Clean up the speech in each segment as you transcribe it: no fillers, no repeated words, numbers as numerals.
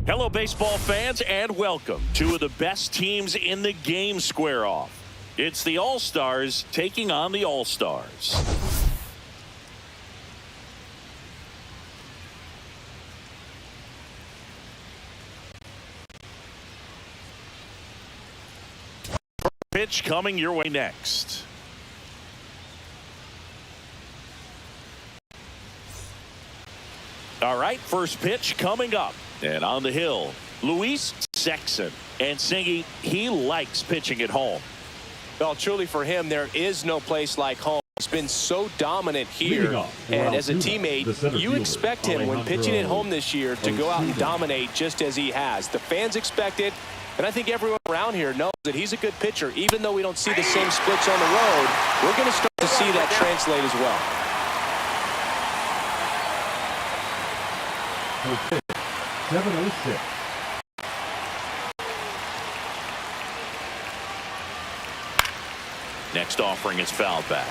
Hello, baseball fans, and welcome. Two of the best teams in the game square off. It's the All-Stars taking on the All-Stars. Pitch coming your way next. All right, first pitch coming up. And on the hill, Luis Sexton. And Singy, he likes pitching at home. Well, truly for him, there is no place like home. He's been so dominant here. And as a teammate, you expect him when pitching at home this year to go out and dominate just as he has. The fans expect it. And I think everyone around here knows that he's a good pitcher. Even though we don't see the same splits on the road, we're going to start to see that translate as well. Okay. 706. Next offering is fouled back.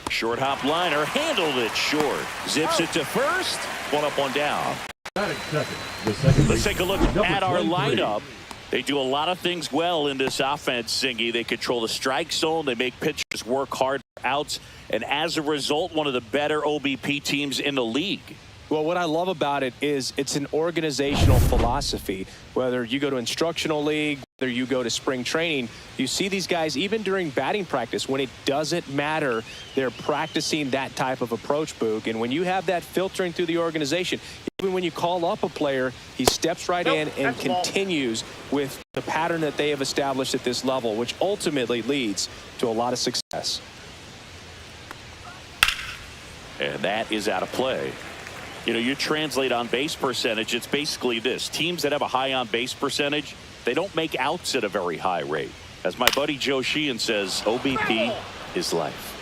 Short hop liner, handled it short. Zips it to first. One up, one down. Let's take a look at our lineup. They do a lot of things well in this offense, Singy. They control the strike zone. They make pitchers work hard for outs. And as a result, one of the better OBP teams in the league. Well, what I love about it is it's an organizational philosophy. Whether you go to instructional league, whether you go to spring training, you see these guys even during batting practice when it doesn't matter. They're practicing that type of approach, Boog. And when you have that filtering through the organization, even when you call up a player, he steps right in and continues with the pattern that they have established at this level, which ultimately leads to a lot of success. And that is out of play. You know, you translate on base percentage, it's basically this. Teams that have a high on base percentage, they don't make outs at a very high rate. As my buddy Joe Sheehan says, OBP is life.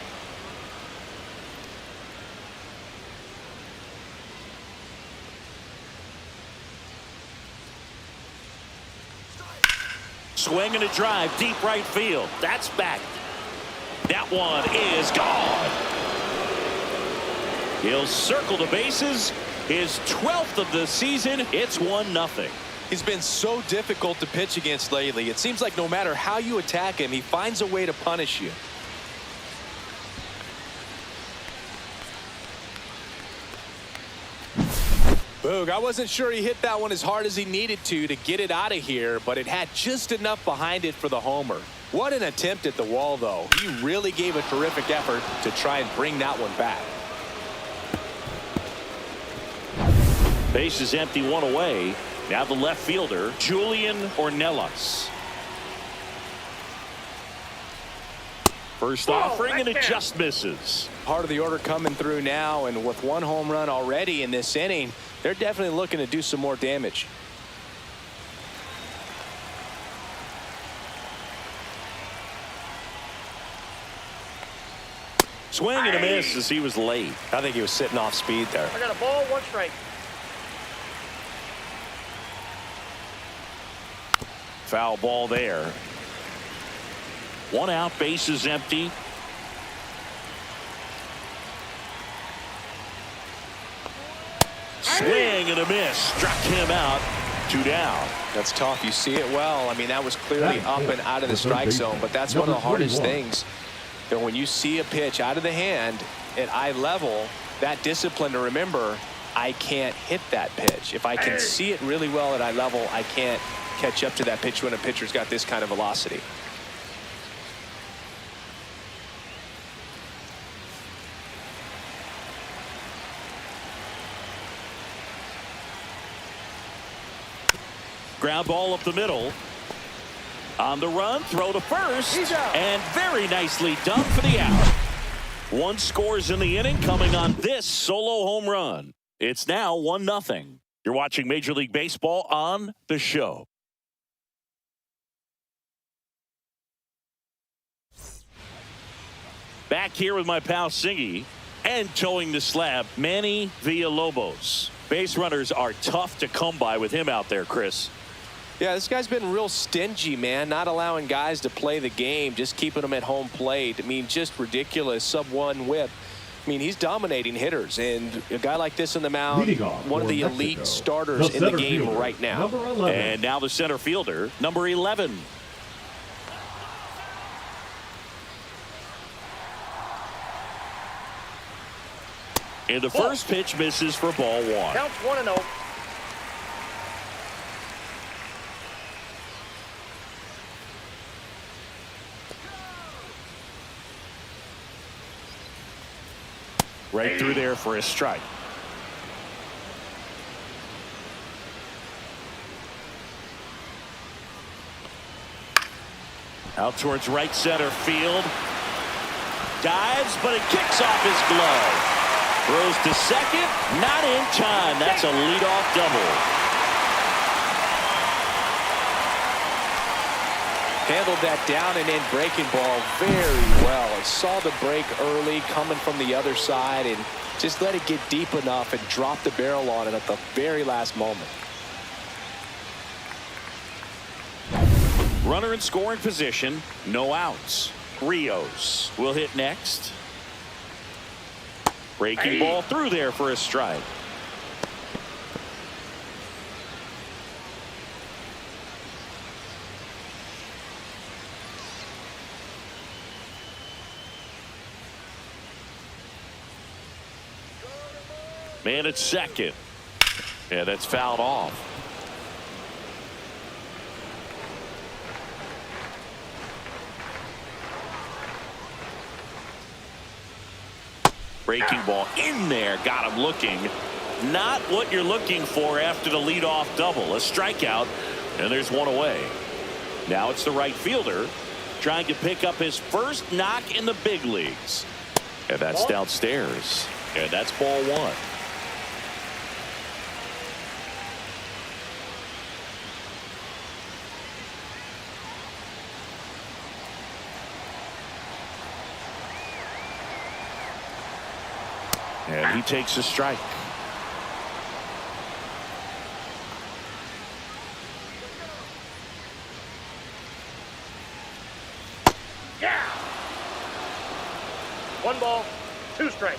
Swing and a drive, deep right field. That's back. That one is gone. He'll circle the bases. His 12th of the season. It's 1-0. He's been so difficult to pitch against lately. It seems like no matter how you attack him, he finds a way to punish you. Boog, I wasn't sure he hit that one as hard as he needed to get it out of here, but it had just enough behind it for the homer. What an attempt at the wall, though. He really gave a terrific effort to try and bring that one back. Base is empty, one away. Now the left fielder, Julian Ornelas. First offering, and it just misses. Part of the order coming through now, and with one home run already in this inning, they're definitely looking to do some more damage. Swing and a miss as he was late. I think he was sitting off speed there. I got a ball, one strike. Foul ball there. One out, base is empty. Swing and a miss. Struck him out. 2 down. That's tough. You see it well. I mean, that was clearly up and out of the strike zone, but that's one of the hardest things. That when you see a pitch out of the hand at eye level, that discipline to remember, I can't hit that pitch. If I can see it really well at eye level, I can't catch up to that pitch when a pitcher's got this kind of velocity. Ground ball up the middle. On the run, throw to first, and very nicely done for the out. One scores in the inning coming on this solo home run. It's now 1-0. You're watching Major League Baseball on The Show. Back here with my pal Singy, and towing the slab, Manny Villalobos. Base runners are tough to come by with him out there, Chris. Yeah, this guy's been real stingy, man, not allowing guys to play the game, just keeping them at home plate. I mean, just ridiculous sub-1 whip. I mean, he's dominating hitters, and a guy like this in the mound, one of the elite starters in the game right now. And now the center fielder, number 11. And the first pitch misses for ball 1. Counts 1-0. Right through there for a strike. Out towards right center field. Dives, but it kicks off his glove. Throws to second, not in time. That's a leadoff double. Handled that down and in breaking ball very well. I saw the break early coming from the other side and just let it get deep enough and drop the barrel on it at the very last moment. Runner in scoring position, no outs. Rios will hit next. Breaking ball through there for a strike. Man at second. Yeah, that's fouled off. Breaking ball in there, got him looking. Not what you're looking for after the leadoff double. A strikeout, and there's one away. Now it's the right fielder trying to pick up his first knock in the big leagues. And that's downstairs. And that's ball 1. And he takes a strike. Yeah. 1 ball, 2 strikes.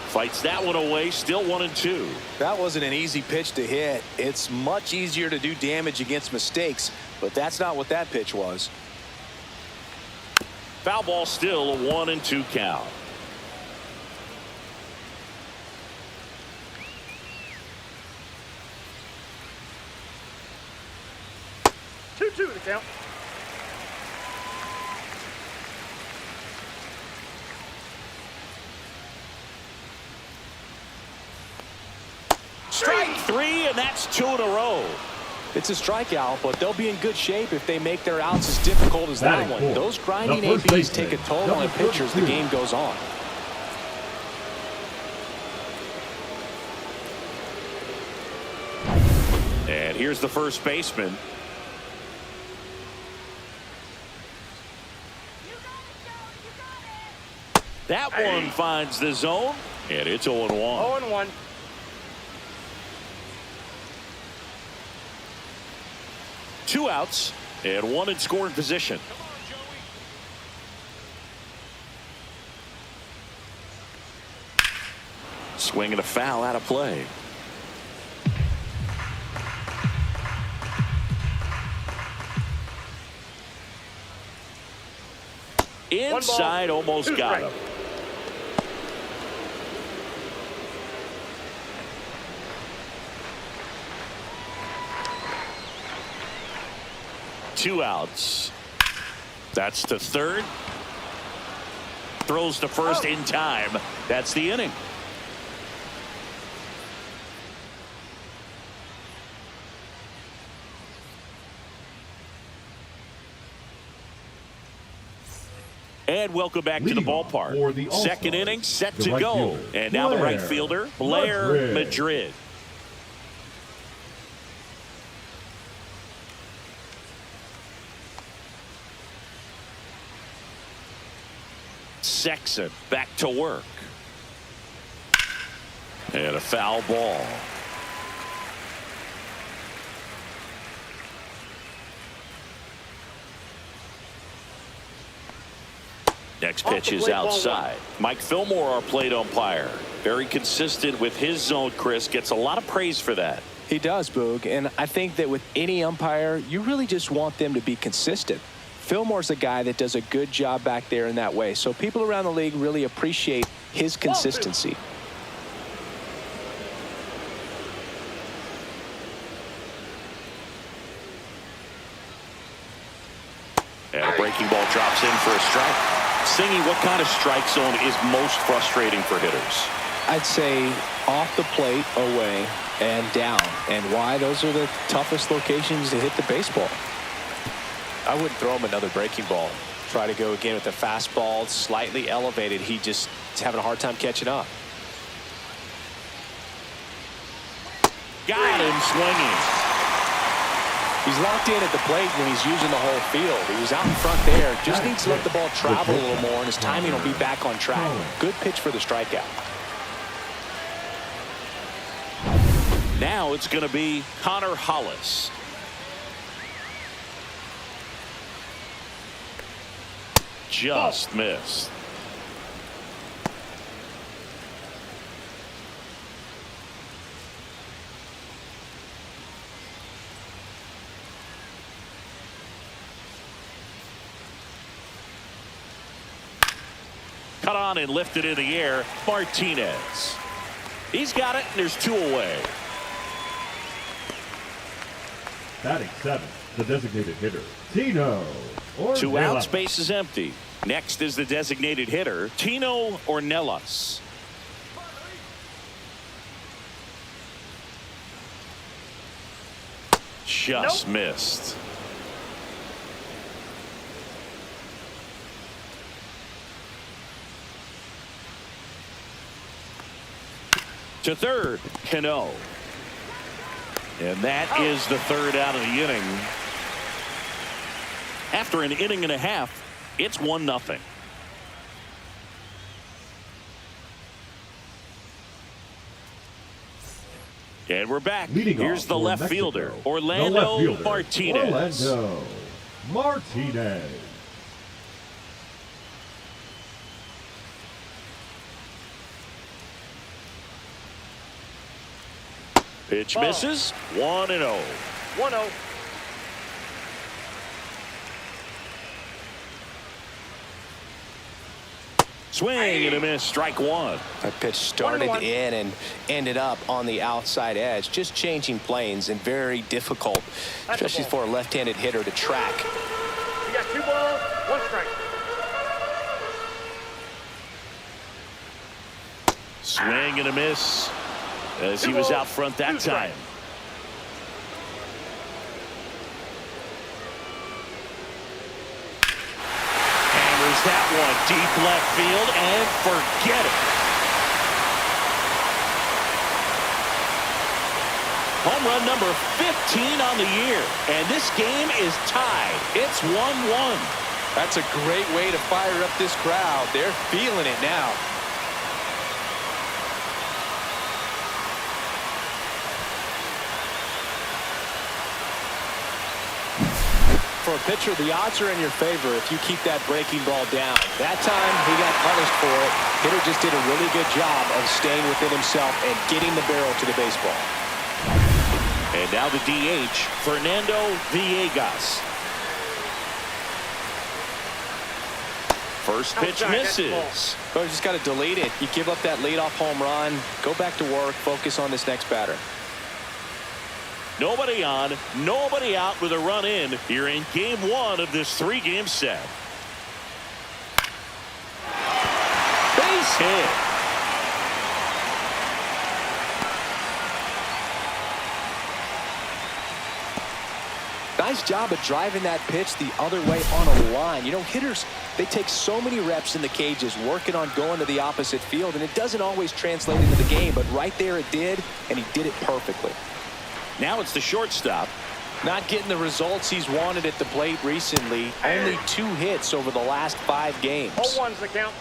Fights that one away, still 1-2. That wasn't an easy pitch to hit. It's much easier to do damage against mistakes, but that's not what that pitch was. Foul ball, still a 1-2 count. Two to count. Strike 3, and that's 2 in a row. It's a strikeout, but they'll be in good shape if they make their outs as difficult as that one. Those grinding ABs take a toll on a pitcher as the game goes on. And here's the first baseman. That one finds the zone, and it's 0-1. 0-1. Two outs and 1 in scoring position. Swing and a foul out of play. Inside, almost got him. Two outs. That's to third. Throws to first in time. That's the inning. And welcome back to the ballpark. Second inning set to go. And now the right fielder, Blair Madrid. Sexton back to work. And a foul ball. Next pitch is outside. Mike Fillmore, our plate umpire. Very consistent with his zone, Chris. Gets a lot of praise for that. He does, Boog. And I think that with any umpire, you really just want them to be consistent. Fillmore's a guy that does a good job back there in that way. So people around the league really appreciate his consistency. And a breaking ball drops in for a strike. Singy, what kind of strike zone is most frustrating for hitters? I'd say off the plate, away, and down. And why? Those are the toughest locations to hit the baseball. I wouldn't throw him another breaking ball. Try to go again with the fastball, slightly elevated. He just is having a hard time catching up. Got him swinging. He's locked in at the plate when he's using the whole field. He was out in front there. Just needs to let the ball travel a little more, and his timing will be back on track. Good pitch for the strikeout. Now it's going to be Connor Hollis. Just missed. Cut on and lifted in the air. Martinez. He's got it, and there's two away. Batting seventh, the designated hitter, Tino Ornelas. Two outs, base is empty. Next is the designated hitter, Tino Ornelas. Just missed. To third, Cano. And that is the third out of the inning. After an inning and a half, it's 1-0. And we're back. Here's the left fielder, Orlando Martinez. Orlando Martinez. Pitch misses. 1-0. 1-0. Swing and a miss. Strike one. That pitch started in and ended up on the outside edge. Just changing planes and very difficult, especially for a left-handed hitter to track. You got 2 balls, 1 strike. Swing and a miss as he was out front that time. Hammers that one deep left field and forget it. Home run number 15 on the year, and this game is tied. It's 1-1. That's a great way to fire up this crowd. They're feeling it now. For a pitcher, the odds are in your favor if you keep that breaking ball down. That time, he got punished for it. Hitter just did a really good job of staying within himself and getting the barrel to the baseball. And now the DH, Fernando Villegas. First pitch misses. Oh, you just got to delete it. You give up that leadoff home run. Go back to work. Focus on this next batter. Nobody on, nobody out with a run in here in game 1 of this 3-game set. Base hit. Nice job of driving that pitch the other way on a line. You know, hitters, they take so many reps in the cages working on going to the opposite field, and it doesn't always translate into the game, but right there it did, and he did it perfectly. Now it's the shortstop. Not getting the results he's wanted at the plate recently. Only 2 hits over the last 5 games. 0-1's the count.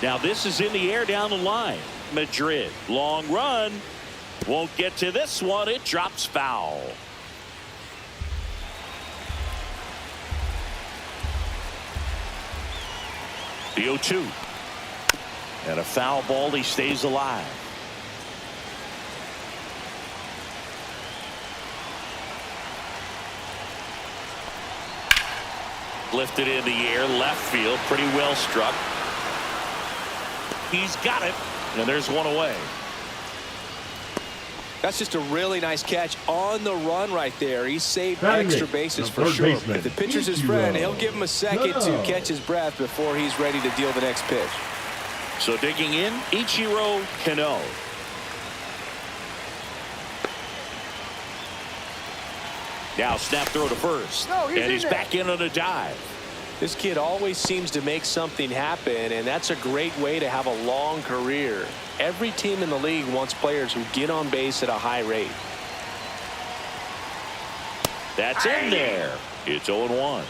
Now this is in the air down the line. Madrid, long run. Won't get to this one. It drops foul. The 0-2. And a foul ball. He stays alive. Lifted in the air, left field, pretty well struck. He's got it, and there's one away. That's just a really nice catch on the run right there. He saved Batting extra it, bases the for third sure. baseman, If the pitcher's his Ichiro. friend, he'll give him a second to No. catch his breath before he's ready to deal the next pitch. So digging in, Ichiro Kano. Now snap throw to first. No, he's and in he's there. back in on a dive. This kid always seems to make something happen, and that's a great way to have a long career. Every team in the league wants players who get on base at a high rate. That's in there. It's 0-1.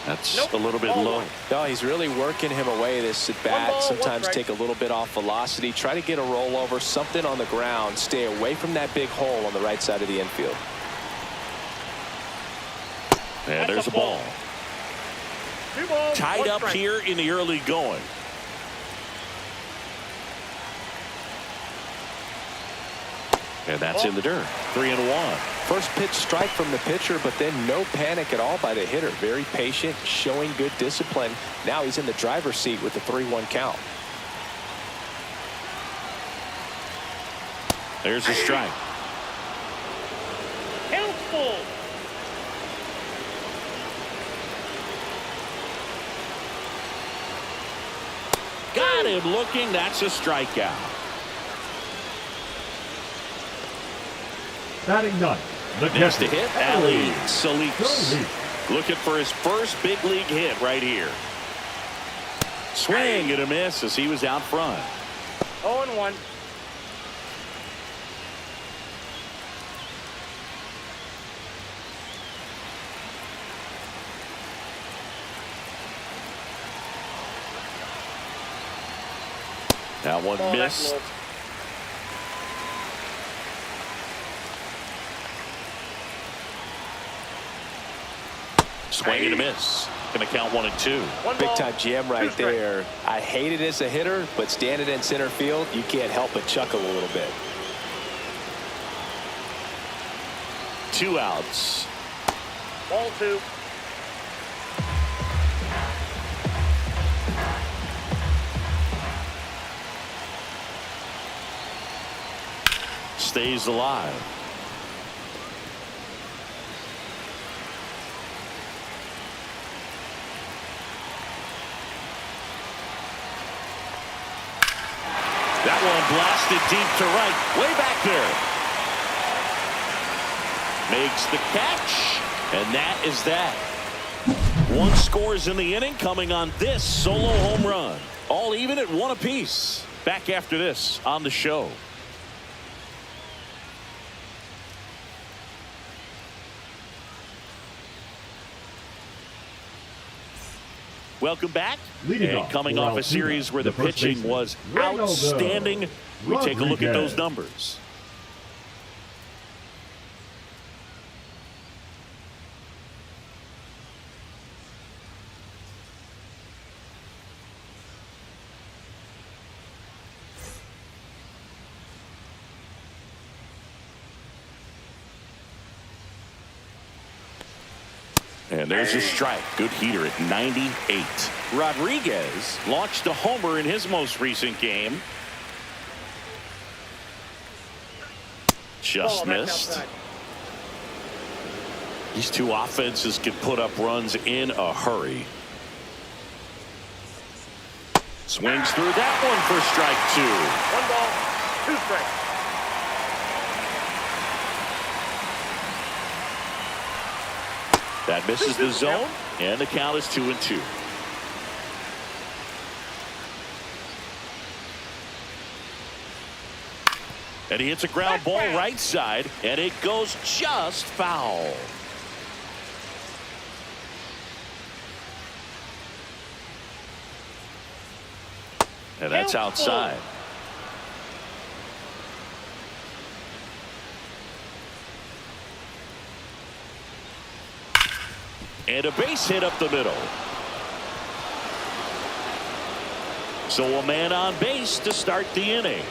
That's a little bit low. No, he's really working him away this at bat. One Sometimes strike. take a little bit off velocity. Try to get a rollover, something on the ground. Stay away from that big hole on the right side of the infield. And there's a ball. 2 balls, Tied 1 up strike. here in the early going. And that's in the dirt. 3-1. First pitch strike from the pitcher, but then no panic at all by the hitter. Very patient, showing good discipline. Now he's in the driver's seat with the 3-1 count. There's a strike. Helpful. Got him looking. That's a strikeout. Batting ninth, the Next to catcher, hit, Ali Solis. Solis. Looking for his first big league hit right here. Swing and a miss as he was out front. 0-1. That one Oh, that's missed. low. Swing and a miss. Going to count 1-2. 1 Big ball, time jam 2 right strikes. there. I hate it as a hitter, but standing in center field, you can't help but chuckle a little bit. 2 outs. Ball 2. Stays alive. That one blasted deep to right. Way back there. Makes the catch. And that is that. 1 scores in the inning coming on this solo home run. All even at 1 apiece. Back after this on the show. Welcome back. Leading And off coming for off a Altoona, series where the the first pitching baseman, was Ronaldo outstanding. We take a look at those Rodriguez. numbers. And there's a strike. Good heater at 98. Rodriguez launched a homer in his most recent game. Just Ball back missed. outside. These two offenses can put up runs in a hurry. Swings through that one for strike 2. 1 ball, 2 strikes. That misses the zone, and the count is 2-2. And he hits a ground ball right side, and it goes just foul. And that's outside. And a base hit up the middle. So a man on base to start the inning.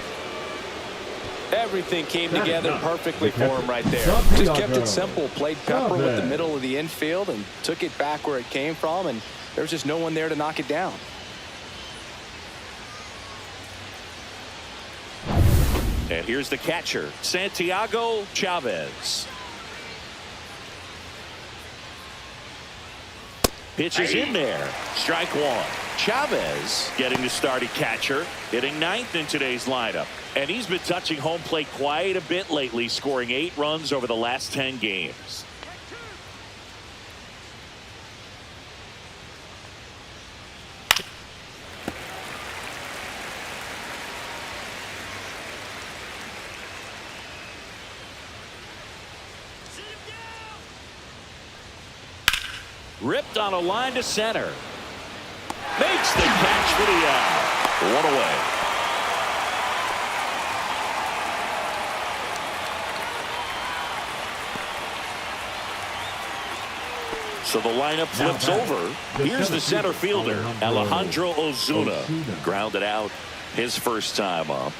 Everything came together perfectly for him right there. Just kept it simple. Played pepper with the middle of the infield and took it back where it came from, and there was just no one there to knock it down. And here's the catcher, Santiago Chavez. Pitch is in there. Strike one. Chavez getting the starting catcher, hitting ninth in today's lineup. And he's been touching home plate quite a bit lately, scoring 8 runs over the last 10 games. Ripped on a line to center. Makes the catch for the out. 1 away. So the lineup flips over. Here's the center fielder, Alejandro Ozuna. Grounded out his first time up.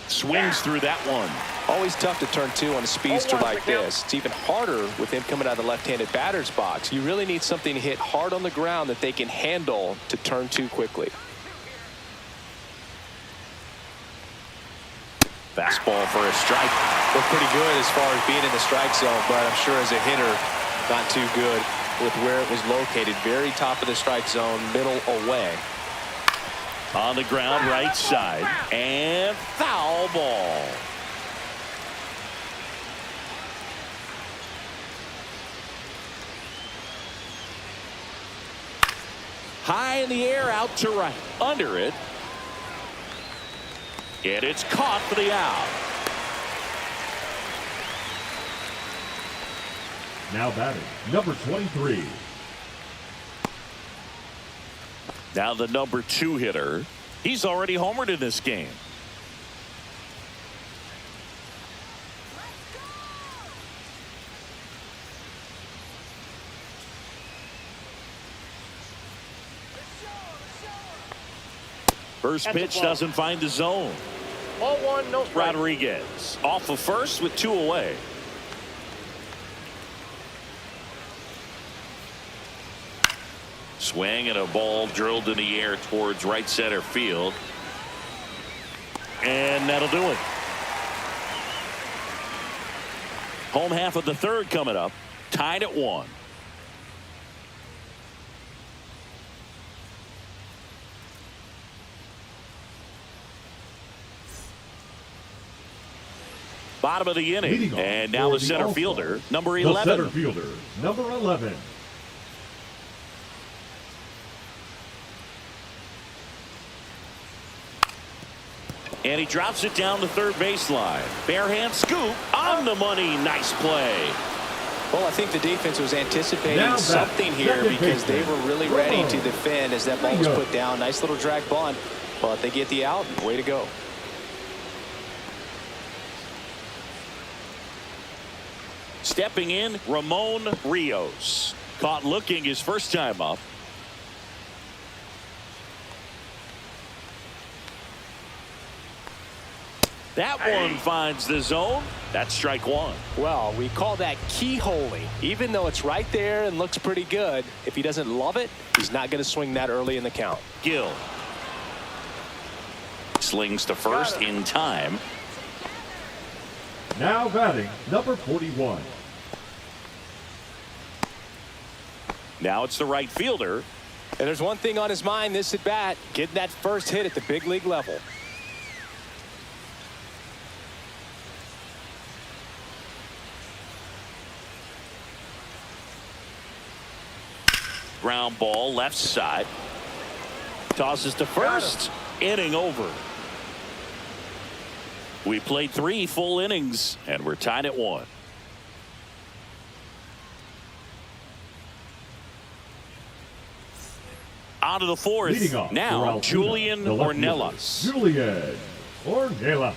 Swings through that one. Always tough to turn 2 on a speedster like this. It's even harder with him coming out of the left-handed batter's box. You really need something to hit hard on the ground that they can handle to turn 2 quickly. Fastball for a strike. Looked pretty good as far as being in the strike zone, but I'm sure as a hitter, not too good with where it was located. Very top of the strike zone, middle away. On the ground, right side, and foul ball. High in the air, out to right. Under it. And it's caught for the out. Now batting, number 23. Now the number 2 hitter. He's already homered in this game. First pitch doesn't find the zone. Ball 1, no strike. Rodriguez off of first with 2 away. Swing and a ball drilled in the air towards right center field. And that'll do it. Home half of the third coming up. Tied at 1. Bottom of the inning. And now the center fielder, number 11. The center fielder, number 11. And he drops it down the third baseline. Barehand scoop on the money. Nice play. Well, I think the defense was anticipating something here because they were really ready to defend as that ball was put down. Nice little drag bunt, but they get the out. Way to go. Stepping in, Ramon Rios. Caught looking his first time up. That one finds the zone. That's strike 1. Well, we call that keyholing. Even though it's right there and looks pretty good, if he doesn't love it, he's not going to swing that early in the count. Gill slings to first in time. Now batting, number 41. Now it's the right fielder. And there's one thing on his mind this at bat, getting that first hit at the big league level. Ground ball left side. Tosses to first. Inning over. We played 3 full innings and we're tied at 1. On to the Leading fourth. off for Now, Altoona, Julian the left fielder, Ornelas. Julian Ornelas.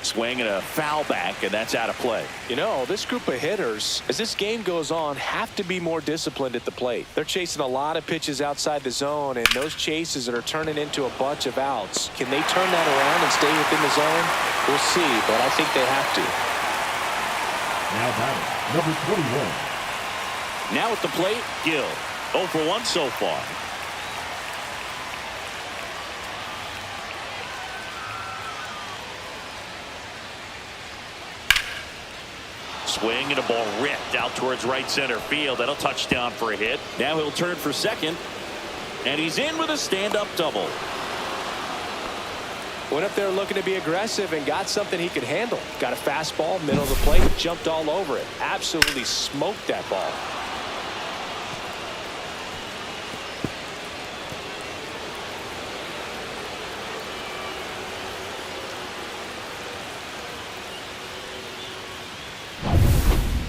Swing and a foul back, and that's out of play. You know, this group of hitters, as this game goes on, have to be more disciplined at the plate. They're chasing a lot of pitches outside the zone, and those chases that are turning into a bunch of outs. Can they turn that around and stay within the zone? We'll see, but I think they have to. Now batting, number 21. Now at the plate, Gill. 0 for 1 so far. Swing and a ball ripped out towards right center field. That'll touch down for a hit. Now he'll turn for second. And he's in with a stand-up double. Went up there looking to be aggressive and got something he could handle. Got a fastball, middle of the plate, jumped all over it. Absolutely smoked that ball.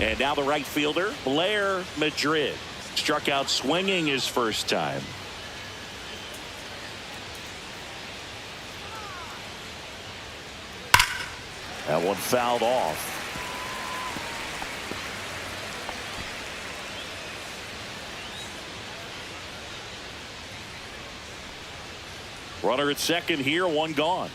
And now the right fielder, Blair Madrid. Struck out swinging his first time. That one fouled off. Runner at second here, one gone.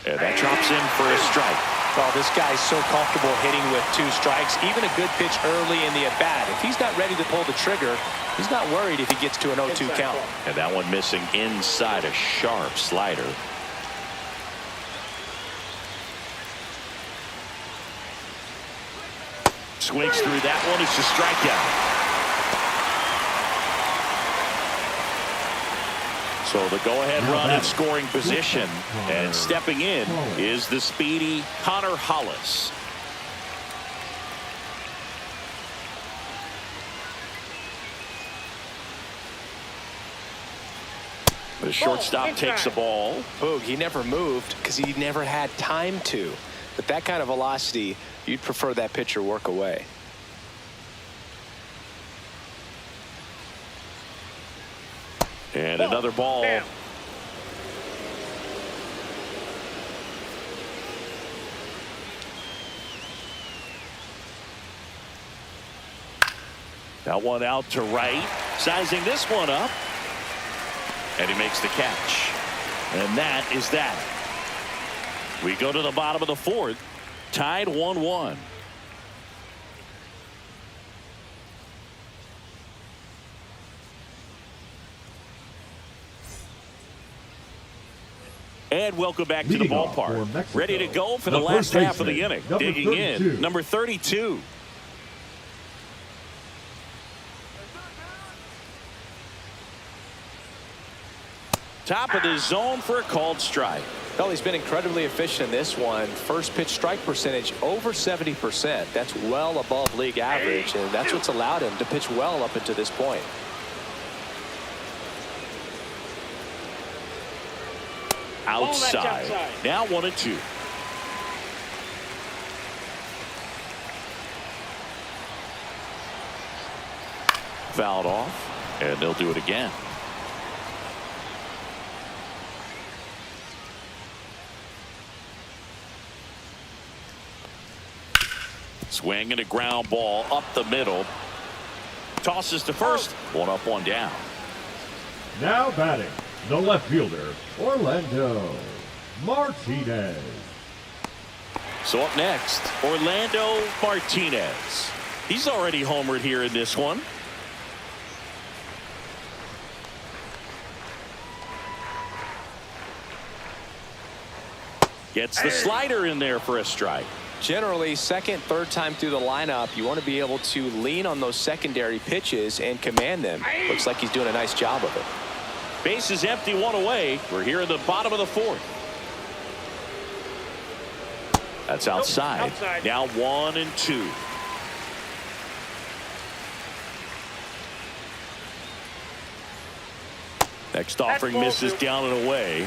And that drops in for a strike. Oh, this guy's so comfortable hitting with 2 strikes. Even a good pitch early in the at-bat. If he's not ready to pull the trigger, he's not worried if he gets to an 0-2 count. And that one missing inside, a sharp slider. Swings through that one. It's a strikeout. So the go-ahead run in scoring position, and stepping in is the speedy Connor Hollis. The shortstop takes the ball. Boog, he never moved because he never had time to. But that kind of velocity, you'd prefer that pitcher work away. And another ball. Damn. That one out to right. Sizing this one up. And he makes the catch. And that is that. We go to the bottom of the fourth. Tied 1-1. And welcome back to the ballpark. Ready to go for the last half of the inning. Digging in, number 32. Top of the zone for a called strike. Well, he's been incredibly efficient in this one. First pitch strike percentage over 70%. That's well above league average, and that's what's allowed him to pitch well up until this point. Outside. Now 1-2. Fouled off, and they'll do it again. Swing and a ground ball up the middle. Tosses to first. One up, one down. Now batting, the left fielder, Orlando Martinez. So up next, Orlando Martinez. He's already homered here in this one. Gets the slider in there for a strike. Generally, second, third time through the lineup, you want to be able to lean on those secondary pitches and command them. Looks like he's doing a nice job of it. Base is empty, one away. We're here in the bottom of the fourth. That's outside. Now 1-2. Next offering misses down and away.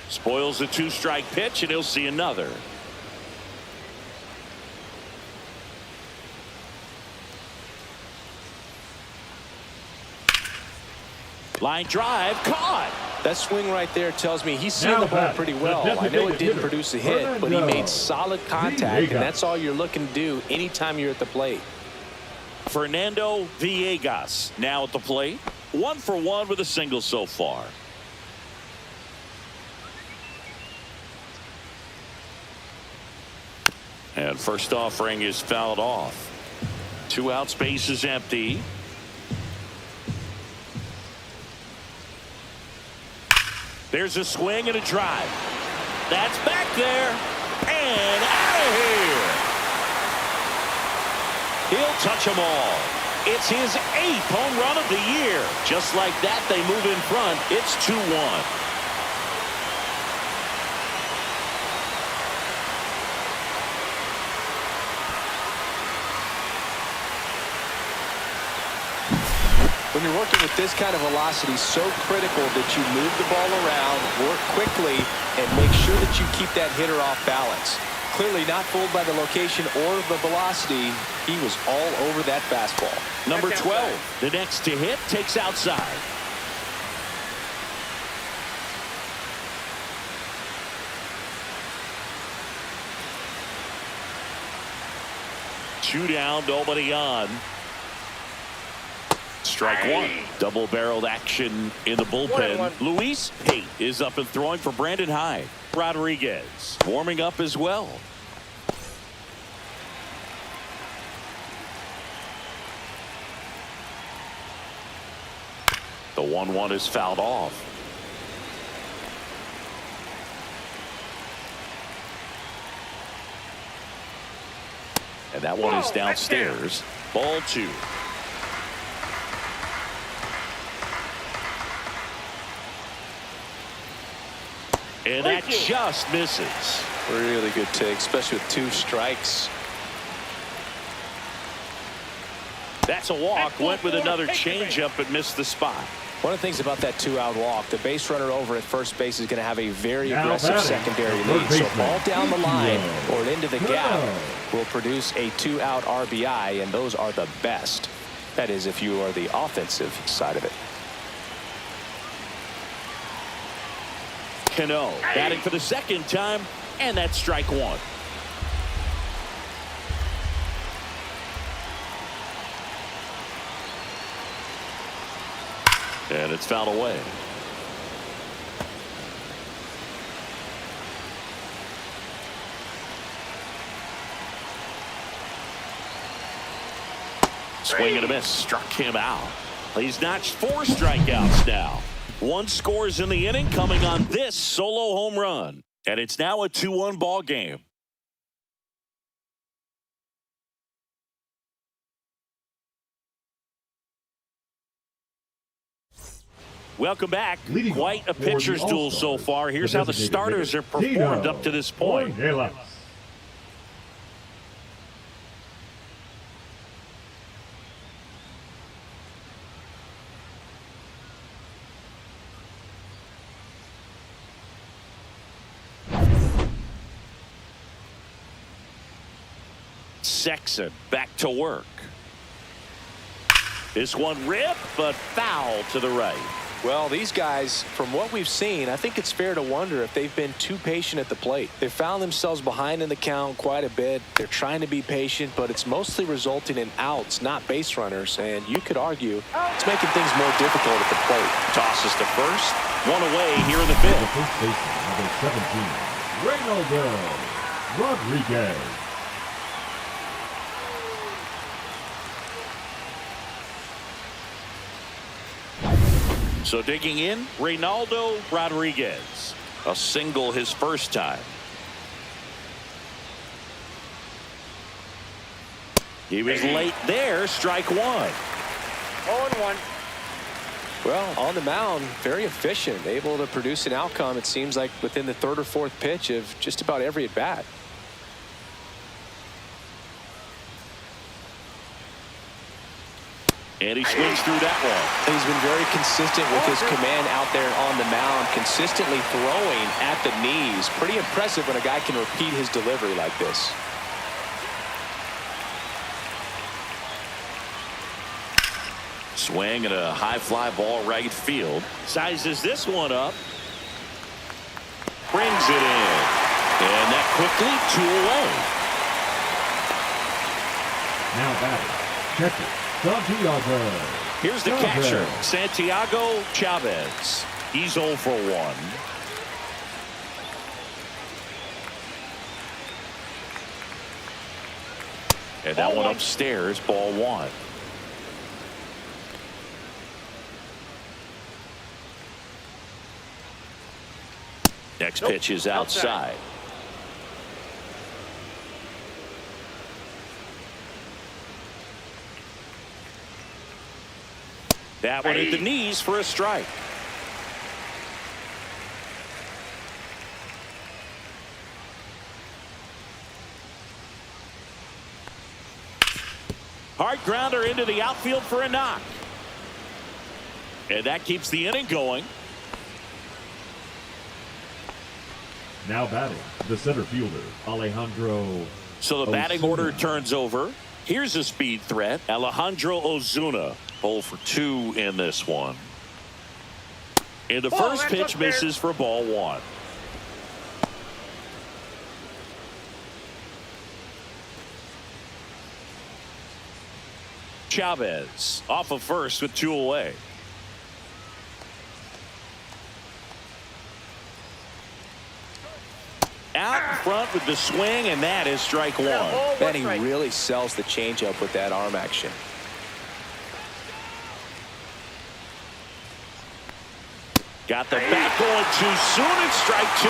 Spoils the 2-strike pitch, and he'll see another. Line drive, caught. That swing right there tells me he's seeing the ball pretty well. I know it didn't produce a hit, but he made solid contact, and that's all you're looking to do anytime you're at the plate. Fernando Villegas now at the plate. 1 for 1 with a single so far. And first offering is fouled off. 2 out, space is empty. There's a swing and a drive. That's back there and out of here. He'll touch them all. It's his 8th home run of the year. Just like that, they move in front. It's 2-1. When you're working with this kind of velocity, so critical that you move the ball around, work quickly, and make sure that you keep that hitter off balance. Clearly not fooled by the location or the velocity. He was all over that fastball. Number 12, the next to hit, takes outside. Two down, nobody on. Strike 1. Double-barreled action in the bullpen. Luis Pate is up and throwing for Brandon Hyde. Rodriguez warming up as well. The 1-1 is fouled off. And that one is downstairs. Ball 2. And that just misses. Really good take, especially with 2 strikes. That's a walk. Went with another changeup but missed the spot. One of the things about that 2-out walk, the base runner over at first base is going to have a very aggressive secondary lead. So ball down the line or into the gap will produce a 2-out RBI, and those are the best. That is, if you are the offensive side of it. Cano batting for the 2nd time, and that's strike 1. And it's fouled away. Swing and a miss, struck him out. He's notched 4 strikeouts now. 1 scores in the inning, coming on this solo home run. And it's now a 2-1 ball game. Welcome back. Quite a pitcher's duel so far. Here's how the starters have performed up to this point. Sexton back to work. This one ripped, but foul to the right. Well, these guys, from what we've seen, I think it's fair to wonder if they've been too patient at the plate. They've found themselves behind in the count quite a bit. They're trying to be patient, but it's mostly resulting in outs, not base runners. And you could argue it's making things more difficult at the plate. Tosses to first. 1 away here in the 5th. The first baseman, number 17, Reynaldo Rodriguez. So digging in, Reynaldo Rodriguez. A single his first time. He was late there, strike 1. 0-1. Well, on the mound, very efficient, able to produce an outcome, it seems like, within the 3rd or 4th pitch of just about every at-bat. And he swings through that one. He's been very consistent with his command out there on the mound, consistently throwing at the knees. Pretty impressive when a guy can repeat his delivery like this. Swing and a high fly ball right field. Sizes this one up. Brings it in. And that quickly 2 away. Now batting, catcher, Santiago. Here's the catcher, Santiago Chavez. He's 0 for 1. And that one upstairs, ball 1. Next pitch is outside. That one at the knees for a strike. Hard grounder into the outfield for a knock. And that keeps the inning going. Now batting, the center fielder, Alejandro. So the batting Ozuna. order turns over. Here's a speed threat, Alejandro Ozuna. 0 for 2 in this one. And the first pitch misses for ball 1. Chavez off of first with 2 away. Out in front with the swing, and that is strike 1. Man, he really sells the changeup with that arm action. Got the bat going too soon, and strike 2.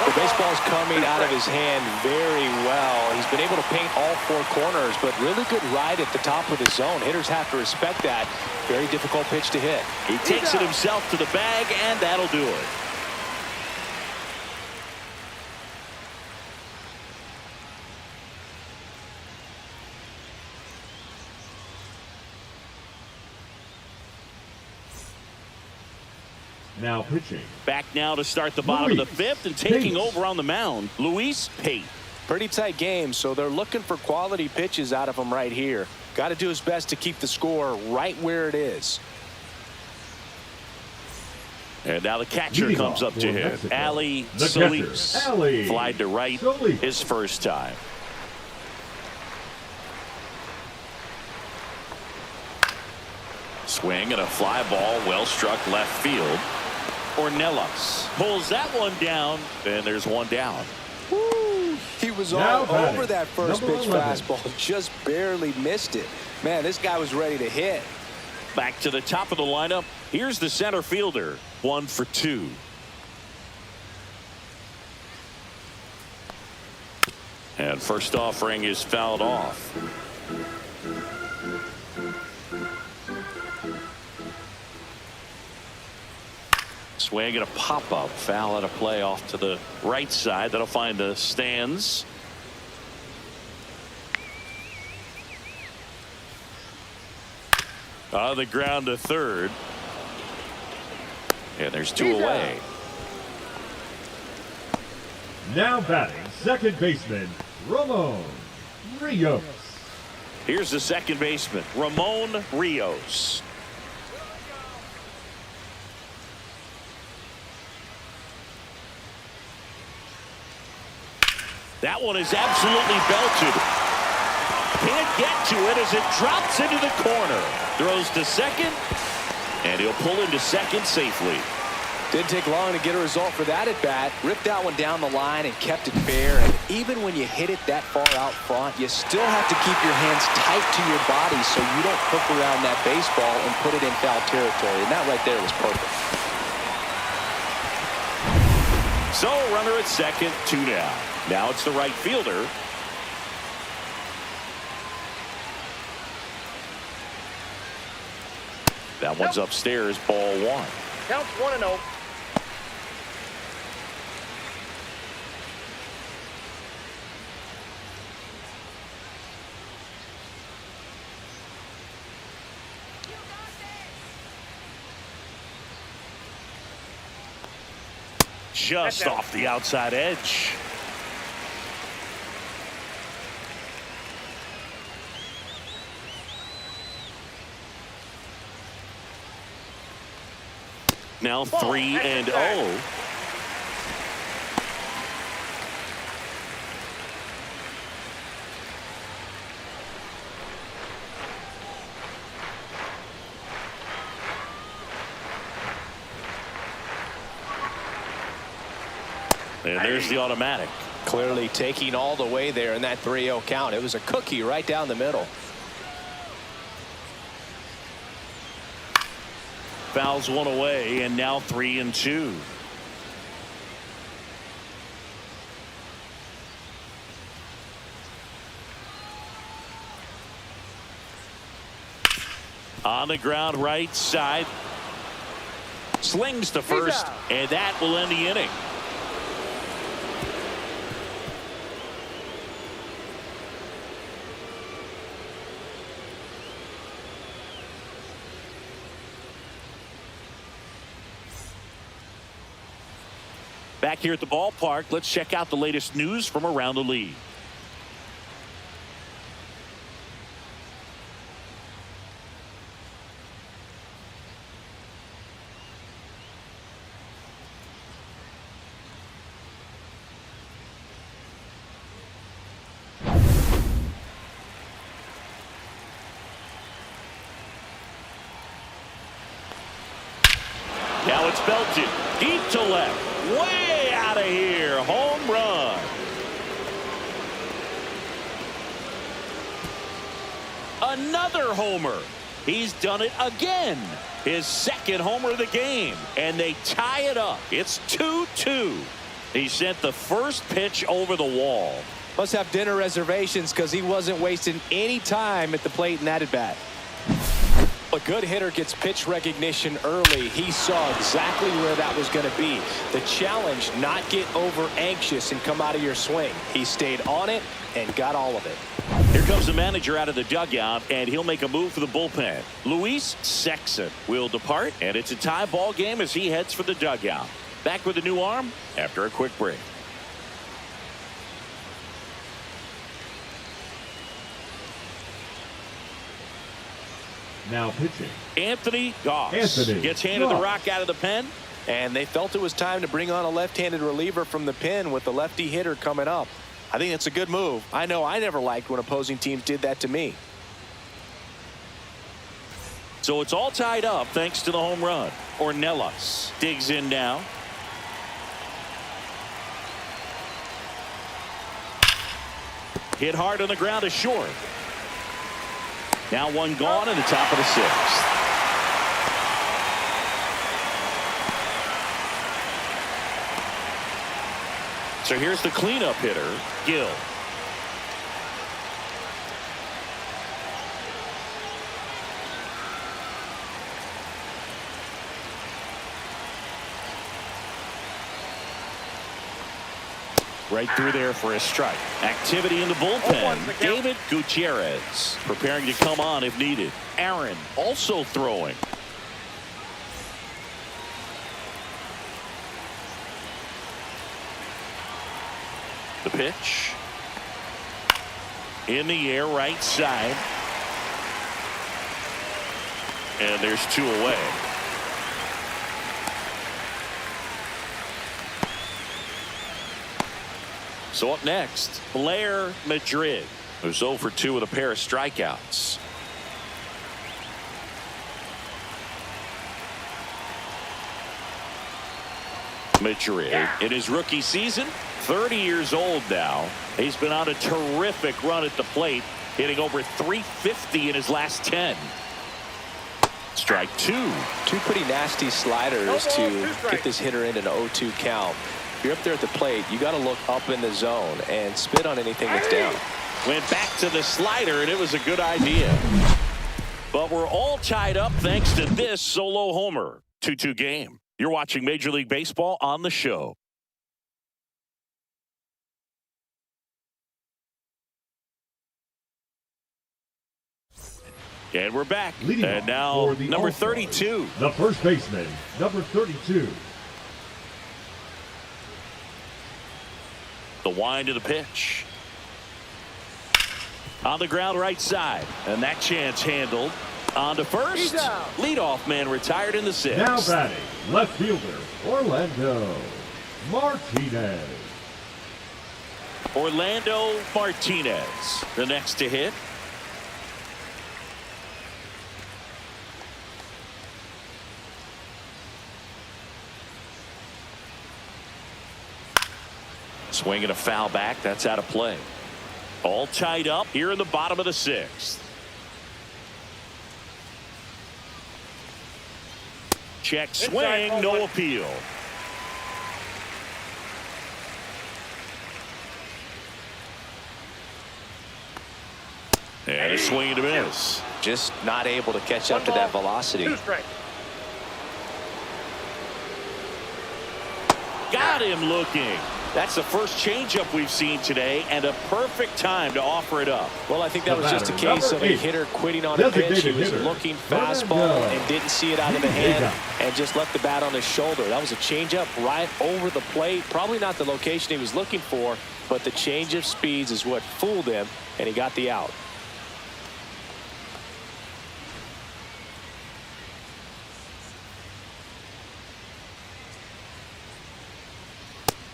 The baseball's coming out of his hand very well. He's been able to paint all 4 corners, but really good ride at the top of the zone. Hitters have to respect that. Very difficult pitch to hit. He takes it himself to the bag, and that'll do it. Now pitching. Back now to start the bottom of the 5th and taking Pate. over on the mound, Luis Pate. Pretty tight game, so they're looking for quality pitches out of him right here. Got to do his best to keep the score right where it is. And now the catcher Leading comes off up for to him. Mexico, Ali the Solis. catcher, Ali Flied to right Solis. his first time. Swing and a fly ball, well struck left field. Ornelas pulls that one down, and there's one down. Woo! He was Now all batting, over that first number pitch 11. fastball. Just barely missed it. Man, this guy was ready to hit. Back to the top of the lineup. Here's the center fielder. 1 for 2. And first offering is fouled off. Swing and a pop-up foul at a play off to the right side. That'll find the stands. On the ground to third. And there's 2 away. Now batting, second baseman, Ramon Rios. Here's the second baseman, Ramon Rios. That one is absolutely belted. Can't get to it as it drops into the corner. Throws to second, and he'll pull into second safely. Didn't take long to get a result for that at bat. Ripped that one down the line and kept it fair. And even when you hit it that far out front, you still have to keep your hands tight to your body so you don't hook around that baseball and put it in foul territory. And that right there was perfect. So runner at second, 2 down. Now it's the right fielder. That one's upstairs, ball 1. Counts 1-0. just off the outside edge. Now 3-0. And there's the automatic. Clearly taking all the way there in that 3-0 count. It was a cookie right down the middle. Fouls one away, and now 3-2. On the ground, right side. Slings to first, and that will end the inning. Back here at the ballpark, let's check out the latest news from around the league. Now it's belted deep to left. Way out of here. Home run. Another homer. He's done it again. His second homer of the game. And they tie it up. It's 2-2. He sent the first pitch over the wall. Must have dinner reservations because he wasn't wasting any time at the plate in that at bat. A good hitter gets pitch recognition early. He saw exactly where that was going to be. The challenge, not get over anxious and come out of your swing. He stayed on it and got all of it. Here comes the manager out of the dugout, and he'll make a move for the bullpen. Luis Sexton will depart, and it's a tie ball game as he heads for the dugout. Back with a new arm after a quick break. Now pitching. Anthony Goss gets handed the rock out of the pen. And they felt it was time to bring on a left-handed reliever from the pen with the lefty hitter coming up. I think it's a good move. I know I never liked when opposing teams did that to me. So it's all tied up thanks to the home run. Ornelas digs in now. Hit hard on the ground to short. Now one gone in the top of the sixth. So here's the cleanup hitter, Gill. Right through there for a strike. Activity in the bullpen. David Gutierrez preparing to come on if needed. Aaron also throwing. The pitch. In the air, right side. And there's two away. So up next, Blair Madrid, who's 0 for 2 with a pair of strikeouts. Madrid in his rookie season, 30 years old now. He's been on a terrific run at the plate, hitting over 350 in his last 10. Strike two. Two pretty nasty sliders to get this hitter in an 0-2 count. If you're up there at the plate, you got to look up in the zone and spit on anything that's down. Went back to the slider, and it was a good idea. But we're all tied up thanks to this solo homer. 2-2 game. You're watching Major League Baseball on the show. And we're back. And now number 32. The first baseman, number 32. The wind of the pitch. On the ground right side. And that chance handled. On to first. Leadoff man retired in the sixth. Now batting, left fielder, Orlando Martinez. Orlando Martinez, the next to hit. Swinging a foul back. That's out of play. All tied up here in the bottom of the sixth. Check swing, no appeal. And a swing and a miss. Just not able to catch up to that velocity. Got him looking. That's the first changeup we've seen today, and a perfect time to offer it up. Well, I think that was just a case of a hitter quitting on a pitch. He was looking fastball and didn't see it out of the hand and just left the bat on his shoulder. That was a changeup right over the plate. Probably not the location he was looking for, but the change of speeds is what fooled him, and he got the out.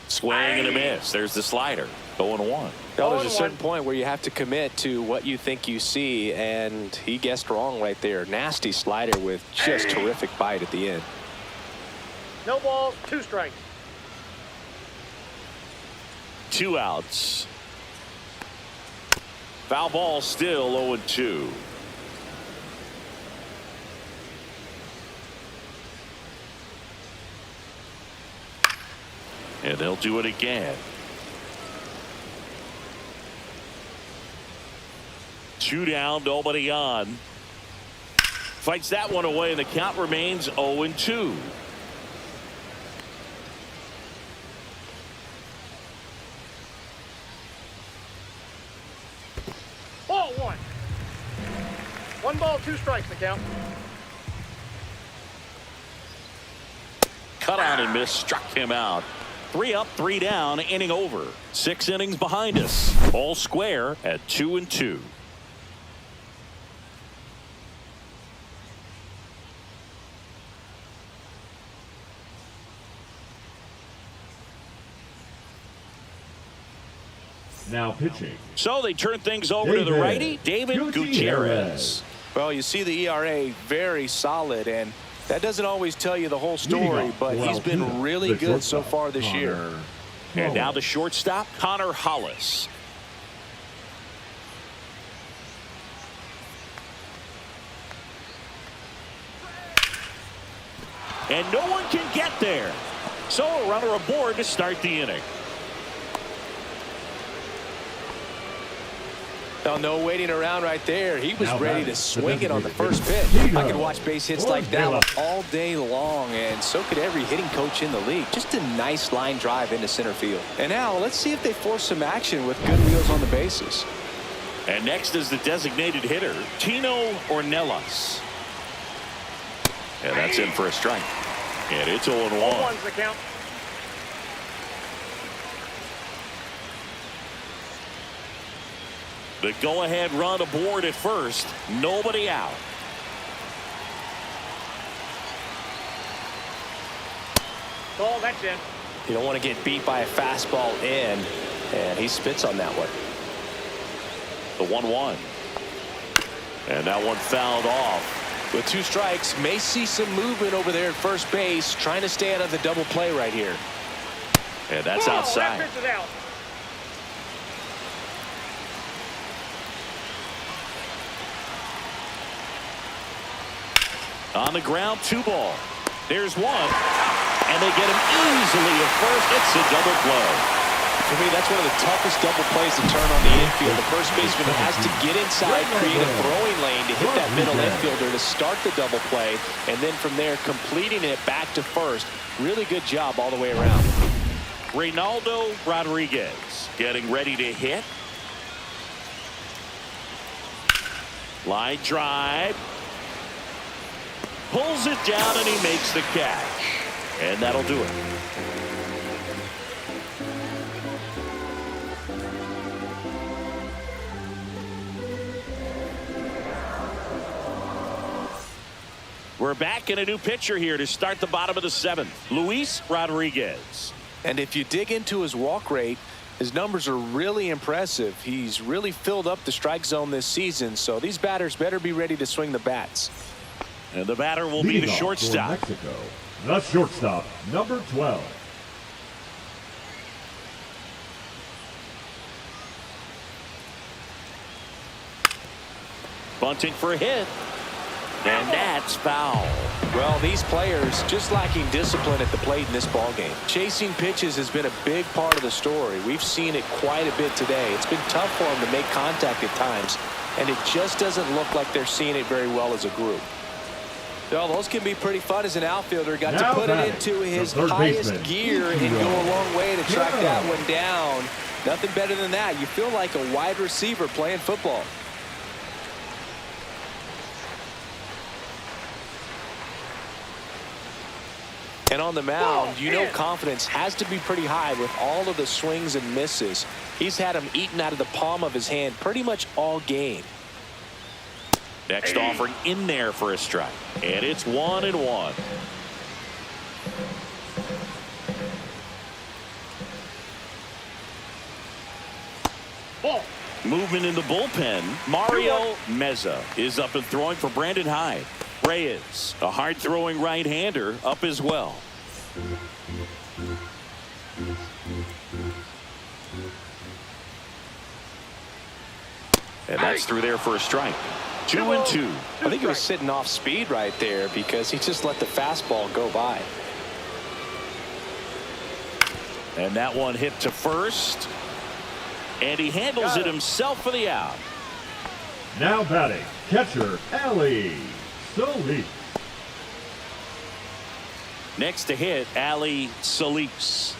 Swing and a miss. There's the slider. 0-1. Well, there's a certain point where you have to commit to what you think you see, and he guessed wrong right there. Nasty slider with just terrific bite at the end. No balls, 2 strikes. 2 outs. Foul ball still 0-2. And they'll do it again. 2 down, nobody on. Fights that one away, and the count remains 0-2. Ball 1. 1 ball, 2 strikes, the count. Cut on and miss, struck him out. 3 up, 3 down, inning over. 6 innings behind us. All square at 2-2. Now pitching. So they turn things over to the righty, David Gutierrez. Well, you see the ERA very solid, and that doesn't always tell you the whole story, but he's been really good so far this year. And now the shortstop, Connor Hollis. And no one can get there. So a runner aboard to start the inning. Now, no waiting around right there. He was ready to swing it on the first pitch. I could watch base hits like that one all day long, and so could every hitting coach in the league. Just a nice line drive into center field. And now let's see if they force some action with good wheels on the bases. And next is the designated hitter, Tino Ornelas. And that's in for a strike. And it's 0-1. 0-1's the count. The go-ahead run aboard at first. Nobody out. Ball, that's in. You don't want to get beat by a fastball in, and he spits on that one. The 1-1. And that one fouled off. With 2 strikes, may see some movement over there at first base, trying to stay out of the double play right here. And that's outside. That pitch is out. On the ground, 2 ball. There's 1. And they get him easily at first. It's a double play. For me, that's one of the toughest double plays to turn on the infield. The first baseman has to get inside, create a throwing lane to hit that middle infielder to start the double play, and then from there completing it back to first. Really good job all the way around. Reynaldo Rodriguez getting ready to hit. Line drive. Pulls it down, and he makes the catch. And that'll do it. We're back in a new pitcher here to start the bottom of the 7th. Luis Rodriguez. And if you dig into his walk rate, his numbers are really impressive. He's really filled up the strike zone this season, so these batters better be ready to swing the bats. And the batter will be the shortstop. Mexico, the shortstop, number 12. Bunting for a hit. And that's foul. Well, these players just lacking discipline at the plate in this ballgame. Chasing pitches has been a big part of the story. We've seen it quite a bit today. It's been tough for them to make contact at times, and it just doesn't look like they're seeing it very well as a group. Well, those can be pretty fun as an outfielder. Got to put it into his highest gear and go a long way to track that one down. Nothing better than that. You feel like a wide receiver playing football. And on the mound, you know confidence has to be pretty high with all of the swings and misses. He's had them eaten out of the palm of his hand pretty much all game. Next offering in there for a strike. And it's 1-1. Ball. Movement in the bullpen. Mario Meza is up and throwing for Brandon Hyde. Reyes, a hard-throwing right-hander, up as well. And that's through there for a strike. 2-2. I think he was sitting off speed right there because he just let the fastball go by. And that one hit to first. And he handles it himself for the out. Now batting, catcher, Ali Solis. Next to hit, Ali Solis.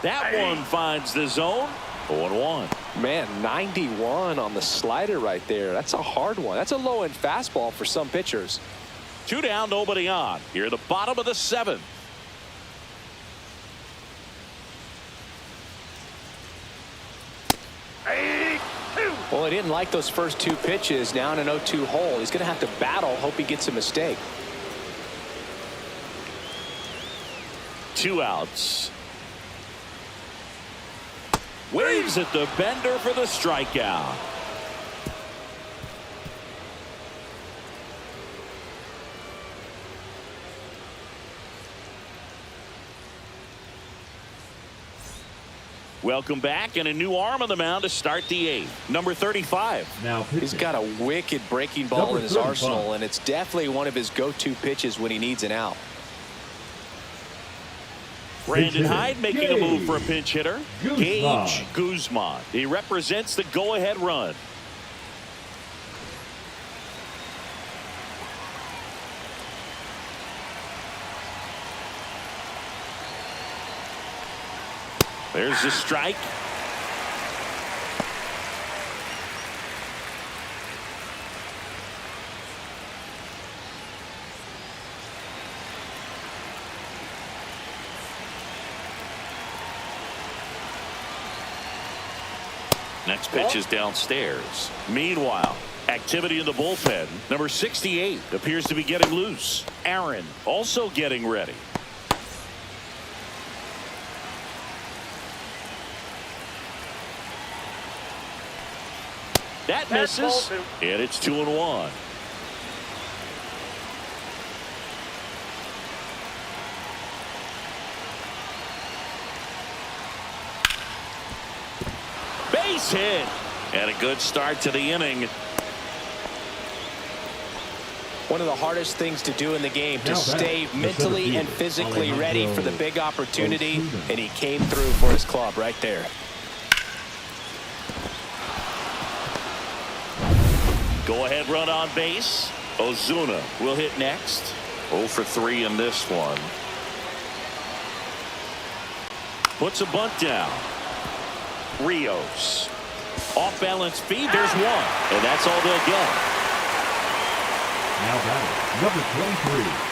That one finds the zone. 0-1. Man, 91 on the slider right there. That's a hard one. That's a low-end fastball for some pitchers. 2 down, nobody on. Here at the bottom of the 7th. Well, he didn't like those first 2 pitches. Now in an 0-2 hole. He's going to have to battle. Hope he gets a mistake. 2 outs. Waves at the bender for the strikeout. Welcome back, and a new arm on the mound to start the 8th. Number 35. Now he's got a wicked breaking ball in his arsenal, and it's definitely one of his go-to pitches when he needs an out. Brandon Hyde making a move for a pinch hitter. Gage Guzman. He represents the go-ahead run. There's the strike. Next pitch is downstairs. Meanwhile, activity in the bullpen. Number 68 appears to be getting loose. Aaron also getting ready. That misses, and it's 2-1. Base hit, and a good start to the inning. One of the hardest things to do in the game, to stay mentally and physically ready for the big opportunity, and he came through for his club right there. Go-ahead run on base. Ozuna will hit next. 0 for 3 in this one. Puts a bunt down. Rios. Off-balance feed. There's one. And that's all they'll get. Now batting, number 23.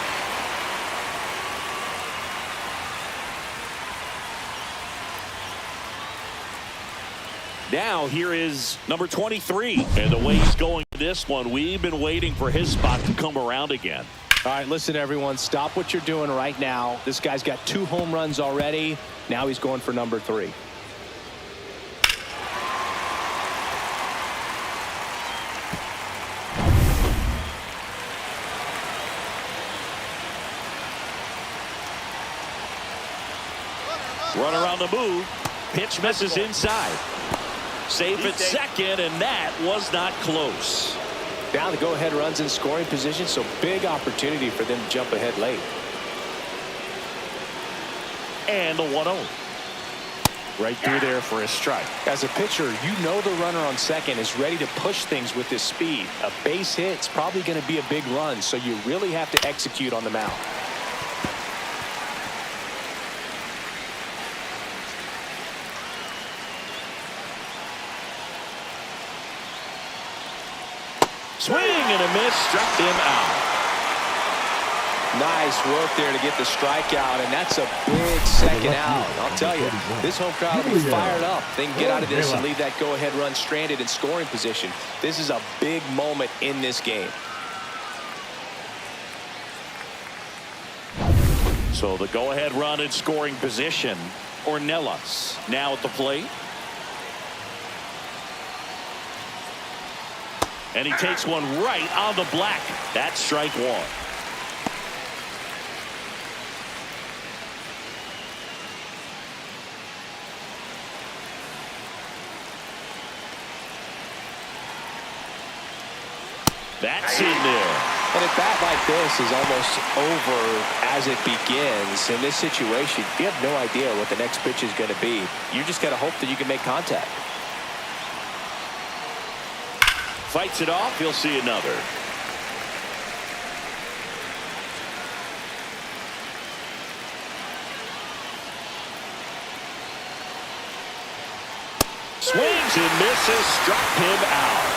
Now here is number 23. And the way he's going this one, we've been waiting for his spot to come around again. All right, listen, everyone. Stop what you're doing right now. This guy's got 2 home runs already. Now he's going for number 3. Runner on the move. Pitch misses inside. Safe at second, and that was not close. Now the go-ahead runs in scoring position, so big opportunity for them to jump ahead late. And the 1-0. Right through there for a strike. As a pitcher, you know the runner on second is ready to push things with his speed. A base hit's probably going to be a big run, so you really have to execute on the mound. Swing and a miss, struck him out. Nice work there to get the strikeout, and that's a big second out. I'll tell you, this home crowd will be fired up. They can get out of this and leave that go-ahead run stranded in scoring position. This is a big moment in this game. So the go-ahead run in scoring position. Ornelas now at the plate. And he takes one right on the black. That's strike 1. That's in there. And a bat like this is almost over as it begins. In this situation, you have no idea what the next pitch is going to be. You just got to hope that you can make contact. Fights it off. He'll see another. Swings and misses. Struck him out.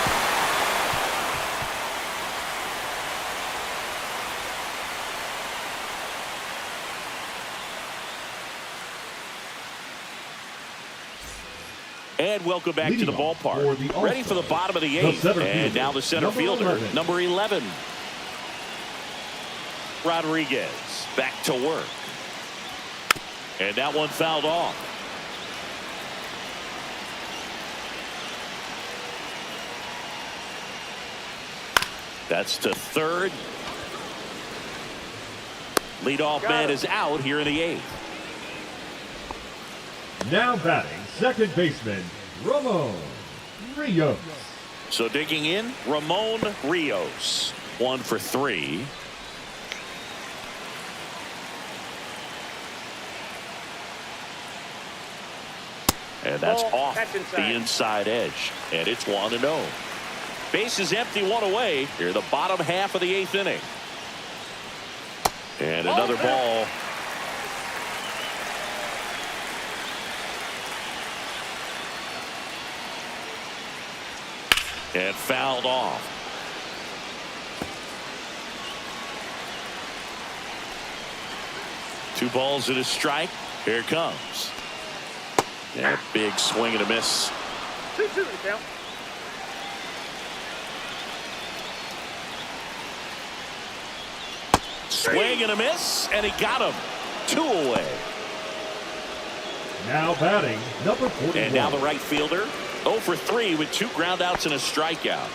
And welcome back to the ballpark. Ready for the bottom of the 8th. And now the center fielder, number 11. Rodriguez back to work. And that one fouled off. That's to third. Leadoff man is out here in the 8th. Now batting, second baseman, Ramon Rios. So digging in, Ramon Rios. 1 for 3. And that's off the inside edge. And it's 1-0. Base is empty, 1 away. Here the bottom half of the 8th inning. And another ball. And fouled off. Two balls and a strike. Here it comes. And a big swing and a miss. 2-2 to count. Swing and a miss, and he got him. 2 away. Now batting, number 41. And now the right fielder. 0 for 3 with 2 groundouts and a strikeout.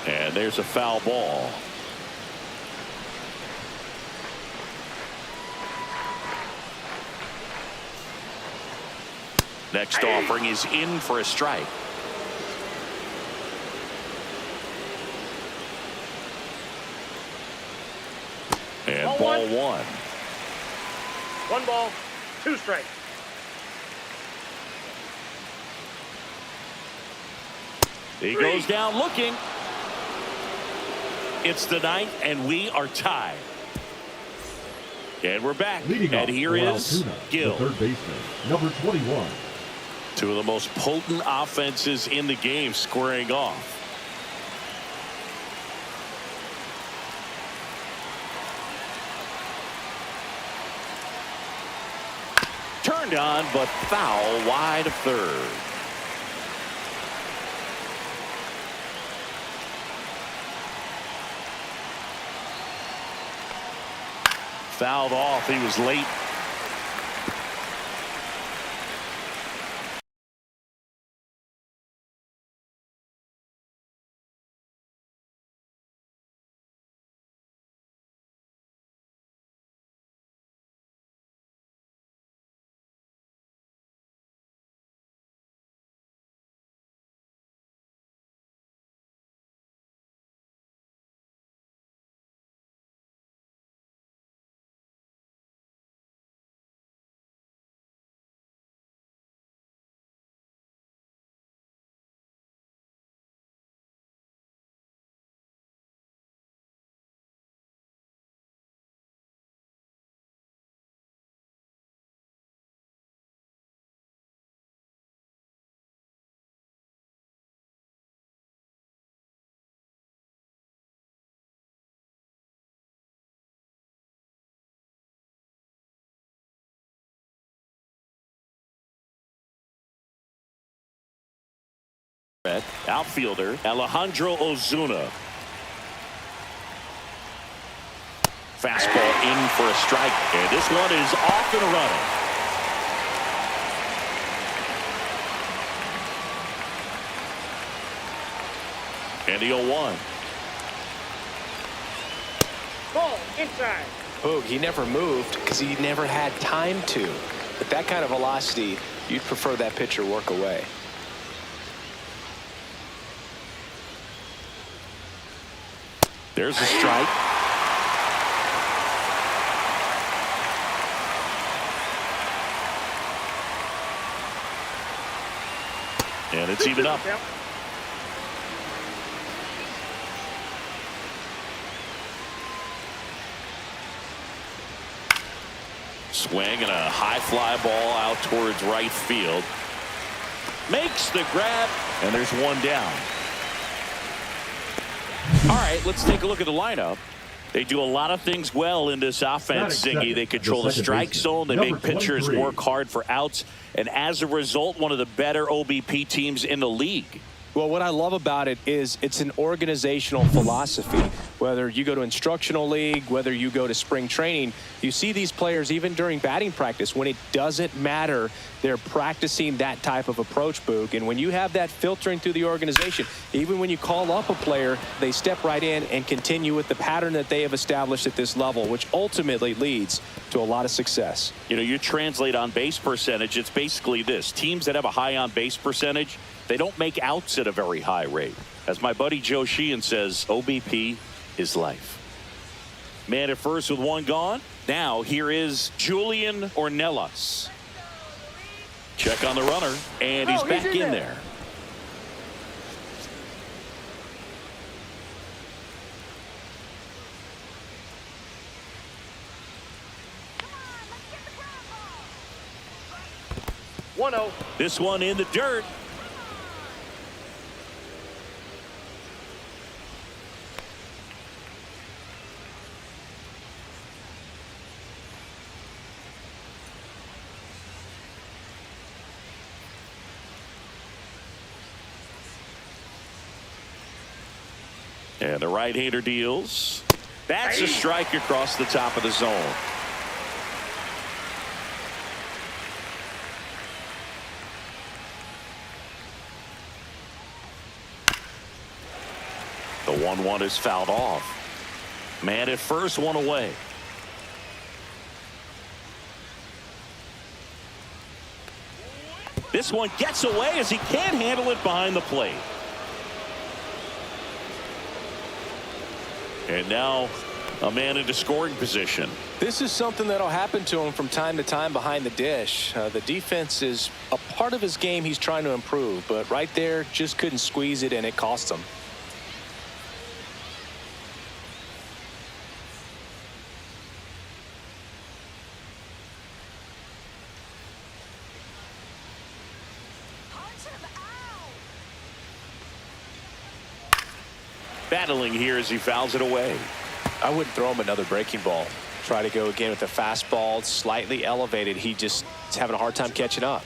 And there's a foul ball. Next offering is in for a strike. And ball 1. 1 ball, 2 strikes. He goes down looking. It's the 9th, and we are tied. And we're back. And here is Gil. The third baseman, number 21. 2 of the most potent offenses in the game squaring off. turned on, but foul wide of third. Fouled off. He was late. Outfielder Alejandro Ozuna. Fastball in for a strike, and this one is off and running. And the 0-1. Ball inside. Boog, he never moved because he never had time to. With that kind of velocity, you'd prefer that pitcher work away. There's a strike. And it's even up. Swing and a high fly ball out towards right field. Makes the grab, and there's one down. All right, let's take a look at the lineup. They do a lot of things well in this offense, Ziggy. They control the strike zone. They make pitchers work hard for outs. And as a result, one of the better OBP teams in the league. Well, what I love about it is it's an organizational philosophy. Whether you go to instructional league, whether you go to spring training, you see these players even during batting practice. When it doesn't matter, they're practicing that type of approach, Boog. And when you have that filtering through the organization, even when you call up a player, they step right in and continue with the pattern that they have established at this level, which ultimately leads to a lot of success. You know, you translate on base percentage, it's basically this. Teams that have a high on base percentage, they don't make outs at a very high rate. As my buddy Joe Sheehan says, OBP is life. Man at first with one gone. Now here is Julian Ornelas. Check on the runner, and he's back in there. This one in the dirt. And the right-hander deals. That's a strike across the top of the zone. The 1-1 is fouled off. Man at first, one away. This one gets away as he can't handle it behind the plate. And now a man into scoring position. This is something that'll happen to him from time to time behind the dish. The defense is a part of his game he's trying to improve, but right there just couldn't squeeze it, and it cost him. Battling here as he fouls it away. I wouldn't throw him another breaking ball. Try to go again with the fastball, slightly elevated. He just is having a hard time catching up.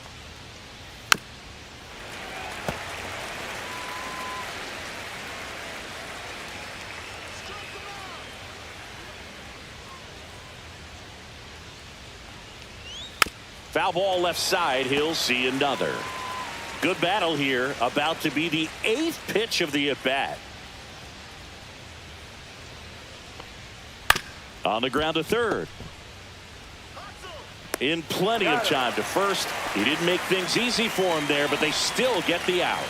Foul ball left side. He'll see another. Good battle here. About to be the 8th pitch of the at-bat. On the ground to third. In plenty of time to first. He didn't make things easy for him there, but they still get the out.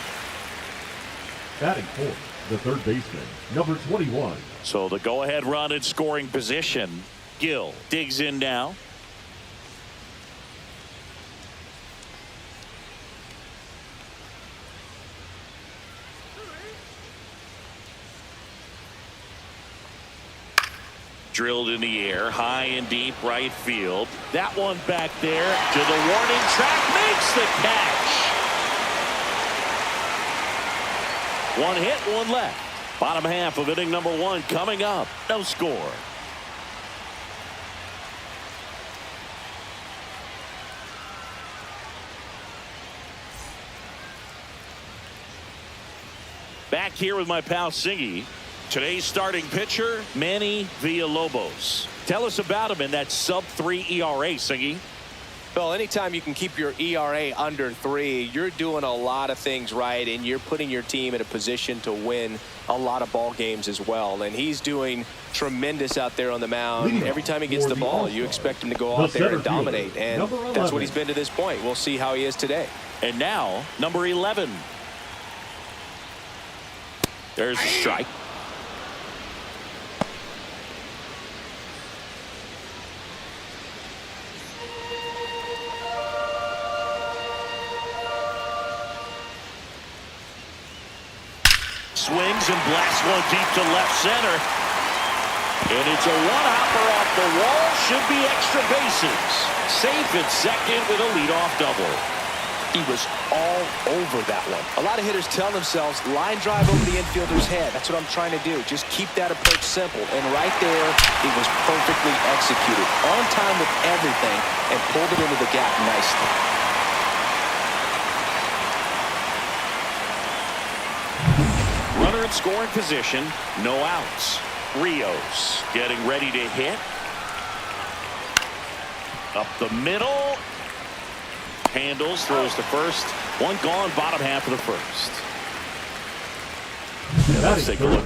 Batting fourth, the third baseman, number 21. So the go-ahead run in scoring position. Gill digs in now. Drilled in the air, high and deep right field. That one back there to the warning track, makes the catch. One hit, one left. Bottom half of inning number 1 coming up. No score. Back here with my pal Singy. Today's starting pitcher, Manny Villalobos. Tell us about him in that sub-3 ERA, Singy. Well, anytime you can keep your ERA under 3, you're doing a lot of things right, and you're putting your team in a position to win a lot of ball games as well. And he's doing tremendous out there on the mound. Every time he gets the ball, you expect him to go out there and dominate. And that's what he's been to this point. We'll see how he is today. And now, number 11. There's a strike. Swings and blasts one deep to left center. And it's a one-hopper off the wall. Should be extra bases. Safe at second with a leadoff double. He was all over that one. A lot of hitters tell themselves, line drive over the infielder's head. That's what I'm trying to do. Just keep that approach simple. And right there, it was perfectly executed. On time with everything and pulled it into the gap nicely. Runner in scoring position, no outs. Rios getting ready to hit. Up the middle. Handles, throws to first. One gone, bottom half of the first. Let's take a look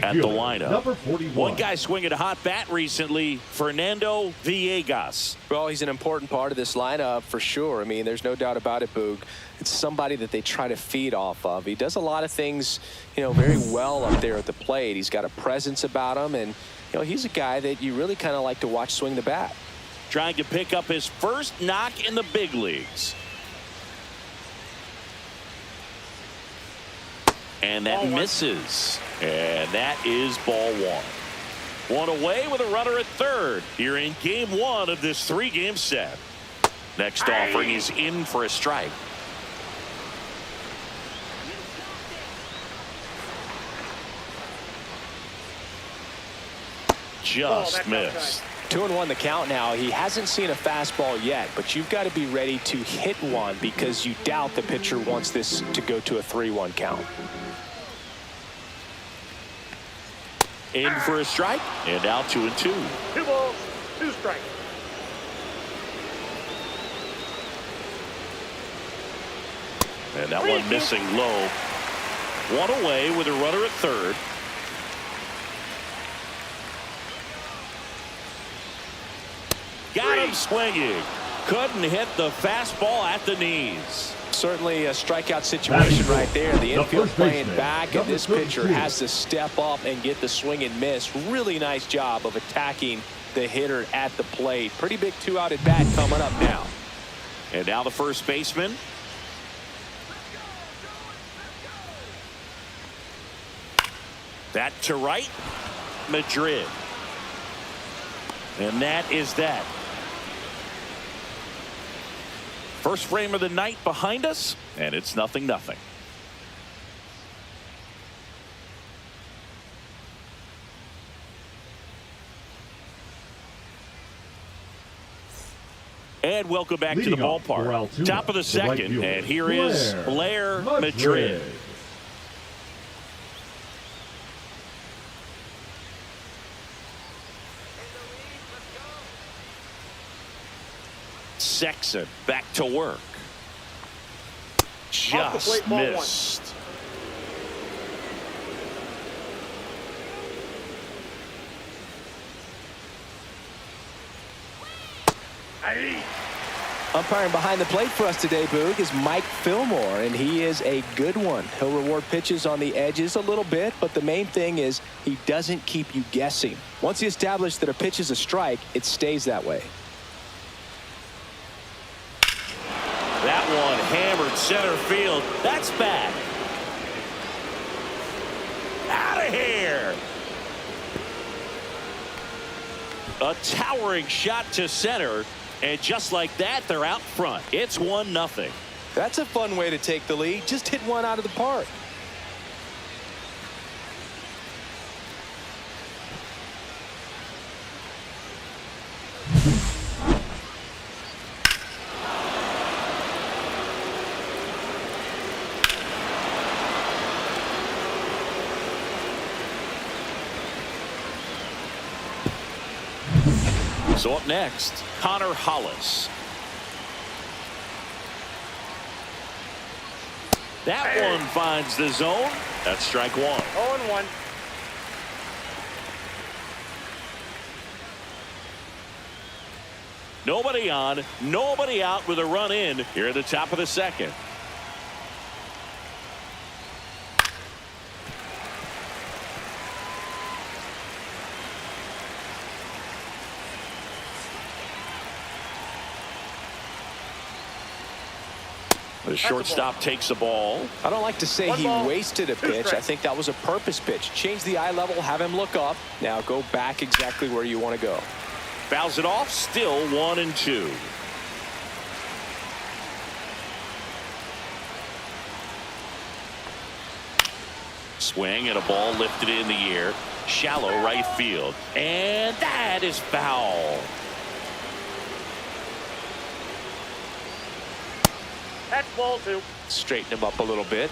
at the lineup. Number 41. One guy swinging a hot bat recently, Fernando Villegas. Well, he's an important part of this lineup for sure. I mean, there's no doubt about it, Boog. It's somebody that they try to feed off of. He does a lot of things, very well up there at the plate. He's got a presence about him, and, he's a guy that you really kind of like to watch swing the bat. Trying to pick up his first knock in the big leagues. And that misses. And that is ball 1. One away with a runner at third here in game 1 of this 3-game set. Next offering is in for a strike. Just missed. 2-1 the count now. He hasn't seen a fastball yet, but you've got to be ready to hit one because you doubt the pitcher wants this to go to a 3-1 count. In for a strike, and now 2-2. 2 balls, 2 strikes. And that one missing low. One away with a runner at third. Got him swinging. Couldn't hit the fastball at the knees. Certainly a strikeout situation right there. The infield playing back, and this pitcher has to step up and get the swing and miss. Really nice job of attacking the hitter at the plate. Pretty big 2-out at bat coming up now. And now the first baseman. That to right. Madrid. And that is that. First frame of the night behind us, and it's 0-0. And welcome back to the Leading off, ballpark. Top of the right second, fielder, and here is Blair Madrid. Sexton back to work. Just missed. Umpiring behind the plate for us today, Boog, is Mike Fillmore, and he is a good one. He'll reward pitches on the edges a little bit, but the main thing is he doesn't keep you guessing. Once he establishes that a pitch is a strike, it stays that way. That one hammered center field. That's bad. Out of here. A towering shot to center. And just like that, they're out front. It's 1-0. That's a fun way to take the lead. Just hit one out of the park. So up next, Connor Hollis. That one finds the zone. That's strike one. 0-1. Nobody on, nobody out with a run in here at the top of the second. The shortstop takes the ball. I don't like to say he wasted a pitch. I think that was a purpose pitch. Change the eye level, have him look up. Now go back exactly where you want to go. Fouls it off, still 1-2. Swing and a ball lifted in the air. Shallow right field. And that is foul. That's ball 2. Straighten him up a little bit.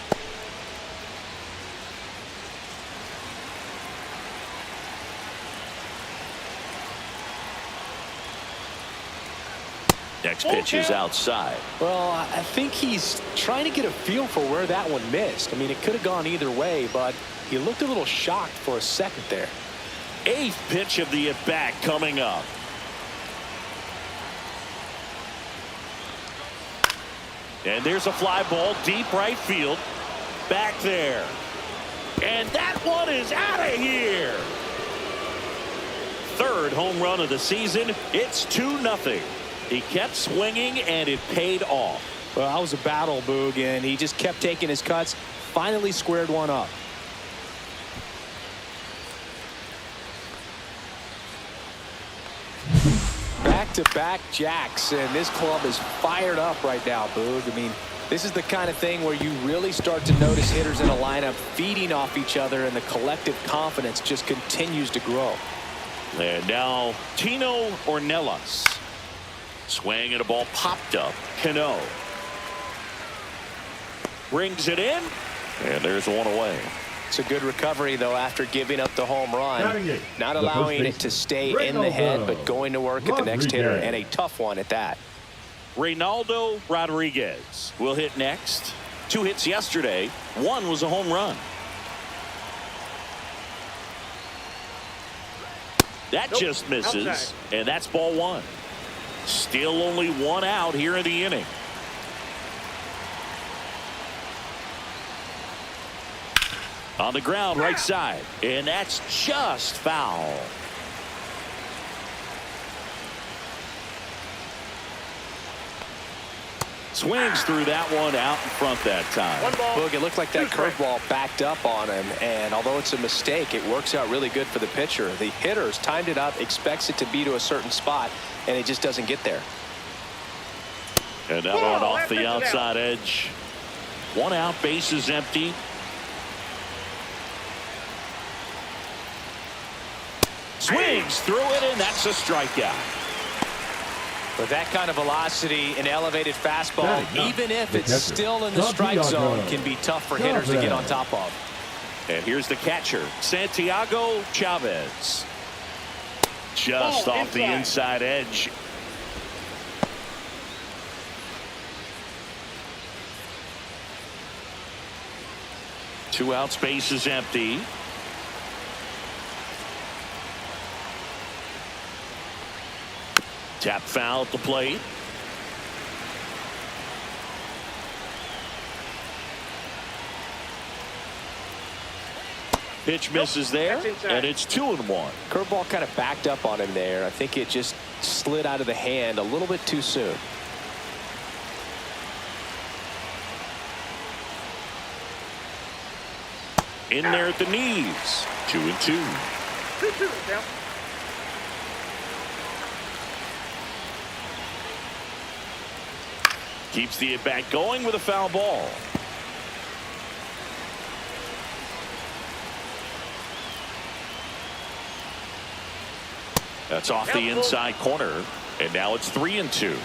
Next pitch is outside. Well, I think he's trying to get a feel for where that one missed. I mean, it could have gone either way, but he looked a little shocked for a second there. 8th pitch of the at-bat coming up. And there's a fly ball deep right field. Back there. And that one is out of here. 3rd home run of the season. It's 2-0. He kept swinging and it paid off. Well, that was a battle, Boog, and he just kept taking his cuts. Finally squared one up. Back-to-back jacks, and this club is fired up right now, Boog. I mean, this is the kind of thing where you really start to notice hitters in a lineup feeding off each other, and the collective confidence just continues to grow. And now Tino Ornelas. Swing and a ball popped up. Cano brings it in, and there's one away. It's a good recovery, though, after giving up the home run. Not allowing it to stay in the head, but going to work at the next hitter, and a tough one at that. Reynaldo Rodriguez will hit next. 2 hits yesterday. 1 was a home run. That just misses, and that's ball 1. Still only 1 out here in the inning. On the ground, right side, and that's just foul. Swings through that one out in front that time. Boog, it looked like that curveball backed up on him, and although it's a mistake, it works out really good for the pitcher. The hitter's timed it up, expects it to be to a certain spot, and it just doesn't get there. And that one off the outside edge. 1 out, bases empty. Swings through it, and that's a strikeout. With that kind of velocity, an elevated fastball, even if it's still in the strike zone, can be tough for hitters to get on top of. And here's the catcher, Santiago Chavez. Just off the inside edge. Two out, space is empty. Tap foul at the plate. Pitch misses there, and it's 2-1. Curveball kind of backed up on him there. I think it just slid out of the hand a little bit too soon. In there at the knees. 2-2. 2-2 count. Keeps the at-bat going with a foul ball. That's off the inside corner, and now it's 3-2.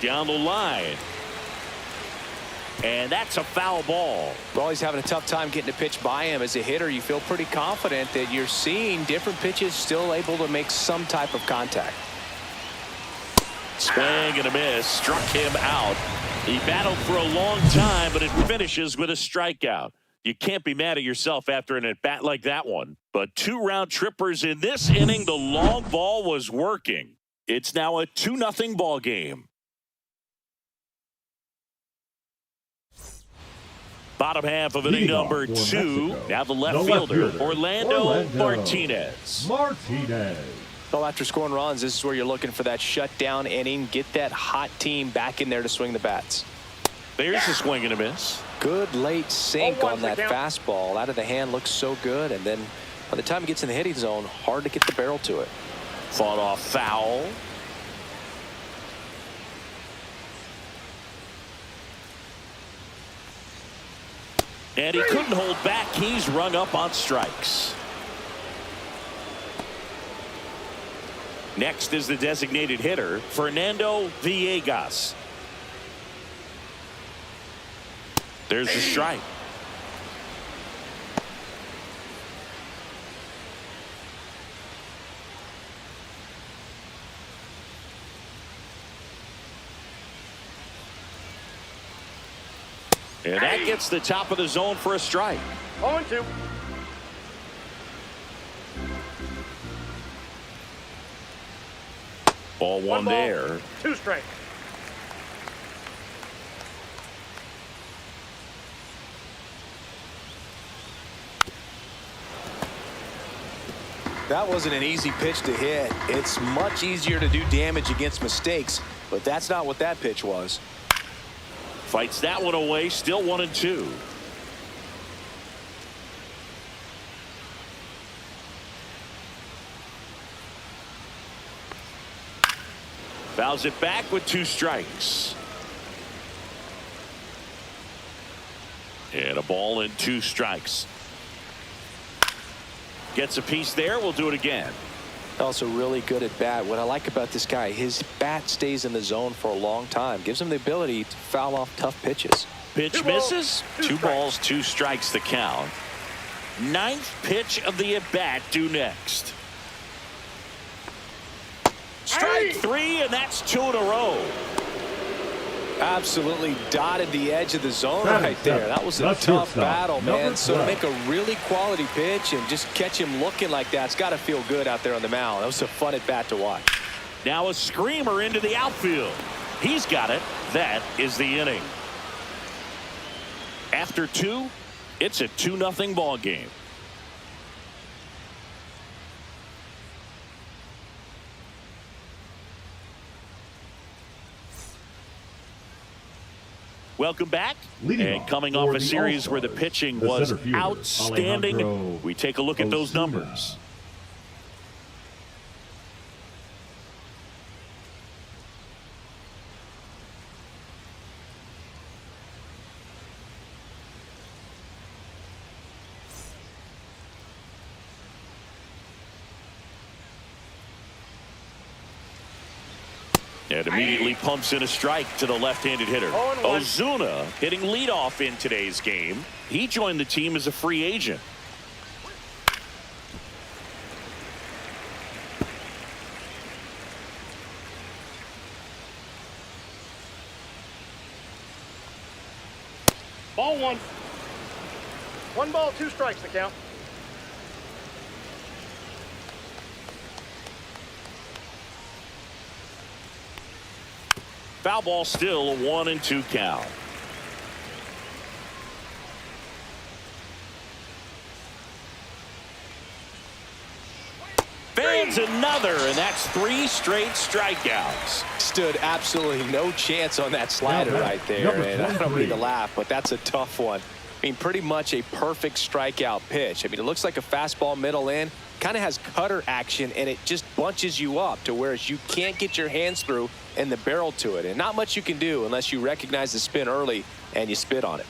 Down the line. And that's a foul ball. Well, he's having a tough time getting a pitch by him. As a hitter, you feel pretty confident that you're seeing different pitches still able to make some type of contact. Swing and a miss. Struck him out. He battled for a long time, but it finishes with a strikeout. You can't be mad at yourself after an at-bat like that one. But 2 round trippers in this inning. The long ball was working. It's now a 2-0 ball game. Bottom half of inning number 2. Now the left fielder, Orlando Martinez. Well, after scoring runs, this is where you're looking for that shutdown inning. Get that hot team back in there to swing the bats. There's a swing and a miss. Good late sink on that fastball. Out of the hand, looks so good. And then by the time it gets in the hitting zone, hard to get the barrel to it. Fought off foul. And he couldn't hold back. He's rung up on strikes. Next is the designated hitter, Fernando Villegas. There's the strike. And that gets the top of the zone for a strike. 0-2. Ball one there. 2 strikes. That wasn't an easy pitch to hit. It's much easier to do damage against mistakes, but that's not what that pitch was. Fights that one away, still 1-2. Fouls it back with 2 strikes. And a ball and 2 strikes. Gets a piece there. We'll do it again. Also really good at bat. What I like about this guy, his bat stays in the zone for a long time. Gives him the ability to foul off tough pitches. Pitch misses. 2 balls, 2 strikes the count. 9th pitch of the at-bat due next. Strike 3, and that's 2 in a row. Absolutely dotted the edge of the zone right there. That was a tough battle, man. So to make a really quality pitch and just catch him looking like that, it's got to feel good out there on the mound. That was a fun at bat to watch. Now a screamer into the outfield. He's got it. That is the inning. After 2, it's a 2-0 ball game. Welcome back. And coming off a series where the pitching was outstanding, we take a look at those numbers. And immediately pumps in a strike to the left-handed hitter. Ozuna hitting leadoff in today's game. He joined the team as a free agent. Ball one. 1 ball, 2 strikes the count. Foul ball, still a 1-2 count. Fans another, and that's 3 straight strikeouts. Stood absolutely no chance on that slider right there. And I don't mean to laugh, but that's a tough one. I mean, pretty much a perfect strikeout pitch. I mean, it looks like a fastball middle in. Kind of has cutter action, and it just bunches you up to whereas you can't get your hands through and the barrel to it. And not much you can do unless you recognize the spin early and you spit on it.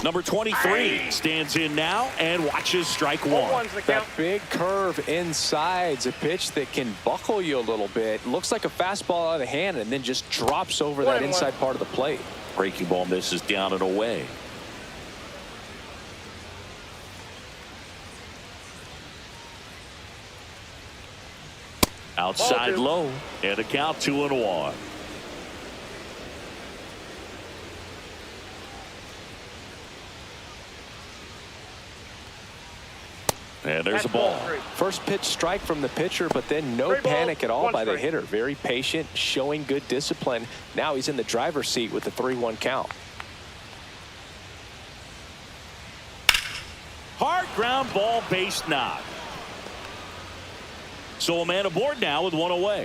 Number 23 stands in now and watches strike one. That big curve inside's a pitch that can buckle you a little bit. Looks like a fastball out of the hand and then just drops over that inside part of the plate. Breaking ball misses down and away. Outside low, and a count 2-1. And there's a ball. First pitch strike from the pitcher, but then no panic at all by the hitter. Very patient, showing good discipline. Now he's in the driver's seat with the 3-1 count. Hard ground ball, base knock. So a man aboard now with 1 away.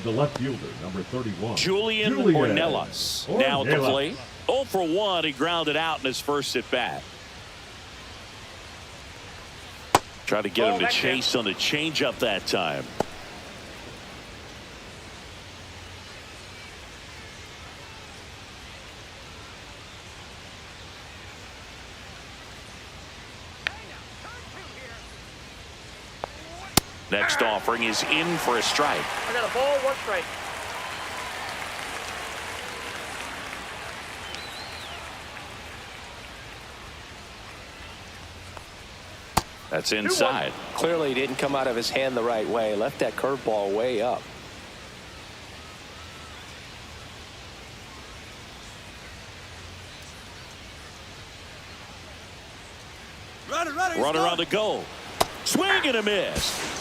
The left fielder, number 31. Julian Ornelas now at the plate. 0 for 1. He grounded out in his first at bat. Try to get him to chase on the changeup that time. Next offering is in for a strike. I got a ball, 1 strike. That's inside. Clearly he didn't come out of his hand the right way. Left that curveball way up. Runner on the go. Swing and a miss.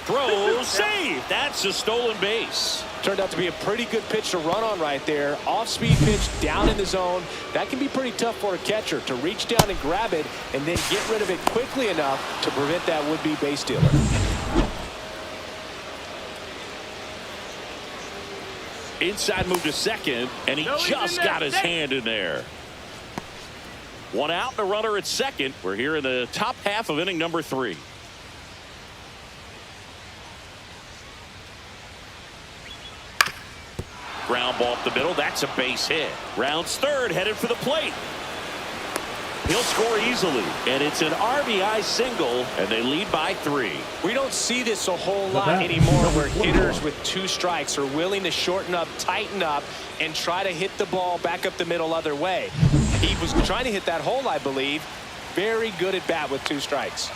Throw, save. That's a stolen base. Turned out to be a pretty good pitch to run on right there. Off-speed pitch down in the zone. That can be pretty tough for a catcher to reach down and grab it and then get rid of it quickly enough to prevent that would-be base stealer. Inside move to second, and he just got his hand in there. 1 out and a runner at second. We're here in the top half of inning number 3. Ground ball up the middle. That's a base hit. Rounds third, headed for the plate. He'll score easily, and it's an RBI single, and they lead by 3. We don't see this a whole lot anymore where hitters with 2 strikes are willing to shorten up, tighten up, and try to hit the ball back up the middle other way. He was trying to hit that hole, I believe. Very good at bat with 2 strikes.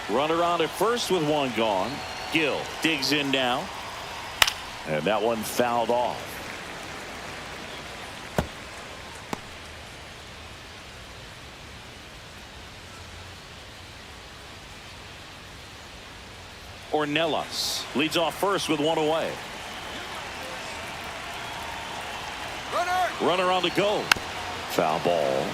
Runner on at first with 1 gone. Gill digs in now, and that one fouled off. Ornelas leads off first with 1 away. Runner on the go. Foul ball.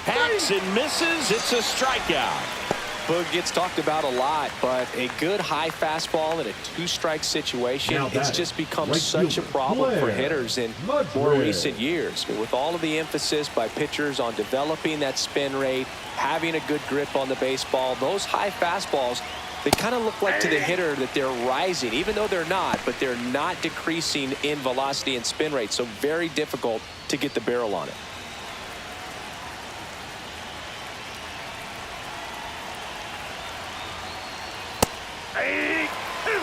Hacks and misses. It's a strikeout. Boog gets talked about a lot, but a good high fastball in a 2-strike situation, it's just become such a problem for hitters in more recent years. I mean, with all of the emphasis by pitchers on developing that spin rate, having a good grip on the baseball, those high fastballs, they kind of look like to the hitter that they're rising, even though they're not, but they're not decreasing in velocity and spin rate. So very difficult to get the barrel on it.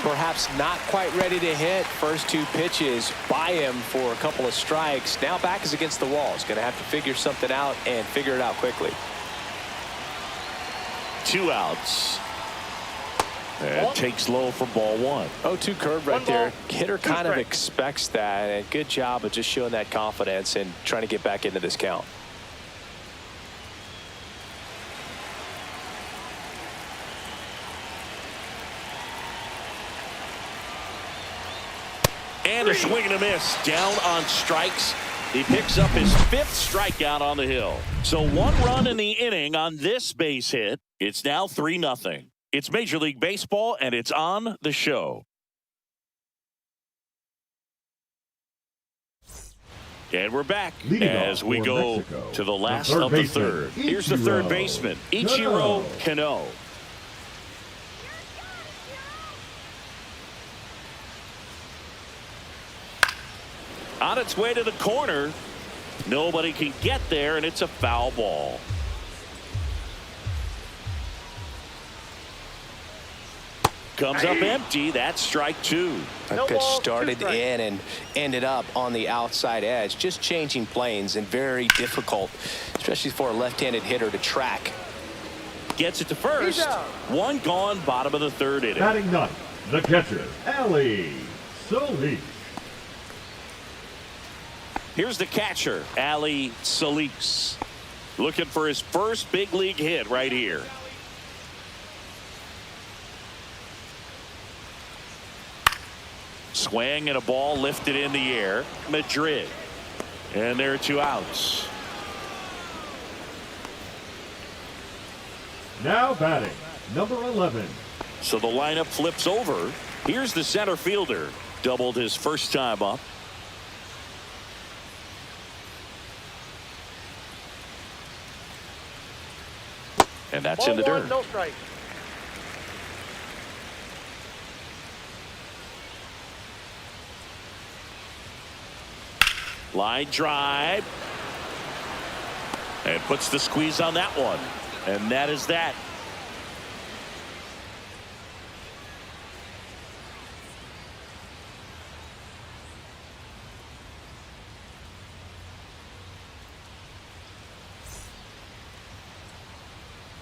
Perhaps not quite ready to hit. First two pitches by him for a couple of strikes. Now back is against the wall. He's going to have to figure something out and figure it out quickly. 2 outs. And takes low for ball 1. 0-2 curve right there. Hitter kind of expects that, and good job of just showing that confidence and trying to get back into this count. And a swing and a miss. Down on strikes. He picks up his 5th strikeout on the hill. So 1 run in the inning on this base hit. It's now 3-0. It's Major League Baseball, and it's on the show. And we're back as we go to the last of the third. Here's the third baseman, Ichiro Kano. On its way to the corner. Nobody can get there, and it's a foul ball. Comes up empty. That's strike 2. That pitch started in and ended up on the outside edge. Just changing planes and very difficult, especially for a left-handed hitter to track. Gets it to first. 1 gone, bottom of the 3rd inning. Batting 9th, the catcher, Ali Solis. Here's the catcher, Ali Solis. Looking for his first big league hit right here. Swing and a ball lifted in the air. Madrid. And there are 2 outs. Now batting, number 11. So the lineup flips over. Here's the center fielder. Doubled his first time up. And that's in the dirt. No strike. Line drive. And puts the squeeze on that one. And that is that.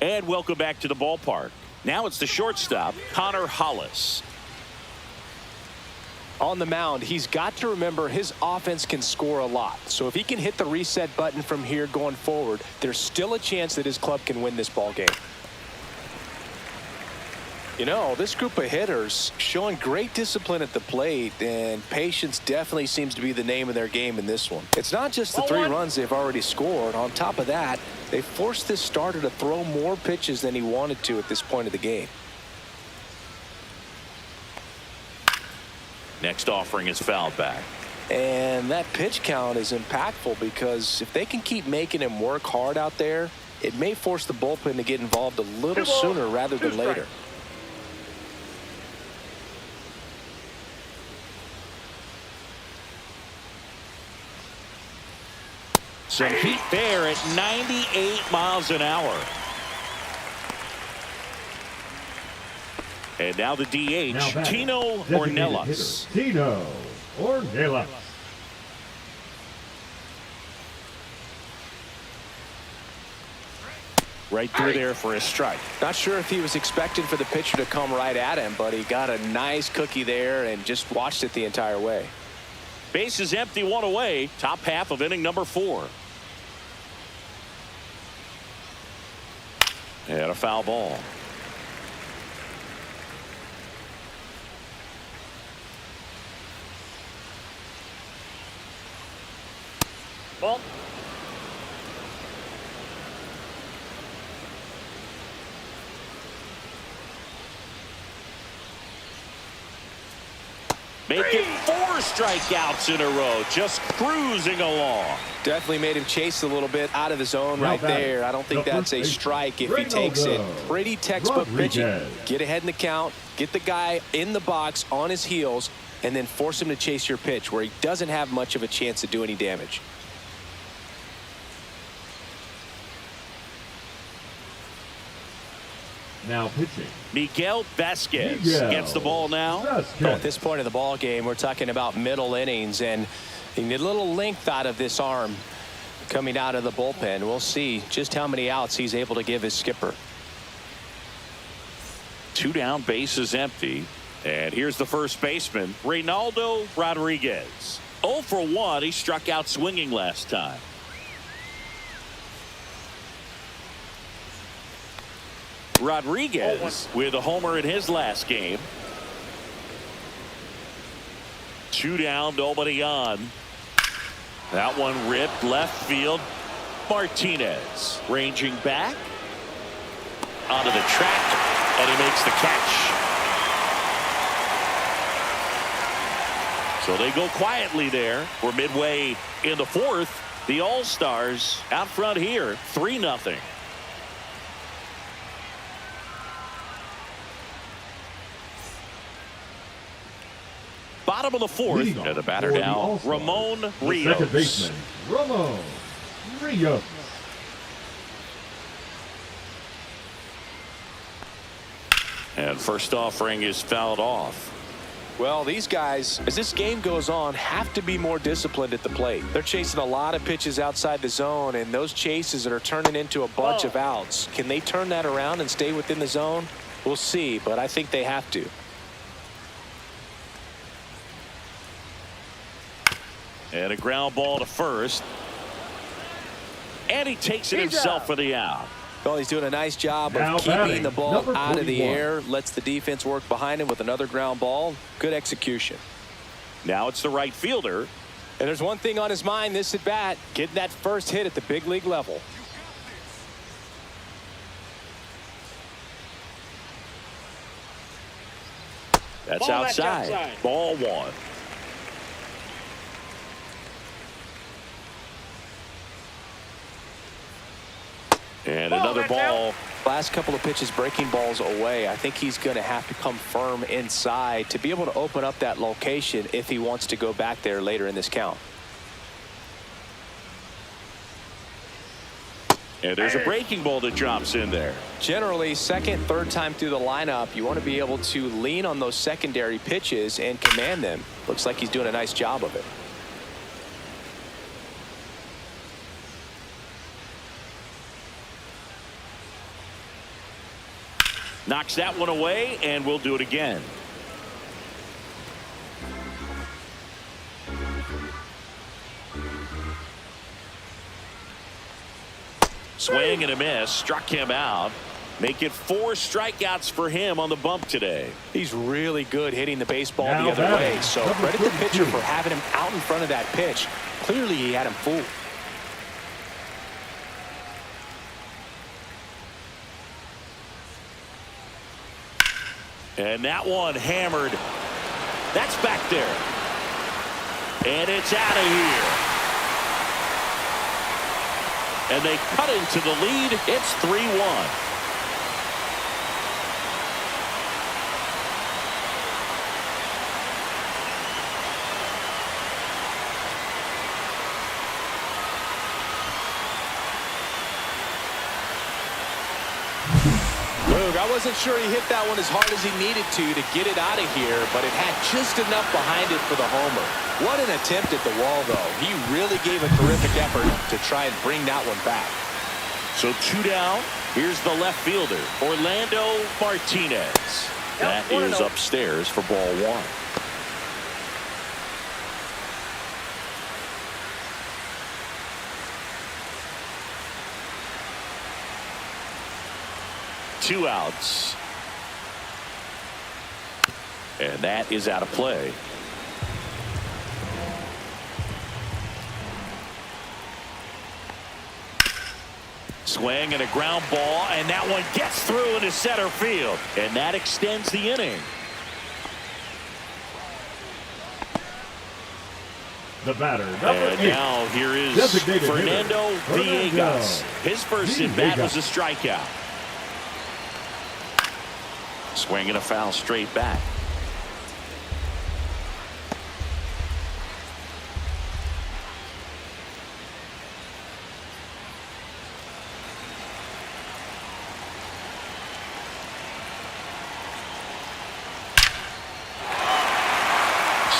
And welcome back to the ballpark. Now it's the shortstop, Connor Hollis. On the mound, he's got to remember his offense can score a lot. So if he can hit the reset button from here going forward, there's still a chance that his club can win this ball game. You know, this group of hitters showing great discipline at the plate, and patience definitely seems to be the name of their game in this one. It's not just the 3 runs they've already scored. On top of that, they forced this starter to throw more pitches than he wanted to at this point of the game. Next offering is fouled back. And that pitch count is impactful because if they can keep making him work hard out there, it may force the bullpen to get involved a little sooner rather than later. Some heat there at 98 miles an hour. And now the DH, Now Tino Ornelas. Tino Ornelas. Right through there for a strike. Not sure if he was expecting for the pitcher to come right at him, but he got a nice cookie there and just watched it the entire way. Base is empty, 1 away. Top half of inning number 4. And a foul ball. Ball. Making 4 strikeouts in a row, just cruising along. Definitely made him chase a little bit out of the zone right there. I don't think that's a strike if he takes it. Pretty textbook pitching. Get ahead in the count, get the guy in the box on his heels, and then force him to chase your pitch where he doesn't have much of a chance to do any damage. Now pitching. Miguel Vasquez gets the ball now. So at this point in the ball game, we're talking about middle innings, and you need a little length out of this arm coming out of the bullpen. We'll see just how many outs he's able to give his skipper. 2 down, bases empty. And here's the first baseman, Reynaldo Rodriguez. 0 for 1. He struck out swinging last time. Rodriguez with a homer in his last game. 2 down, nobody on. That one ripped left field. Martinez ranging back onto the track, and he makes the catch. So they go quietly there. We're midway in the 4th. The All-Stars out front here, 3-0. Bottom of the 4th, and the batter now, Ramon Rios. Second baseman, Ramon Rios. And first offering is fouled off. Well, these guys, as this game goes on, have to be more disciplined at the plate. They're chasing a lot of pitches outside the zone, and those chases that are turning into a bunch of outs. Can they turn that around and stay within the zone? We'll see, but I think they have to. And a ground ball to first. And he takes it himself for the out. Well, he's doing a nice job of keeping the ball out of the air. Lets the defense work behind him with another ground ball. Good execution. Now it's the right fielder. And there's one thing on his mind this at bat. Getting that first hit at the big league level. That's outside. Ball 1. And another ball. Last couple of pitches breaking balls away. I think he's going to have to come firm inside to be able to open up that location if he wants to go back there later in this count. And there's a breaking ball that drops in there. Generally, second, third time through the lineup, you want to be able to lean on those secondary pitches and command them. Looks like he's doing a nice job of it. Knocks that one away, and we'll do it again. Swing and a miss. Struck him out. Make it 4 strikeouts for him on the bump today. He's really good hitting the baseball the other way. So credit the pitcher for having him out in front of that pitch. Clearly he had him fooled. And that one hammered. That's back there. And it's out of here. And they cut into the lead. It's 3-1. I wasn't sure he hit that one as hard as he needed to get it out of here, but it had just enough behind it for the homer. What an attempt at the wall, though. He really gave a terrific effort to try and bring that one back. So 2 down. Here's the left fielder, Orlando Martinez. That is upstairs for ball 1. Two outs. And that is out of play. Swing and a ground ball, and that one gets through into center field. And that extends the inning. The batter, number And 8. now here is Designated Fernando hitter, Villegas. His first at-bat was a strikeout. Swing and a foul straight back.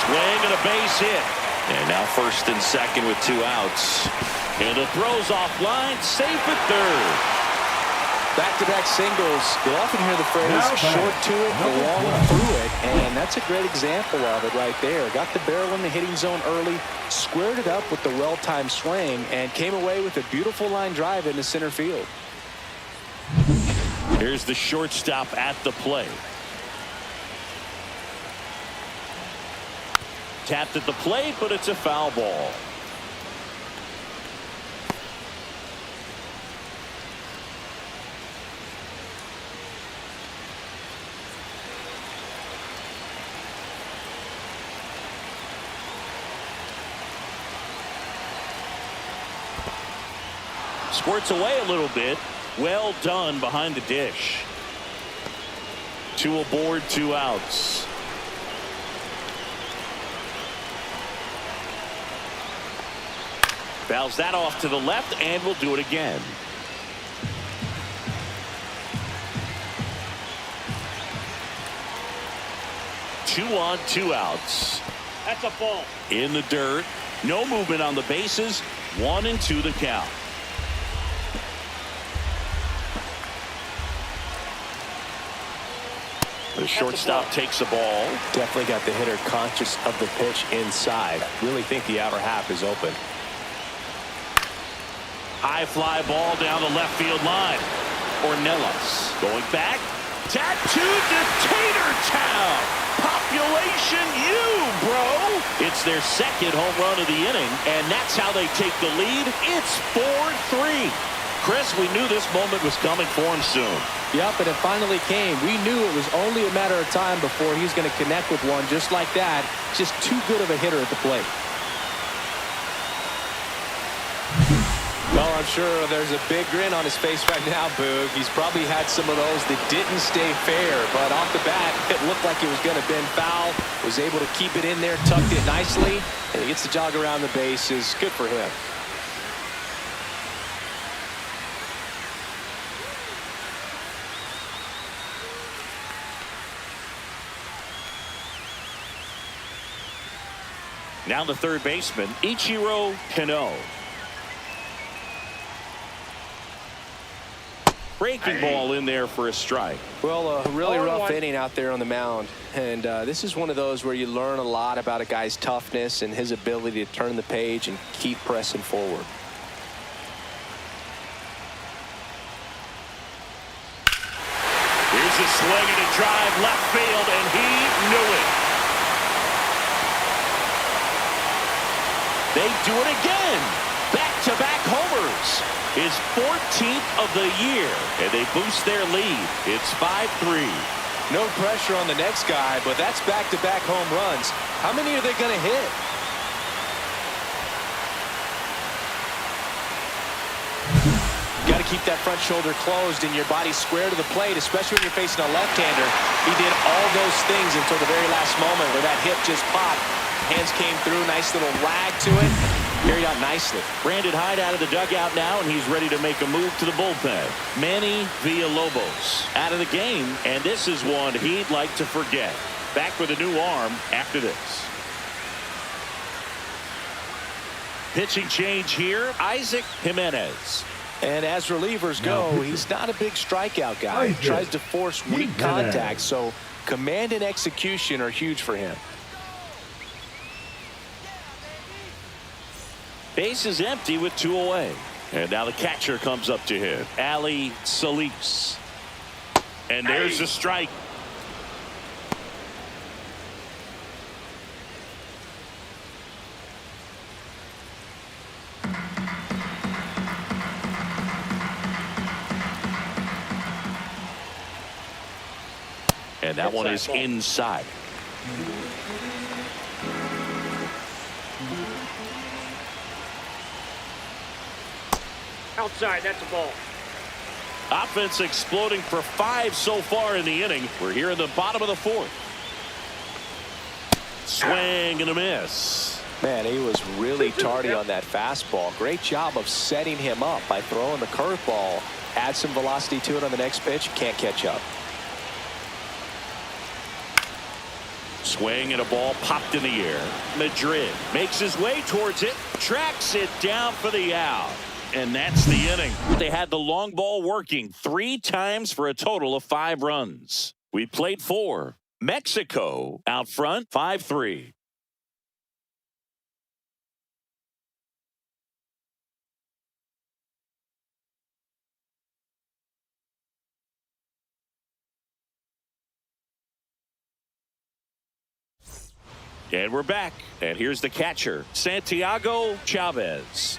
Swing and a base hit. And now first and second with 2 outs. And the throw's offline, safe at third. Back-to-back singles. You'll often hear the phrase short to it, long through it, and that's a great example of it right there. Got the barrel in the hitting zone early, squared it up with the well-timed swing, and came away with a beautiful line drive into center field. Here's the shortstop at the plate. Tapped at the plate, but it's a foul ball. Squirts away a little bit. Well done behind the dish. 2 aboard, 2 outs. Fouls that off to the left, and we'll do it again. Two on, 2 outs. That's a ball. In the dirt. No movement on the bases. 1 and 2 the count. The shortstop takes the ball. Definitely got the hitter conscious of the pitch inside. Really think the outer half is open. High fly ball down the left field line. Ornelas going back. Tattooed to Tater Town. Population U, bro. It's their second home run of the inning, and that's how they take the lead. It's 4-3. Chris, we knew this moment was coming for him soon. Yep, and it finally came. We knew it was only a matter of time before he's going to connect with one just like that. Just too good of a hitter at the plate. Well, I'm sure there's a big grin on his face right now, Boog. He's probably had some of those that didn't stay fair, but off the bat, it looked like it was going to bend foul. Was able to keep it in there, tucked it nicely, and he gets the jog around the bases. Good for him. Now the third baseman, Ichiro Kano. Breaking ball in there for a strike. Well, a really rough inning out there on the mound. And this is one of those where you learn a lot about a guy's toughness and his ability to turn the page and keep pressing forward. Here's a swing and a drive left field, and he knew it. They do it again. Back-to-back homers. His 14th of the year, and they boost their lead. It's 5-3. No pressure on the next guy, but that's back-to-back home runs. How many are they going to hit? Got to keep that front shoulder closed and your body square to the plate, especially when you're facing a left-hander. He did all those things until the very last moment where that hip just popped. Hands came through, nice little wag to it. Carried out nicely. Brandon Hyde out of the dugout now, and he's ready to make a move to the bullpen. Manny Villalobos out of the game, and this is one he'd like to forget. Back with a new arm after this. Pitching change here, Isaac Jimenez. And as relievers go, he's not a big strikeout guy. He tries to force weak contact, so command and execution are huge for him. Base is empty with 2 away. And now the catcher comes up to him, Ali Solis. And there's the strike. And that one is inside. Outside, that's a ball. Offense exploding for 5 so far in the inning. We're here in the bottom of the 4th. Swing and a miss. Man, he was really tardy on that fastball. Great job of setting him up by throwing the curveball. Add some velocity to it on the next pitch. Can't catch up. Swing and a ball popped in the air. Madrid makes his way towards it. Tracks it down for the out. And that's the inning. They had the long ball working 3 times for a total of 5 runs. We played 4. Mexico out front 5-3. And we're back. And here's the catcher, Santiago Chavez.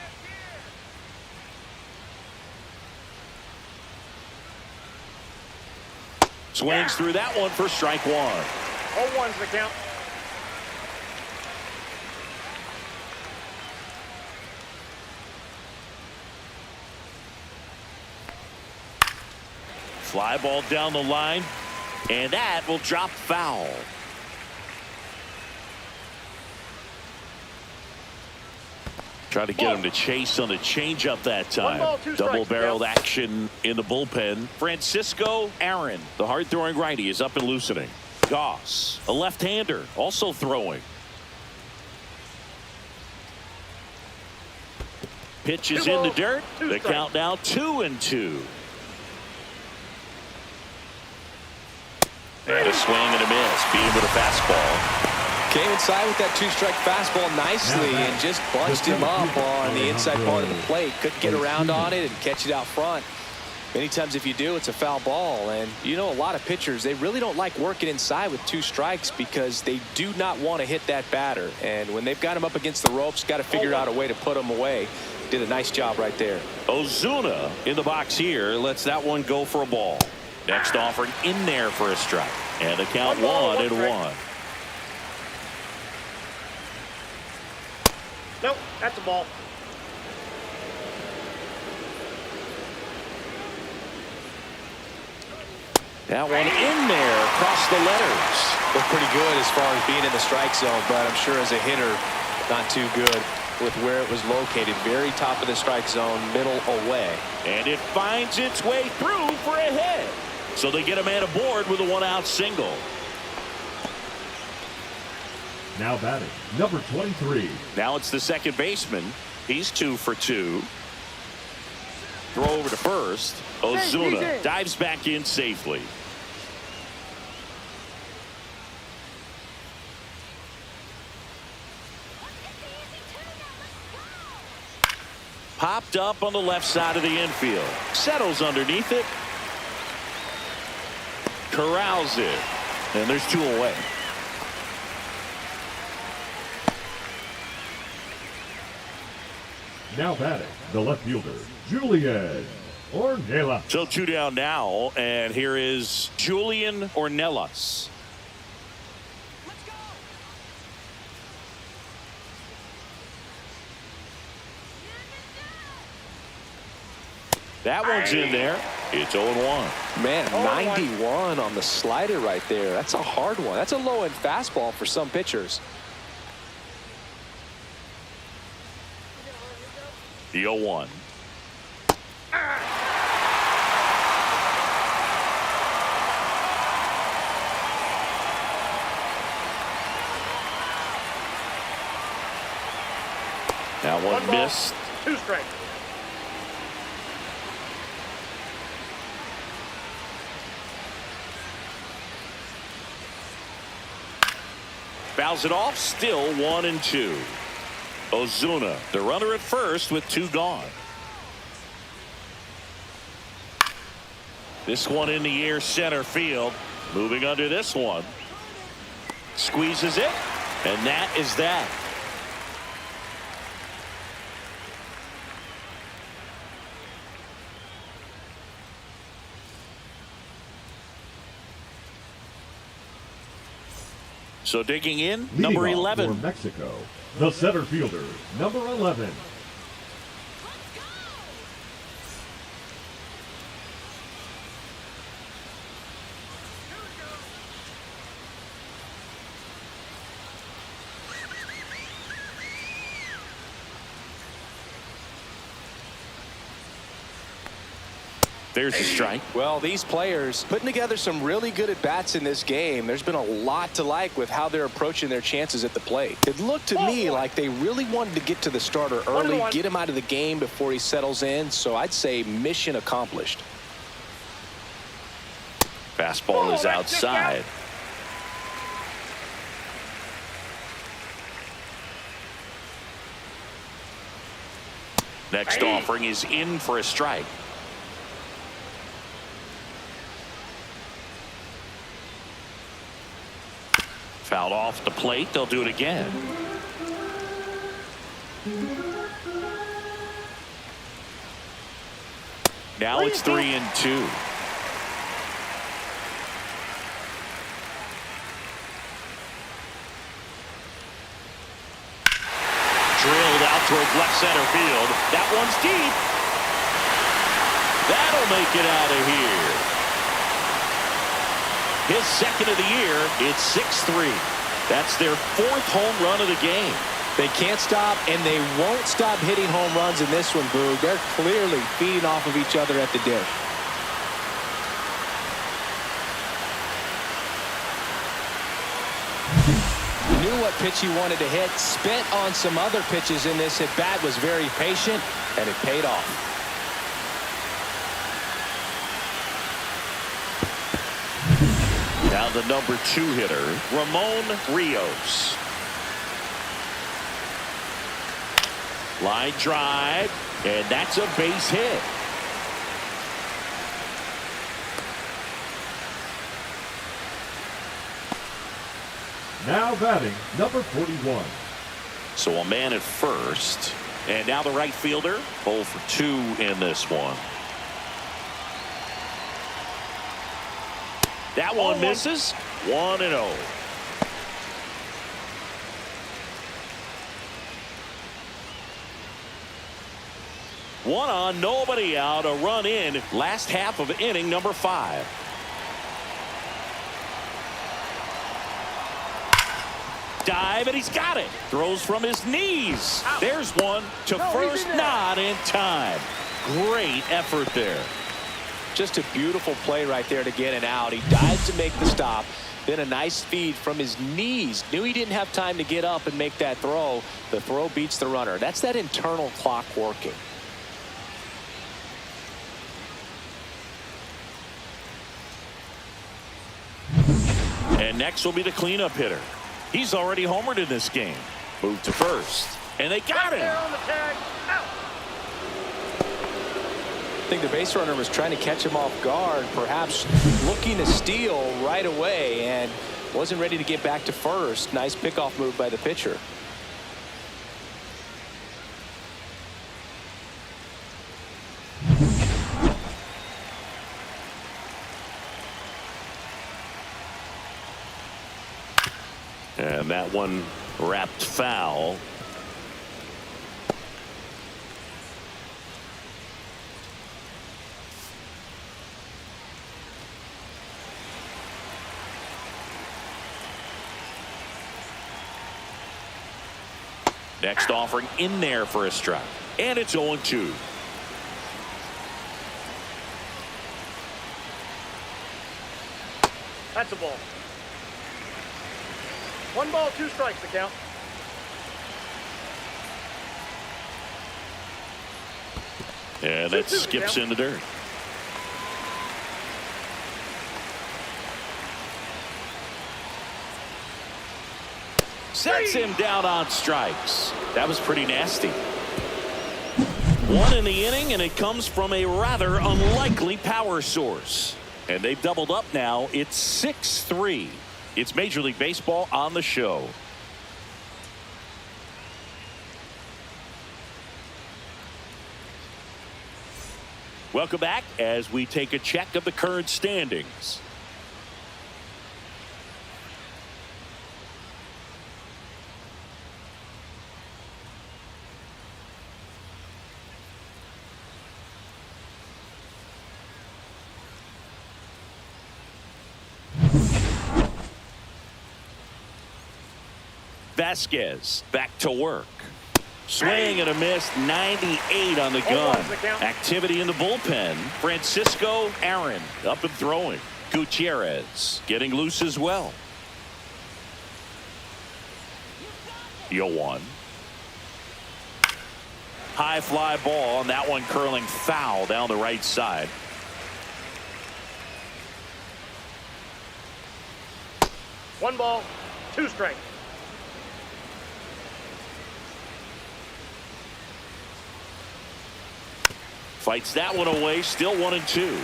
Swings through that one for strike 1. 0-1's the count. Fly ball down the line, and that will drop foul. Trying to get him to chase on the changeup that time. 1 ball, 2 strikes. Double-barreled action in the bullpen. Francisco Aaron, the hard-throwing righty, is up and loosening. Goss, a left-hander, also throwing. Pitch is in the dirt. The count now 2-2. And a swing and a miss. Beat him with a fastball. Came inside with that 2-strike fastball nicely and just bunched him up on the inside part of the plate. Couldn't get around on it and catch it out front. Many times if you do, it's a foul ball. And you know, a lot of pitchers, they really don't like working inside with 2 strikes because they do not want to hit that batter. And when they've got him up against the ropes, got to figure out a way to put him away. Did a nice job right there. Ozuna in the box here lets that one go for a ball. Next offering in there for a strike. And the count 1-1. Nope, that's a ball. That one in there across the letters. Looked pretty good as far as being in the strike zone, but I'm sure as a hitter, not too good with where it was located. Very top of the strike zone, middle away. And it finds its way through for a hit. So they get a man aboard with a 1-out single. Now batting, number 23. Now it's the second baseman. He's 2 for 2. Throw over to first. Ozuna dives back in safely. Popped up on the left side of the infield. Settles underneath it. Corrals it. And there's 2 away. Now batting, the left fielder, Julian Ornelas. So 2 down now, and here is Julian Ornelas. That one's in there. It's 0-1. Man, 91 on the slider right there. That's a hard one. That's a low-end fastball for some pitchers. The 0-1. That one missed. 2 strikes. Fouls it off. Still 1-2. Ozuna, the runner at first with 2 gone. This one in the air center field. Moving under this one. Squeezes it. And that is that. So digging in, number 11. For Mexico, the center fielder, number 11. There's the strike. Well, these players putting together some really good at-bats in this game. There's been a lot to like with how they're approaching their chances at the plate. It looked to me like they really wanted to get to the starter early, get him out of the game before he settles in. So I'd say mission accomplished. Fastball is outside. Next offering is in for a strike. Fouled off the plate. They'll do it again. Now it's 3-2. Drilled out towards left center field. That one's deep. That'll make it out of here. His second of the year. It's 6-3. That's their 4th home run of the game. They can't stop, and they won't stop hitting home runs in this one, Boog. They're clearly feeding off of each other at the dish. Knew what pitch he wanted to hit. Spent on some other pitches in this at-bat. Was very patient, and it paid off. Now the number 2 hitter, Ramon Rios. Line drive, and that's a base hit. Now batting, number 41. So a man at first, and now the right fielder, 0 for 2 in this one. That one misses. 1-0. One on, nobody out, a run in. Last half of inning number 5. Dive, and he's got it. Throws from his knees. There's one to first, not in time. Great effort there. Just a beautiful play right there to get it out. He dives to make the stop. Then a nice feed from his knees. Knew he didn't have time to get up and make that throw. The throw beats the runner. That's that internal clock working. And next will be the cleanup hitter. He's already homered in this game. Moved to first. And they got him. I think the base runner was trying to catch him off guard, perhaps looking to steal right away, and wasn't ready to get back to first. Nice pickoff move by the pitcher. And that one wrapped foul. Next offering in there for a strike. And it's 0-2. That's a ball. 1 ball, 2 strikes the count. And that skips in the dirt. Sets him down on strikes. That was pretty nasty. 1 in the inning, and it comes from a rather unlikely power source. And they've doubled up now. It's 6-3. It's Major League Baseball on the show. Welcome back as we take a check of the current standings. Vasquez back to work. Swing and a miss. 98 on the gun. Activity in the bullpen. Francisco Aaron up and throwing. Gutierrez getting loose as well. 0-1. High fly ball, and that one curling foul down the right side. One ball, two strikes. Fights that one away. Still 1-2.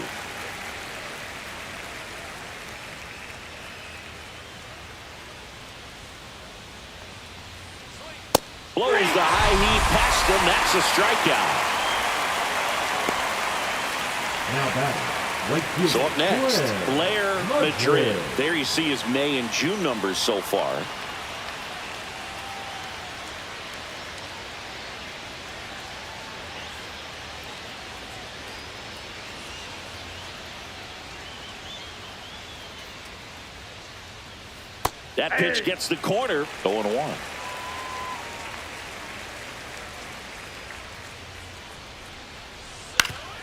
Blows the high heat past him. That's a strikeout. Now batting. Right field. So up next, Blair Madrid. Madrid. There you see his May and June numbers so far. That pitch gets the corner. 0-1.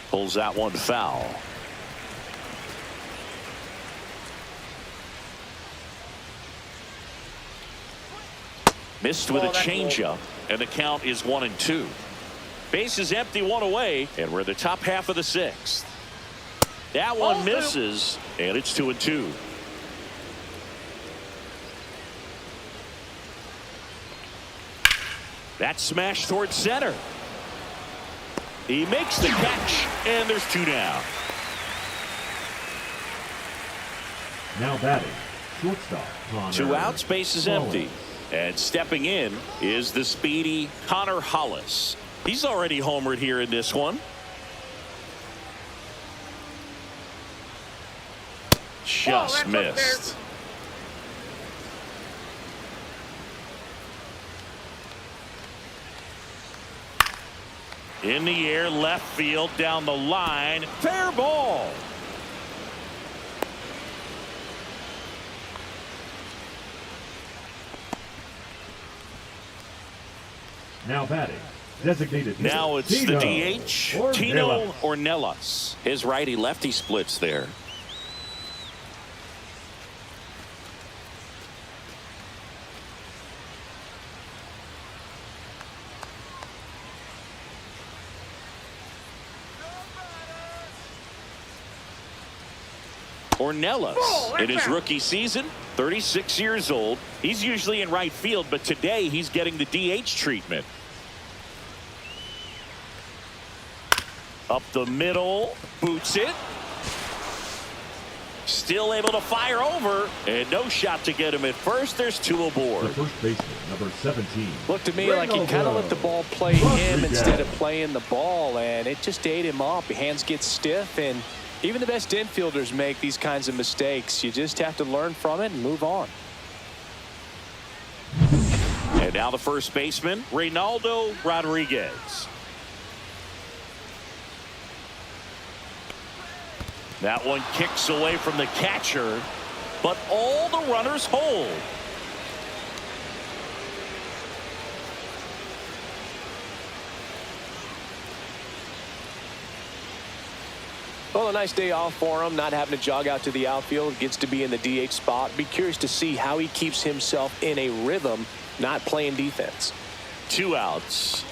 Pulls that one foul. Missed with a changeup, and the count is 1-2. Base is empty, one away, and we're in the top half of the sixth. That one misses, and it's 2-2. That smash towards center. He makes the catch, and there's 2 down. Now batting. Shortstop. Connor 2 outs, base is empty. And stepping in is the speedy Connor Hollis. He's already homered here in this one. Just missed. In the air, left field, down the line. Fair ball. Now batting. Designated hitter. Now it's the DH, Tino Ornelas. His righty-lefty splits there. Ornelas in his rookie season, 36 years old. He's usually in right field, but today he's getting the DH treatment. Up the middle, boots it. Still able to fire over, and no shot to get him at first. There's 2 aboard. The first baseman, number 17. Looked to me like he kind of let the ball play him instead of playing the ball, and it just ate him up. His hands get stiff, and even the best infielders make these kinds of mistakes. You just have to learn from it and move on. And now the first baseman, Reynaldo Rodriguez. That one kicks away from the catcher, but all the runners hold. Well, a nice day off for him, not having to jog out to the outfield. Gets to be in the DH spot. Be curious to see how he keeps himself in a rhythm, not playing defense. 2 outs.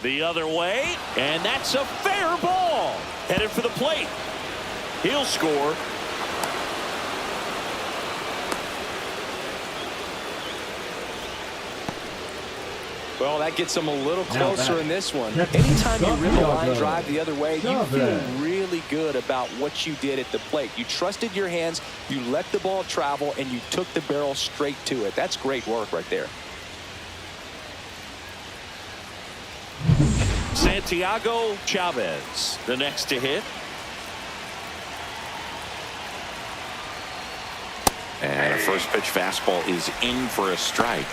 The other way, and that's a fair ball. Headed for the plate. He'll score. Well, that gets him a little closer in this one. Anytime you rip a line drive the other way, you feel really good about what you did at the plate. You trusted your hands, you let the ball travel, and you took the barrel straight to it. That's great work right there. Santiago Chavez, the next to hit. And a first pitch fastball is in for a strike.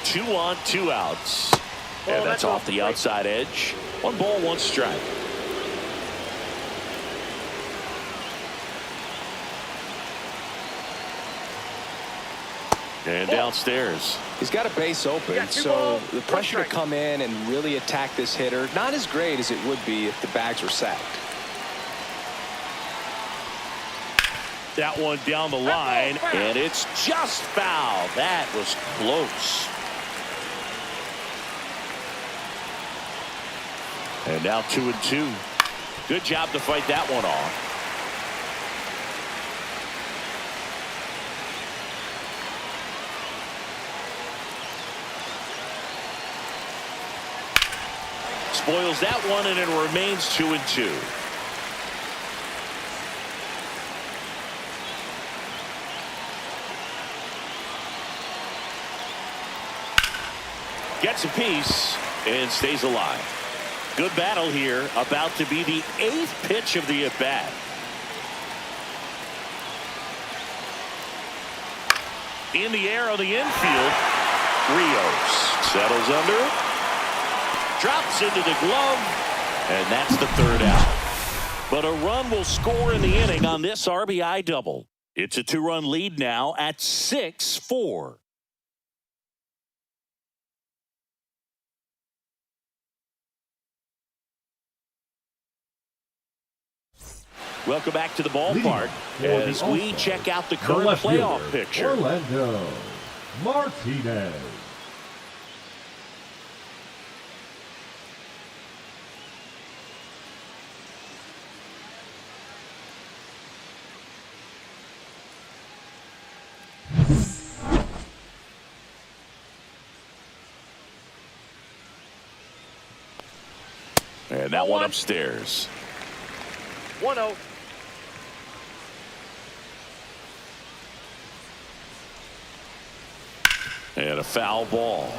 Two on, 2 outs. And that's off the outside edge. 1 ball, 1 strike. And downstairs. He's got a base open, so the pressure to come in and really attack this hitter, not as great as it would be if the bags were sacked. That one down the line, and it's just foul. That was close. And now 2-2. Good job to fight that one off. Spoils that one, and it remains 2-2. Gets a piece and stays alive. Good battle here. About to be the 8th pitch of the at-bat. In the air on the infield. Rios settles under it. Drops into the glove. And that's the 3rd out. But a run will score in the inning on this RBI double. It's a 2-run lead now at 6-4. Welcome back to the ballpark as we check out the current playoff picture. Orlando Martinez. And that one upstairs. 1-0. And a foul ball.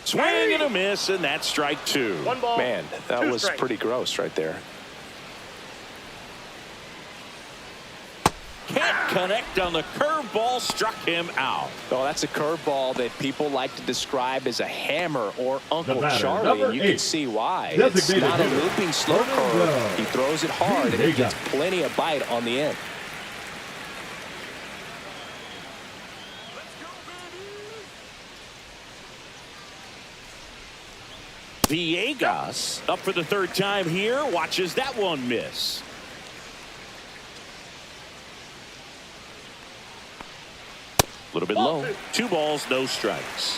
Swing and a miss, and that's strike 2. 1 ball. Man, that 2 was strikes. pretty gross right there. Can't connect on the curveball, struck him out. Oh, that's a curveball that people like to describe as a hammer or Uncle batter, Charlie, and you can 8. see why. It's Designated not a hitter. looping slow curve. He throws it hard, and it gets plenty of bite on the end. Villegas up for the 3rd time here. Watches that one miss. A little bit low. 2 balls, no strikes.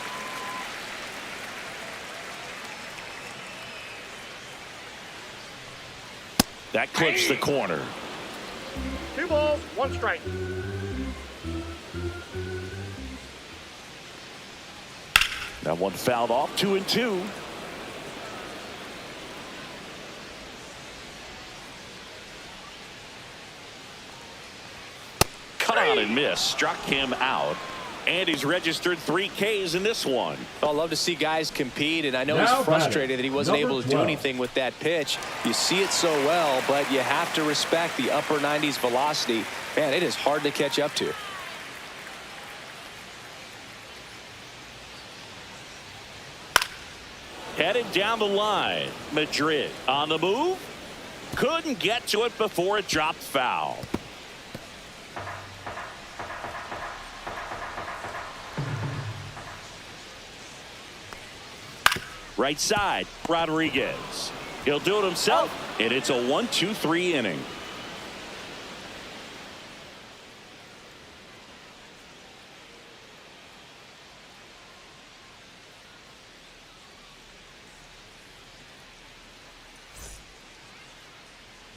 That clips the corner. 2 balls, 1 strike. That one fouled off. 2-2. Cut on and miss. Struck him out. And he's registered 3 Ks in this one. I love to see guys compete, and I know Now he's frustrated that he wasn't number able to do 12. anything with that pitch. You see it so well, but you have to respect the upper 90s velocity. Man, it is hard to catch up to. Headed down the line. Madrid on the move. Couldn't get to it before it dropped foul. Right side, Rodriguez. He'll do it himself, and it's a 1-2-3 inning.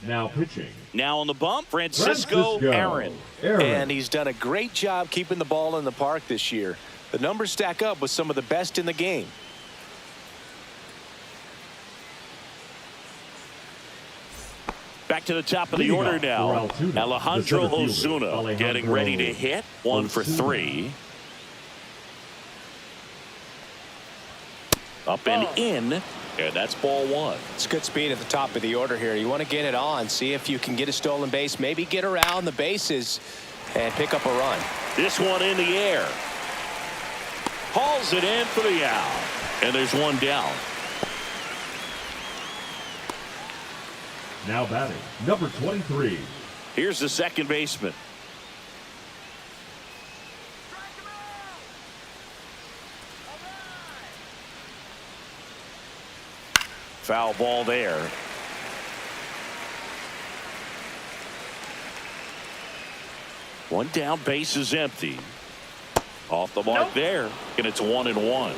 Now pitching. Now on the bump, Francisco Aaron. And he's done a great job keeping the ball in the park this year. The numbers stack up with some of the best in the game. Back to the top of the order now. Alejandro Ozuna getting ready to hit. 1 for 3. Up and in. And that's ball one. It's good speed at the top of the order here. You want to get it on, see if you can get a stolen base, maybe get around the bases and pick up a run. This one in the air. Hauls it in for the out. And there's one down. Now batting, number 23. Here's the second baseman. Foul ball there. One down, base is empty. Off the mark there, and it's 1-1.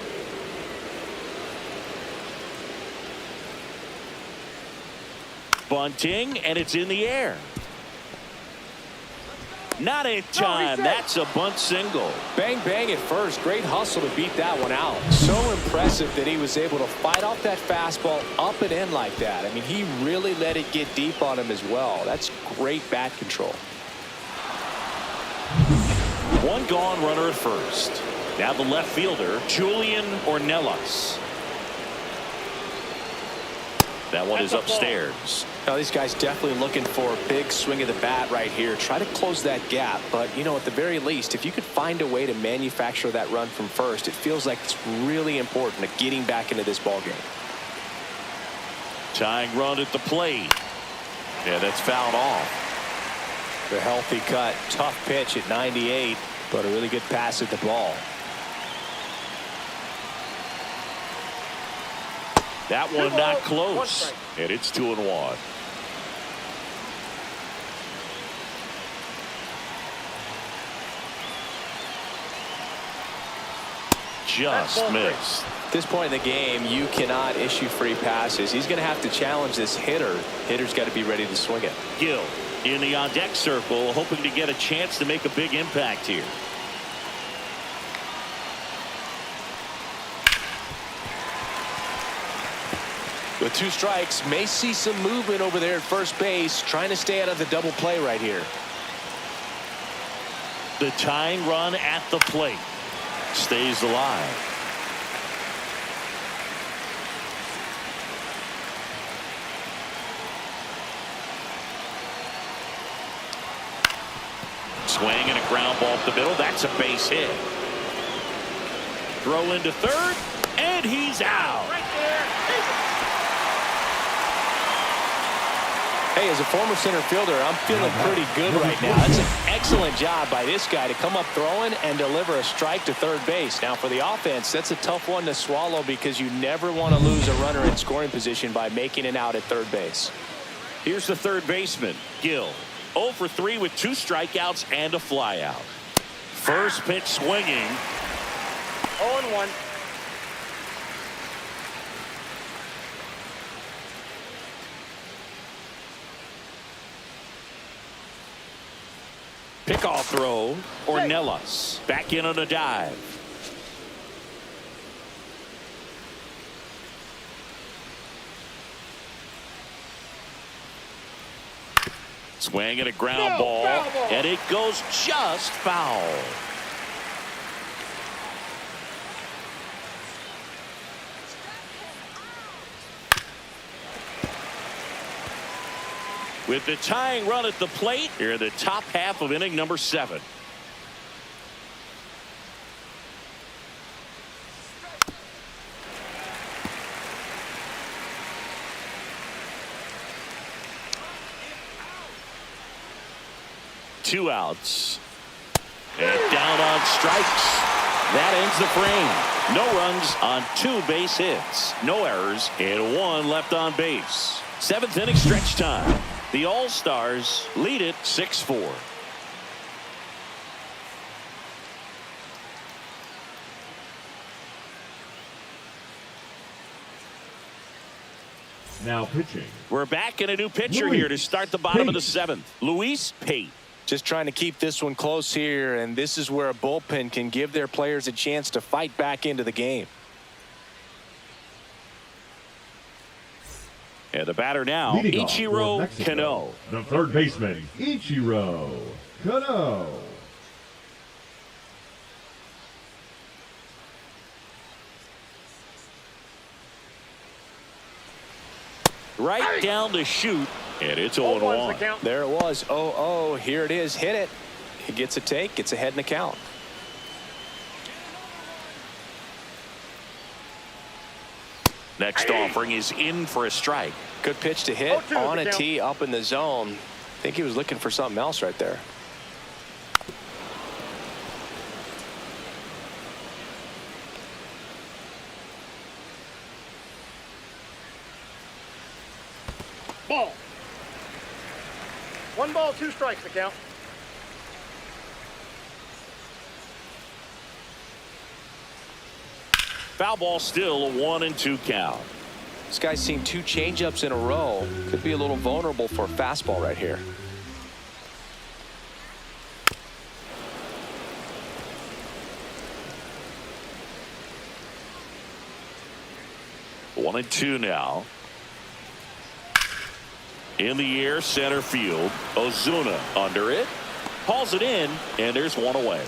Bunting, and it's in the air. Not in time. That's a bunt single. Bang, bang at first. Great hustle to beat that one out. So impressive that he was able to fight off that fastball up and in like that. I mean, he really let it get deep on him as well. That's great bat control. One gone, runner at first. Now the left fielder, Julian Ornelas. That one is upstairs. Now, these guys definitely looking for a big swing of the bat right here. Try to close that gap. But, you know, at the very least, if you could find a way to manufacture that run from first, it feels like it's really important to getting back into this ball game. Tying run at the plate. Yeah, that's fouled off. The healthy cut. Tough pitch at 98, but a really good pass at the ball. That one not close. And it's 2-1. Just missed. At this point in the game, you cannot issue free passes. He's going to have to challenge this hitter. Hitter's got to be ready to swing it. Gill in the on-deck circle, hoping to get a chance to make a big impact here. With 2 strikes, may see some movement over there at first base, trying to stay out of the double play right here. The tying run at the plate stays alive. Swing and a ground ball up the middle. That's a base hit. Throw into third, and he's out. Right there. Hey, as a former center fielder, I'm feeling pretty good right now. That's an excellent job by this guy to come up throwing and deliver a strike to third base. Now, for the offense, that's a tough one to swallow because you never want to lose a runner in scoring position by making it out at third base. Here's the third baseman, Gill. 0 for 3 with 2 strikeouts and a flyout. First pitch swinging. 0-1. Pickoff throw, Ornelas back in on a dive. Swing and a ground ball, and it goes just foul. With the tying run at the plate, here in the top half of inning number 7. Two outs. And down on strikes. That ends the frame. No runs on 2 base hits. No errors and 1 left on base. 7th inning stretch time. The All-Stars lead it 6-4. Now pitching. We're back in a new pitcher here to start the bottom of the 7th. Luis Pate. Just trying to keep this one close here, and this is where a bullpen can give their players a chance to fight back into the game. And the batter now, Leading Ichiro off for Cano. The third baseman, Ichiro Cano. Right down the chute, and it's 0-1. There it was. 0-0. Here it is. Hit it. He gets a take, gets ahead in the count. Next offering is in for a strike. Good pitch to hit on a tee up in the zone. I think he was looking for something else right there. Ball. 1 ball, 2 strikes, the count. Foul ball, still a 1-2 count. This guy's seen 2 changeups in a row. Could be a little vulnerable for a fastball right here. One and two now. In the air, center field. Ozuna under it. Hauls it in, and there's one away.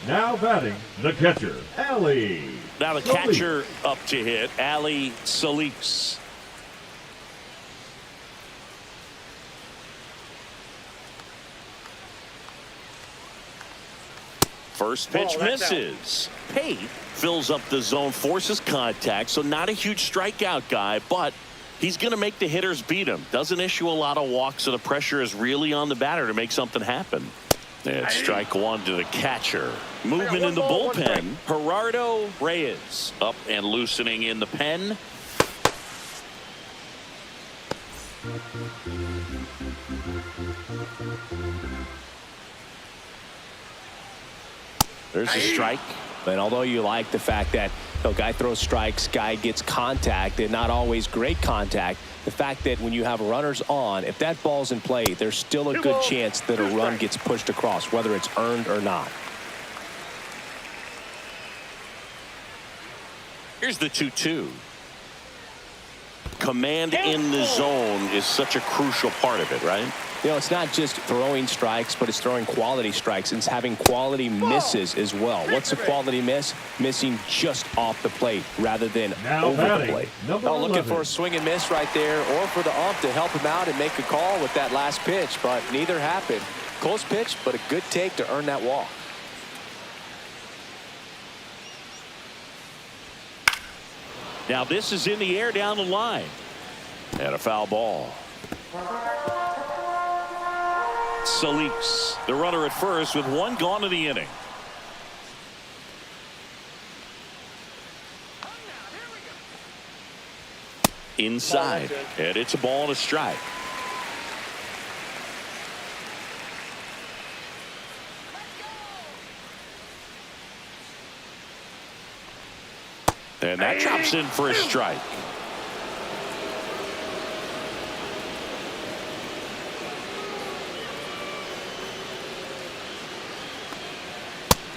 Now batting, the catcher, Ali. Now the catcher up to hit, Ali Solis. First pitch misses. Pate fills up the zone, forces contact, so not a huge strikeout guy, but he's going to make the hitters beat him. Doesn't issue a lot of walks, so the pressure is really on the batter to make something happen. And strike one to the catcher. Movement in the bullpen. Gerardo Reyes up and loosening in the pen. There's a strike. And although you like the fact that guy throws strikes, guy gets contact, and not always great contact, the fact that when you have runners on, if that ball's in play, there's still a good chance that a run gets pushed across, whether it's earned or not. Here's the 2-2. Command in the zone is such a crucial part of it, right? It's not just throwing strikes, but it's throwing quality strikes and it's having quality misses as well. What's a quality miss? Missing just off the plate rather than over the plate. Looking for a swing and miss right there, or for the ump to help him out and make a call with that last pitch, but neither happened. Close pitch, but a good take to earn that walk. Now this is in the air down the line. And a foul ball. Solis, the runner at first with one gone in the inning. Inside, and it's a ball and a strike. And that drops in for a strike.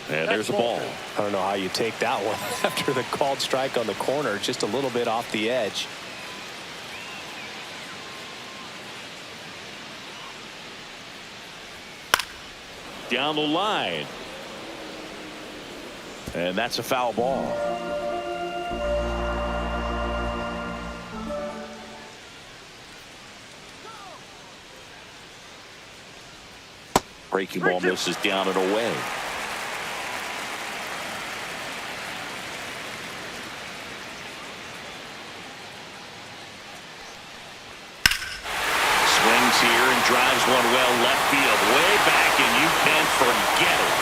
And there's a ball. I don't know how you take that one after the called strike on the corner, just a little bit off the edge. Down the line. And that's a foul ball. Breaking ball misses down and away. Swings here and drives one well left field, way back, and you can forget it.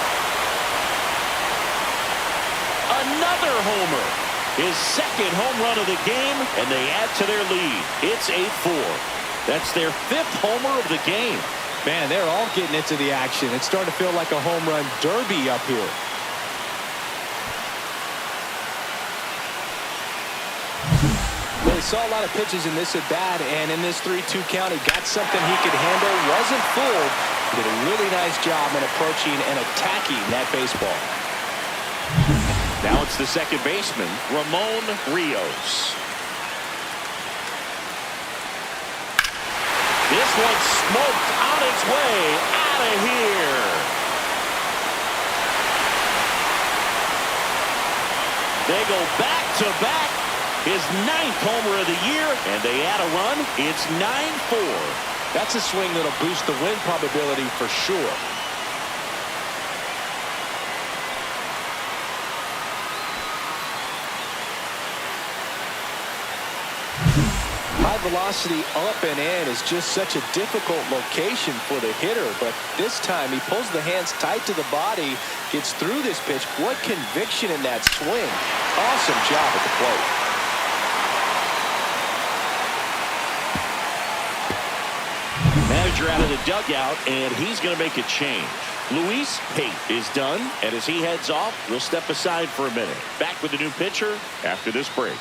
Another homer. His second home run of the game, and they add to their lead. It's 8-4. That's their 5th homer of the game. Man, they're all getting into the action. It's starting to feel like a home run derby up here. Well, he saw a lot of pitches in this at bat, and in this 3-2 count, he got something he could handle. Wasn't fooled. Did a really nice job in approaching and attacking that baseball. Now it's the second baseman, Ramon Rios. This one smoked on its way out of here. They go back to back his 9th homer of the year, and they add a run. It's 9-4. That's a swing that'll boost the win probability for sure. High velocity up and in is just such a difficult location for the hitter, but this time he pulls the hands tight to the body, gets through this pitch. What conviction in that swing. Awesome job at the plate. Manager out of the dugout, and he's going to make a change. Luis Pate is done, and as he heads off, we'll step aside for a minute. Back with the new pitcher after this break.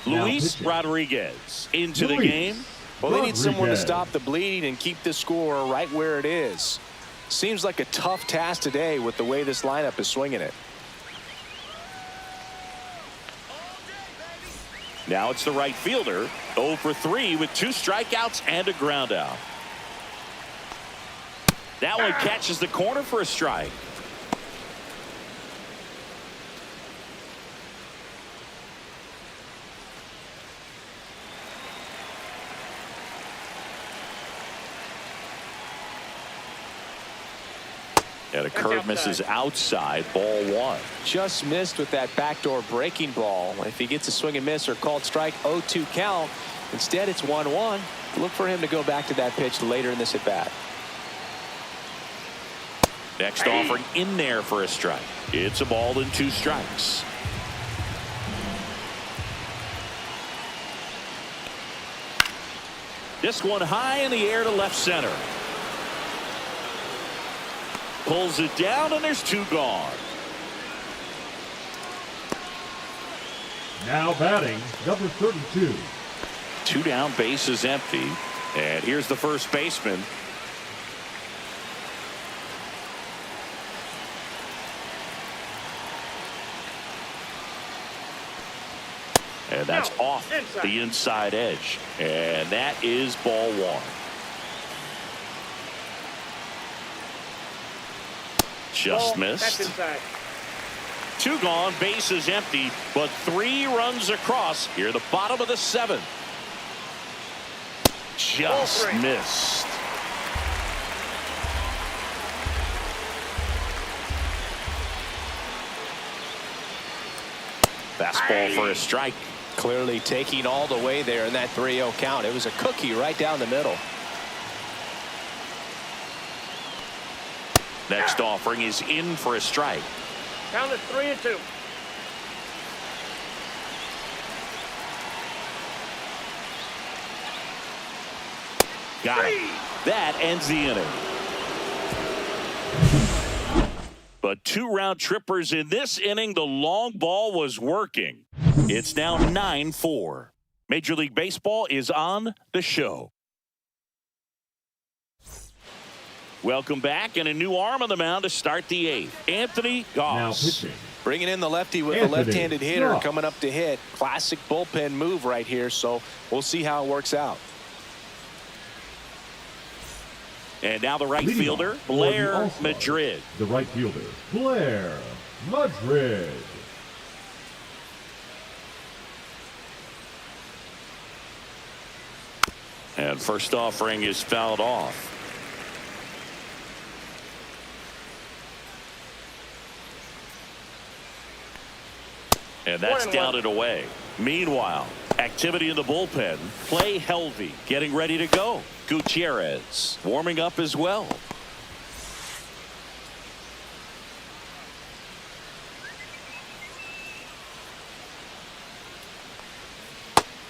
Luis Rodriguez into the game. Well, they need someone to stop the bleeding and keep the score right where it is. Seems like a tough task today with the way this lineup is swinging it. Now it's the right fielder, 0 for 3 with 2 strikeouts and a ground out. That one catches the corner for a strike. And a curve misses outside, ball 1. Just missed with that backdoor breaking ball. If he gets a swing and miss or called strike, 0-2 count. Instead, it's 1-1. Look for him to go back to that pitch later in this at bat. Next offering in there for a strike. It's a ball and 2 strikes. This one high in the air to left center. Pulls it down, and there's 2 gone. Now batting, number 32. 2 down, bases empty. And here's the first baseman. And that's off the inside edge. And that is ball 1. Just missed. 2 gone, bases empty, but 3 runs across here, the bottom of the 7th. Just missed. Fastball for a strike. Clearly taking all the way there in that 3-0 count. It was a cookie right down the middle. Next offering is in for a strike. Count is 3-2. Got it. That ends the inning. But 2 round trippers in this inning. The long ball was working. It's now 9-4. Major League Baseball is on the show. Welcome back, and a new arm on the mound to start the 8th. Anthony Goss. Bringing in the lefty with a left-handed hitter coming up to hit. Classic bullpen move right here, so we'll see how it works out. And now the right fielder, Blair Madrid. The right fielder, Blair Madrid. And first offering is fouled off. And that's down and away. Meanwhile, activity in the bullpen. Play healthy, getting ready to go. Gutierrez warming up as well.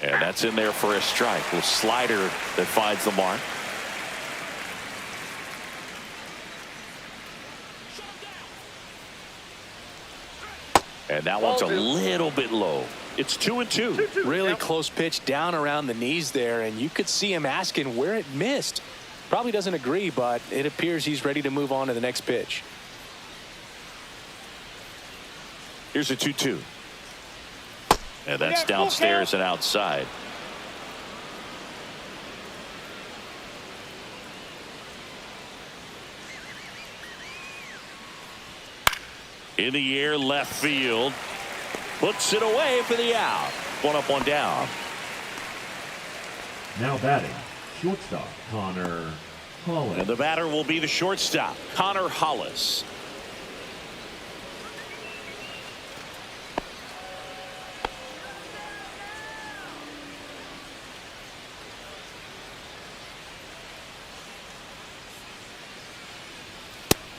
And that's in there for a strike. A slider that finds the mark. And that one's a little bit low. It's 2-2. Really close pitch down around the knees there, and you could see him asking where it missed. Probably doesn't agree, but it appears he's ready to move on to the next pitch. Here's a 2-2. And that's downstairs and In the air, left field. Puts it away for the out. 1 up, 1 down. Now batting, shortstop, Connor Hollis. And the batter will be the shortstop, Connor Hollis.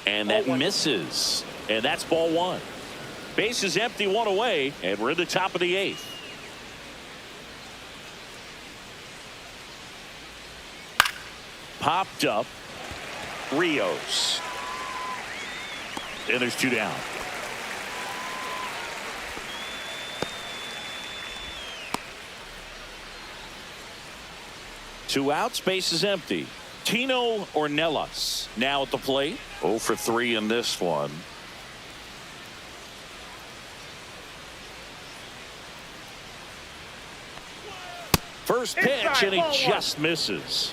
And that misses. And that's ball 1. Base is empty, 1 away, and we're in the top of the 8th. Popped up. Rios. And there's 2 down. Two outs, base is empty. Tino Ornelas now at the plate. 0 for 3 in this one. First pitch, and he just misses.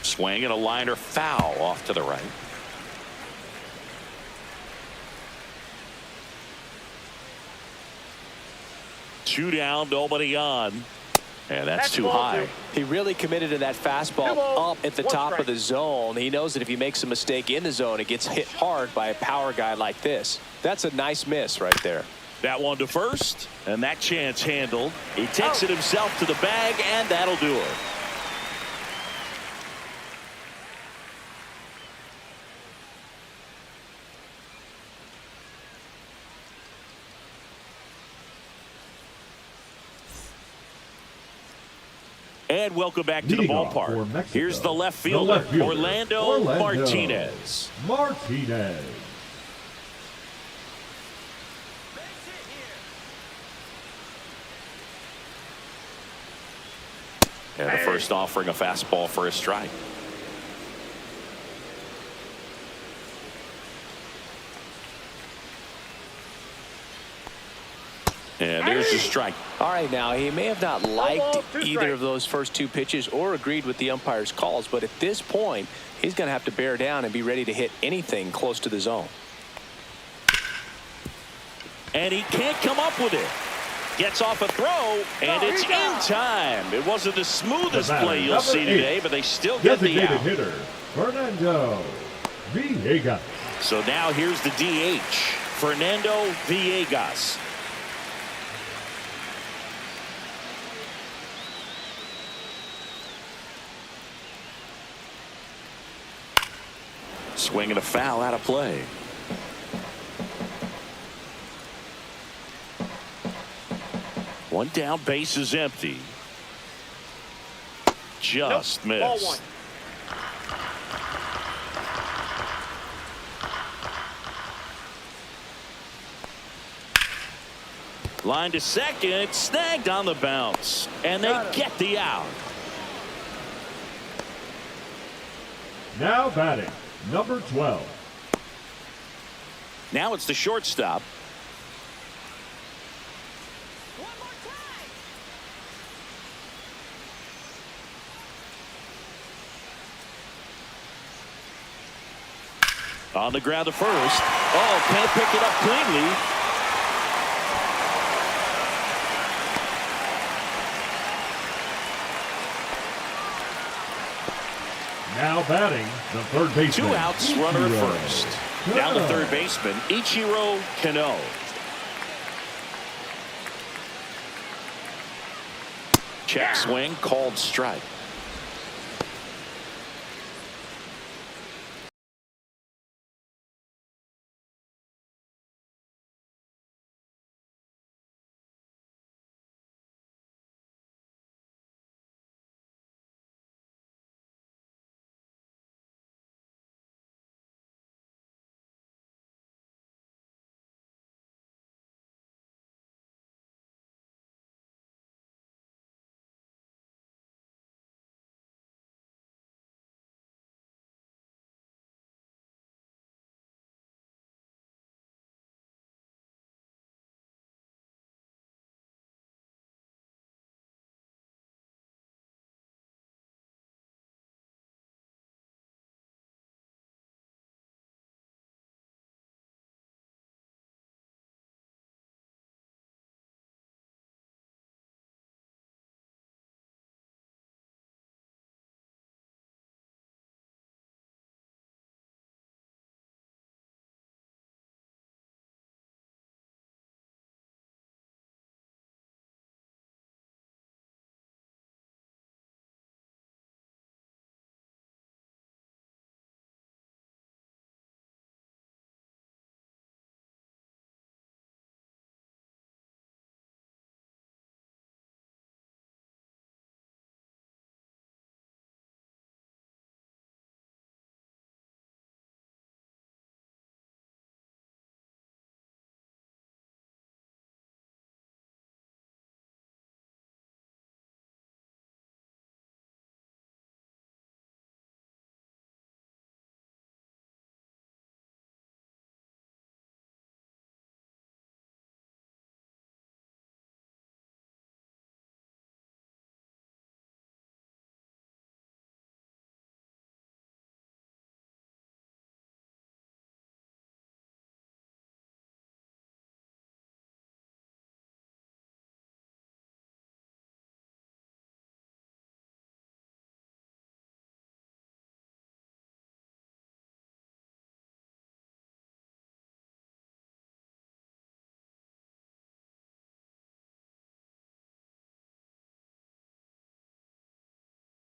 Swing and a liner foul off to the right. Two down, nobody on. And that's too high. He really committed to that fastball up at the top of the zone. He knows that if he makes a mistake in the zone, it gets hit hard by a power guy like this. That's a nice miss right there. That one to first, and that chance handled. He takes it himself to the bag, and that'll do it. And welcome back to the ballpark. Here's the left fielder, Orlando Martinez. And the first offering a fastball for a strike. And there's the strike. All right, now he may have not liked either of those first 2 pitches or agreed with the umpire's calls, but at this point, he's going to have to bear down and be ready to hit anything close to the zone. And he can't come up with it. Gets off a throw, and it's in time. It wasn't the smoothest play you'll see today, but they still get the out. Hitter, Fernando Villegas. So now here's the DH, Fernando Villegas. Swing and a foul out of play. One down, base is empty. Just missed. Line to second, snagged on the bounce, and they get the out. Now batting, number 12. Now it's the shortstop. On the ground to first. Oh, can't pick it up cleanly. Now batting, the third baseman. 2 outs, runner at first. Down the third baseman, Ichiro Kano. Check swing, called strike.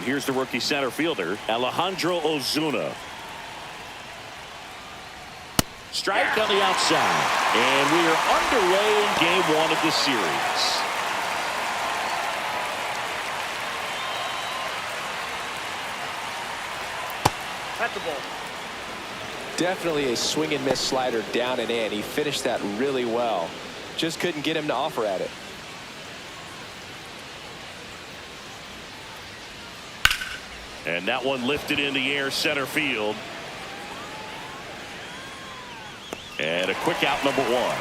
Here's the rookie center fielder, Alejandro Ozuna. Strike on the outside. And we are underway in game one of the series. That's the ball. Definitely a swing and miss slider down and in. He finished that really well. Just couldn't get him to offer at it. And that one lifted in the air center field. And a quick out, number one.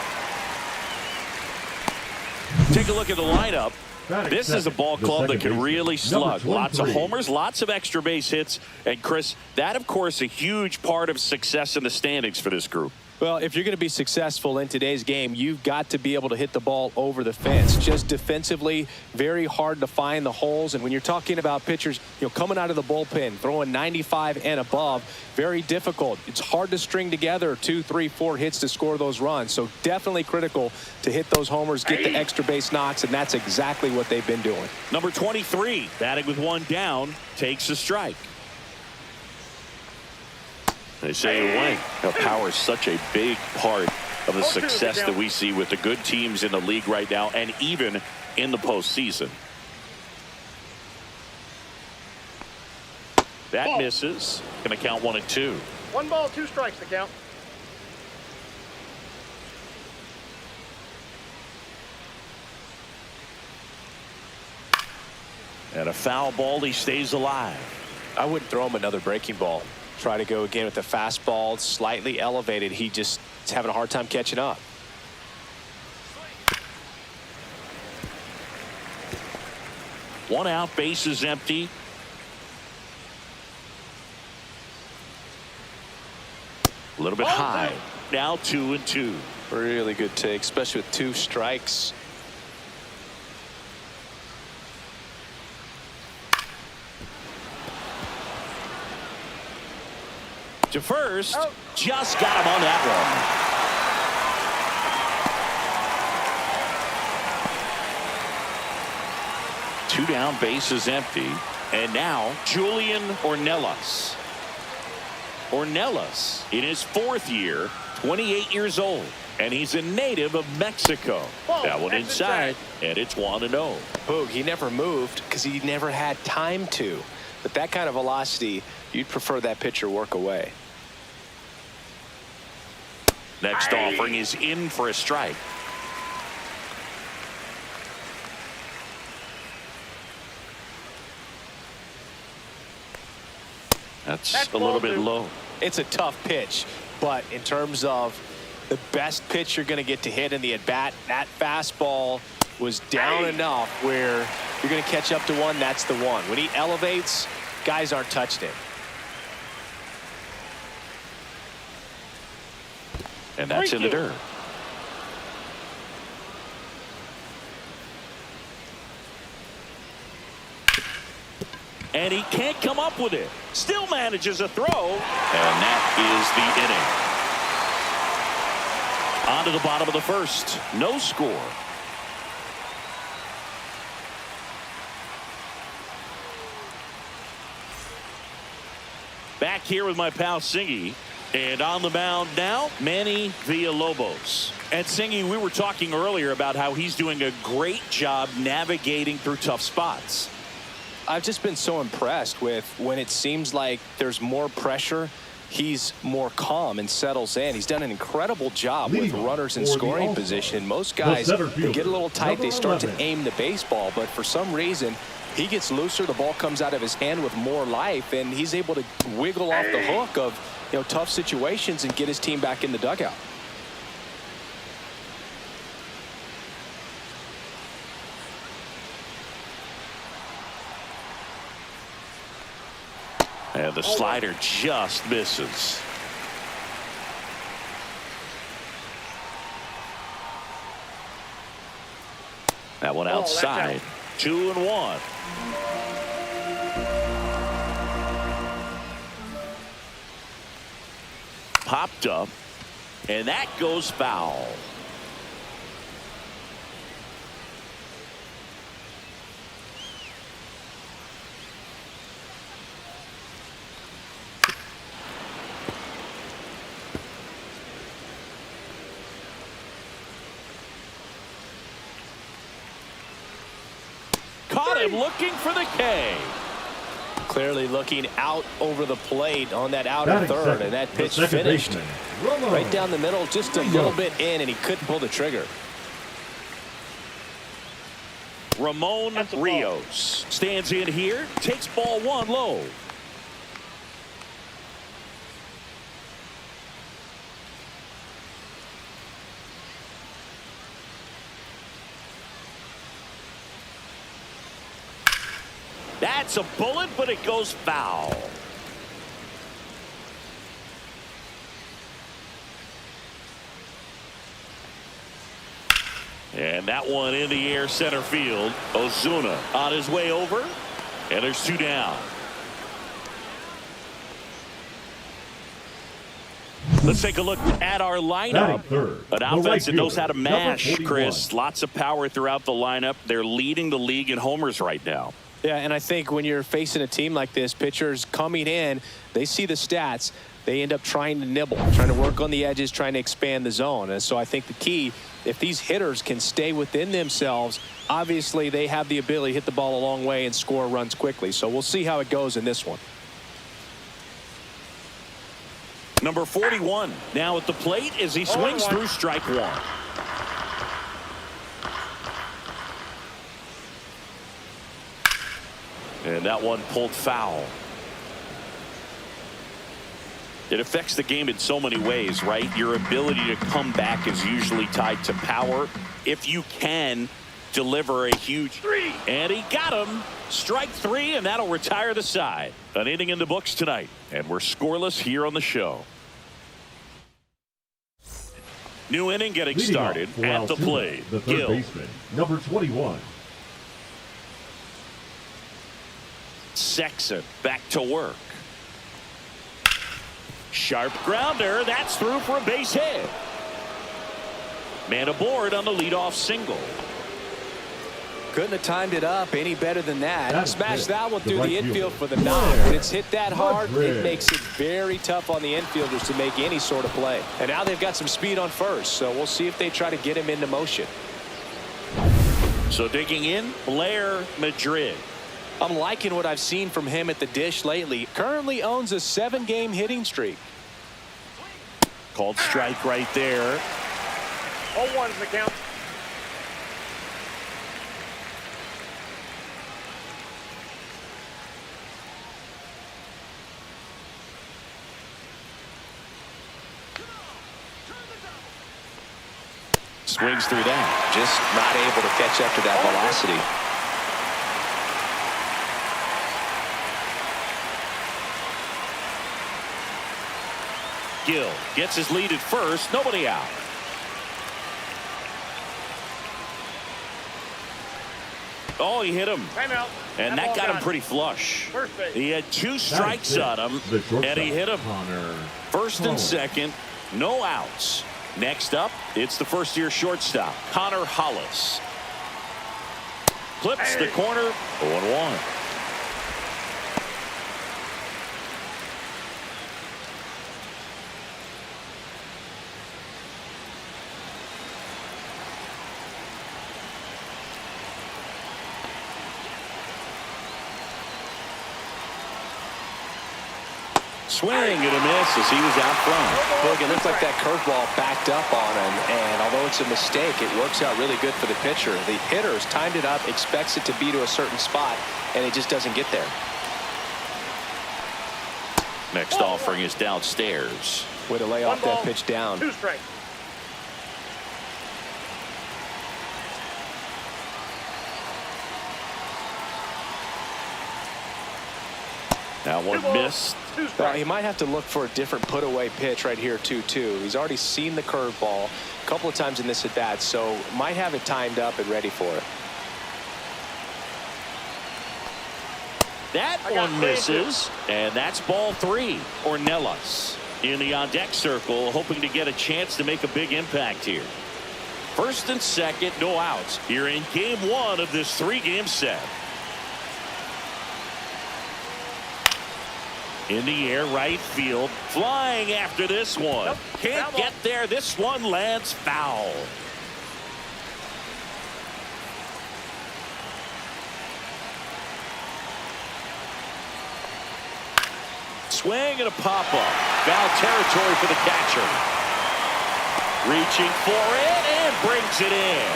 Take a look at the lineup. This is a ball club that can really slug. Lots of homers, lots of extra base hits. And Chris, that of course a huge part of success in the standings for this group. Well, if you're going to be successful in today's game, you've got to be able to hit the ball over the fence. Just defensively, very hard to find the holes. And when you're talking about pitchers, coming out of the bullpen, throwing 95 and above, very difficult. It's hard to string together 2, 3, 4 hits to score those runs. So definitely critical to hit those homers, get the extra base knocks, and that's exactly what they've been doing. Number 23, batting with one down, takes a strike. They say away. Power is such a big part of the success that we see with the good teams in the league right now and even in the postseason. That misses. Going to count 1-2. 1 ball, 2 strikes to count. And a foul ball. He stays alive. I wouldn't throw him another breaking ball. Try to go again with the fastball, slightly elevated. He just is having a hard time catching up. One out, base is empty. A little bit high. Now 2-2. Really good take, especially with 2 strikes. To first, just got him on that one. 2 down, base is empty. And now Julian Ornelas. Ornelas in his 4th year, 28 years old. And he's a native of Mexico. That one inside, and it's 1-0. Boog, he never moved because he never had time to. But that kind of velocity, you'd prefer that pitcher work away. Next offering is in for a strike. That's a little bit low. It's a tough pitch, but in terms of the best pitch you're going to get to hit in the at-bat, that fastball was down enough where you're going to catch up to one. That's the one. When he elevates, guys aren't touching him. And that's in the dirt. And he can't come up with it. Still manages a throw. And that is the inning. On to the bottom of the first. No score. Back here with my pal Singy. And on the mound now, Manny Villalobos. And Singy, we were talking earlier about how he's doing a great job navigating through tough spots. I've just been so impressed with when it seems like there's more pressure, he's more calm and settles in. He's done an incredible job with runners in scoring position. Most guys, they get a little tight, they start to aim the baseball, but for some reason, he gets looser, the ball comes out of his hand with more life, and he's able to wiggle off the hook of tough situations and get his team back in the dugout. And the slider just misses. That one outside. 2-1. Popped up, and that goes foul. caught him looking for the K. Clearly looking out over the plate on that outer third, and that pitch finished right down the middle, just a little bit in, and he couldn't pull the trigger. Ramon Rios stands in here, takes ball one low. That's a bullet, but it goes foul. And that one in the air center field. Ozuna on his way over. And there's two down. Let's take a look at our lineup. An offense that knows how to mash, Chris. Lots of power throughout the lineup. They're leading the league in homers right now. Yeah, and I think when you're facing a team like this, pitchers coming in, they see the stats. They end up trying to nibble, trying to work on the edges, trying to expand the zone. And so I think the key, if these hitters can stay within themselves, obviously they have the ability to hit the ball a long way and score runs quickly. So we'll see how it goes in this one. Number 41 now at the plate as he swings through strike one. And that one pulled foul. It affects the game in so many ways, right? Your ability to come back is usually tied to power. If you can deliver a huge three, and he got him. Strike three, and that'll retire the side. An inning in the books tonight, and we're scoreless here on the show. New inning getting started at the plate. The third baseman, number 21. Sexton back to work. Sharp grounder. That's through for a base hit. Man aboard on the leadoff single. Couldn't have timed it up any better than that. Smashed that one through the infield for the knock. When it's hit that hard, it makes it very tough on the infielders to make any sort of play. And now they've got some speed on first, so we'll see if they try to get him into motion. So digging in, Blair Madrid. I'm liking what I've seen from him at the dish lately. Currently owns a 7-game hitting streak. Called strike right there. 0-1's the count. Swings through that. Just not able to catch up to that velocity. Gill gets his lead at first. Nobody out. Oh, he hit him. Timeout. And that got him pretty flush. He had two strikes on him, and he hit him. First and second, no outs. Next up, it's the first-year shortstop, Connor Hollis. Clips the corner, 0-1. Swing and a miss as he was out front. Look, it looked like that curveball backed up on him, and although it's a mistake, it works out really good for the pitcher. The hitter's timed it up, expects it to be to a certain spot, and it just doesn't get there. Next offering is downstairs. Way to lay off that pitch down. 2 strikes. Now one missed. Well, he might have to look for a different put-away pitch right here, 2-2. He's already seen the curveball a couple of times in this at-bat, so might have it timed up and ready for it. That one misses, and that's ball 3. Ornelas in the on-deck circle, hoping to get a chance to make a big impact here. First and second, no outs here in game 1 of this 3-game set. In the air, right field, flying after this one. Can't get there. This one lands foul. swing and a pop-up. Foul territory for the catcher. Reaching for it and brings it in.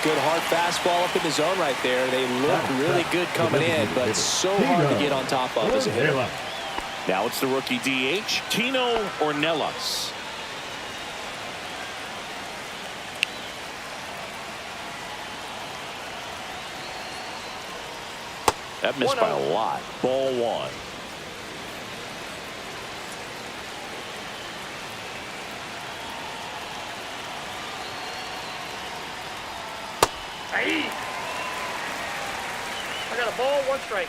Good hard fastball up in the zone right there. They look really good coming in, but it's so hard to get on top of as a hitter. Now it's the rookie DH, Tino Ornelas. That missed by a lot. Ball one. Hey! I got a ball, 1 strike.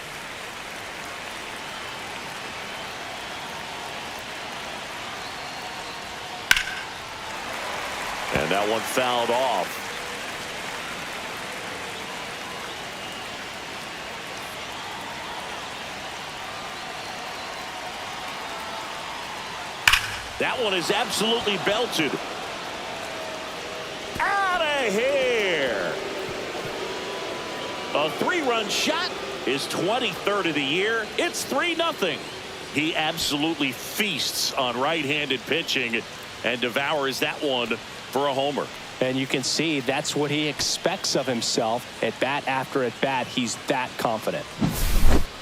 And that one fouled off. That one is absolutely belted. Out of here. A 3-run shot, his 23rd of the year. It's 3-0. He absolutely feasts on right-handed pitching and devours that one for a homer. And you can see that's what he expects of himself at bat after at bat. He's that confident.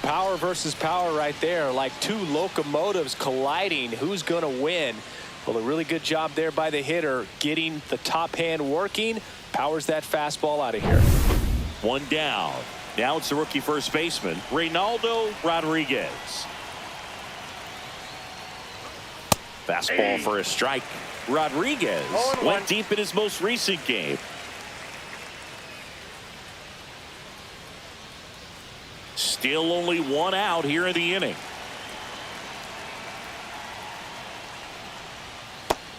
Power versus power right there, like two locomotives colliding. Who's going to win? Well, a really good job there by the hitter, getting the top hand working. Powers that fastball out of here. One down. Now it's the rookie first baseman, Reynaldo Rodriguez. Fastball for a strike. Rodriguez went deep in his most recent game. Still only 1 out here in the inning.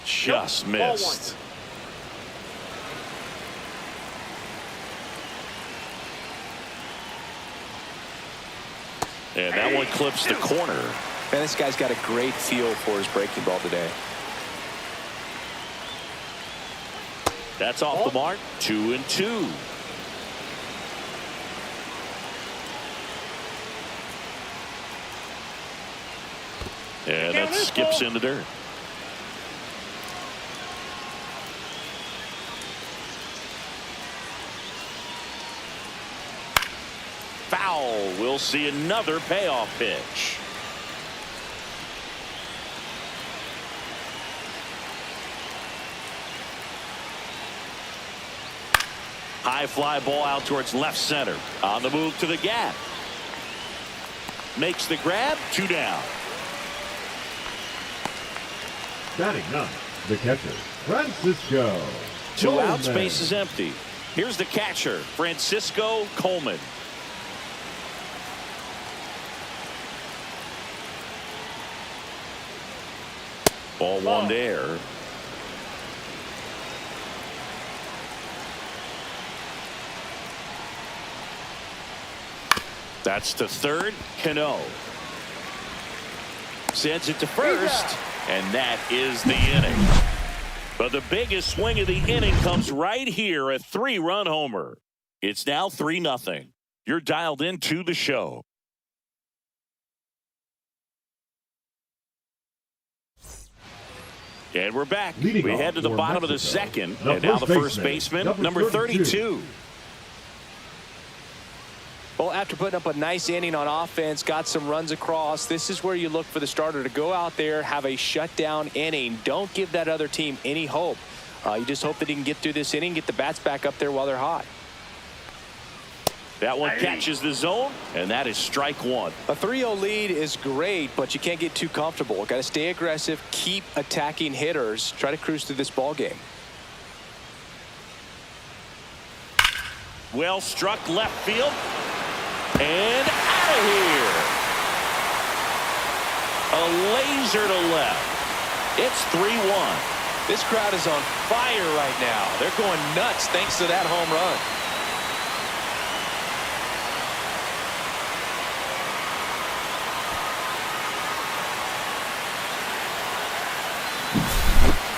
Just missed. And that one clips the corner. Man, this guy's got a great feel for his breaking ball today. That's off the mark. 2-2. And that skips in the dirt. Foul. We'll see another payoff pitch. High fly ball out towards left center. On the move to the gap. Makes the grab. 2 down. Batting ninth, the catcher, Francisco 2 outs, base is empty. Here's the catcher, Francisco Coleman. Ball 1 there. That's to third. Cano sends it to first, and that is the inning. But the biggest swing of the inning comes right here, a 3-run homer. It's now 3-0. You're dialed into the show. And we're back. We head to the bottom of the second, and now the first baseman, number 32. Well, after putting up a nice inning on offense, got some runs across, this is where you look for the starter to go out there, have a shutdown inning. Don't give that other team any hope. You just hope that he can get through this inning, get the bats back up there while they're hot. That one catches the zone, and that is strike 1. A 3-0 lead is great, but you can't get too comfortable. Got to stay aggressive, keep attacking hitters, try to cruise through this ball game. Well struck left field. And out of here. A laser to left. It's 3-1. This crowd is on fire right now. They're going nuts thanks to that home run.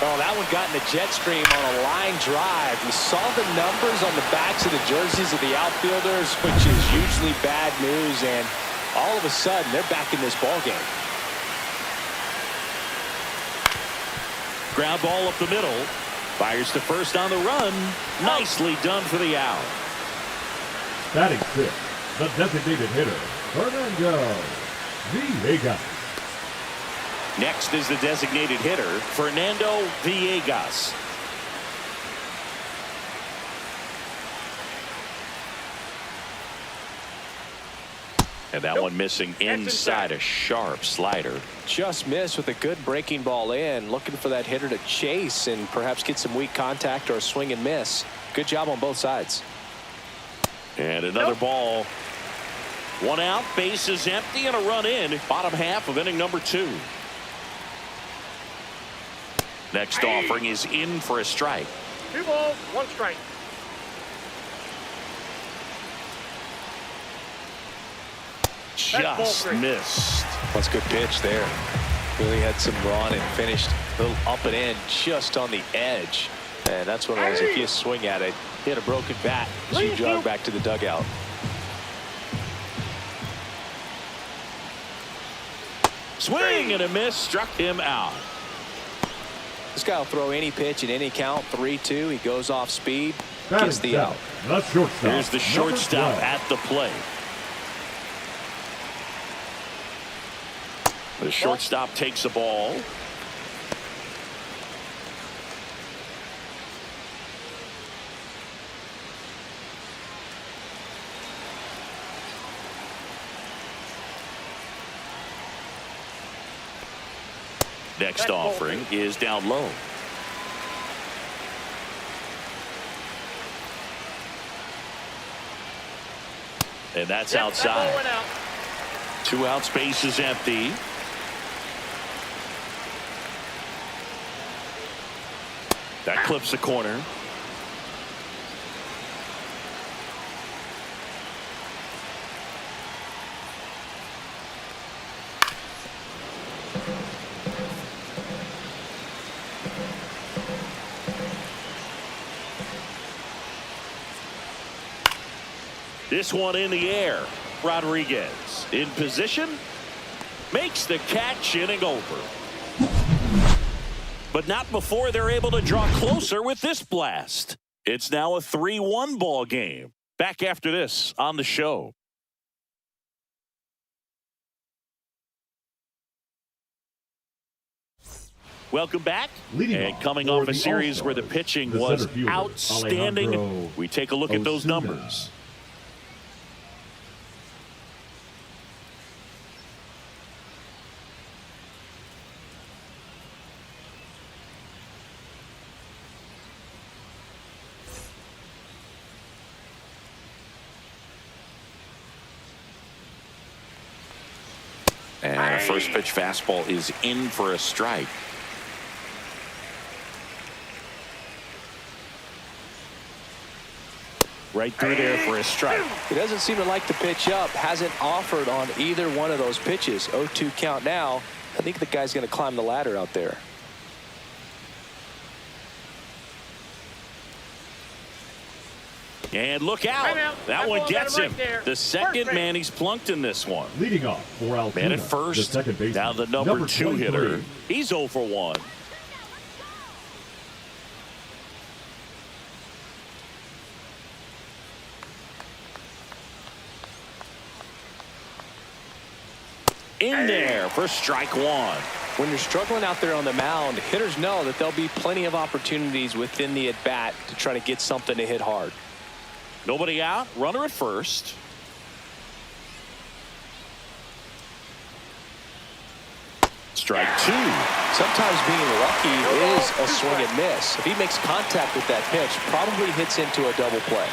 Oh, that one got in the jet stream on a line drive. You saw the numbers on the backs of the jerseys of the outfielders, which is usually bad news, and all of a sudden they're back in this ball game. Ground ball up the middle. Fires to first on the run. Nicely done for the out. Batting sixth, the designated hitter, Fernando Villegas. Next is the designated hitter, Fernando Villegas. And that one missing inside, a sharp slider. Just missed with a good breaking ball in. Looking for that hitter to chase and perhaps get some weak contact or a swing and miss. Good job on both sides. And another ball. One out, base is empty, and a run in. Bottom half of inning number 2. Next offering is in for a strike. 2 balls, 1 strike. Just missed. That's a good pitch there. Really had some run and finished a little up and in just on the edge. And that's one of those, if you swing at it, hit a broken bat as you jog back to the dugout. Swing and a miss, struck him out. This guy will throw any pitch in any count. 3-2. He goes off speed, gets the out. Here's the shortstop at the plate. The shortstop takes a ball. Next offering is down low. And that's outside. 2 outs, base is empty. That clips the corner. This one in the air. Rodriguez in position. Makes the catch, inning over. But not before they're able to draw closer with this blast. It's now a 3-1 ball game. Back after this on the show. Welcome back. And coming off a series where the pitching was outstanding, we take a look at those numbers. And a first pitch fastball is in for a strike. Right through there for a strike. He doesn't seem to like the pitch up. Hasn't offered on either one of those pitches. 0-2 count now. I think the guy's going to climb the ladder out there. And look out. That one gets him. The second man he's plunked in this one. Leading off for Altoona, man at first. Now the number 2 hitter. He's 0 for 1. In there for strike 1. When you're struggling out there on the mound, hitters know that there'll be plenty of opportunities within the at-bat to try to get something to hit hard. Nobody out, runner at first. Strike 2. Sometimes being lucky is a swing and miss. If he makes contact with that pitch, probably hits into a double play.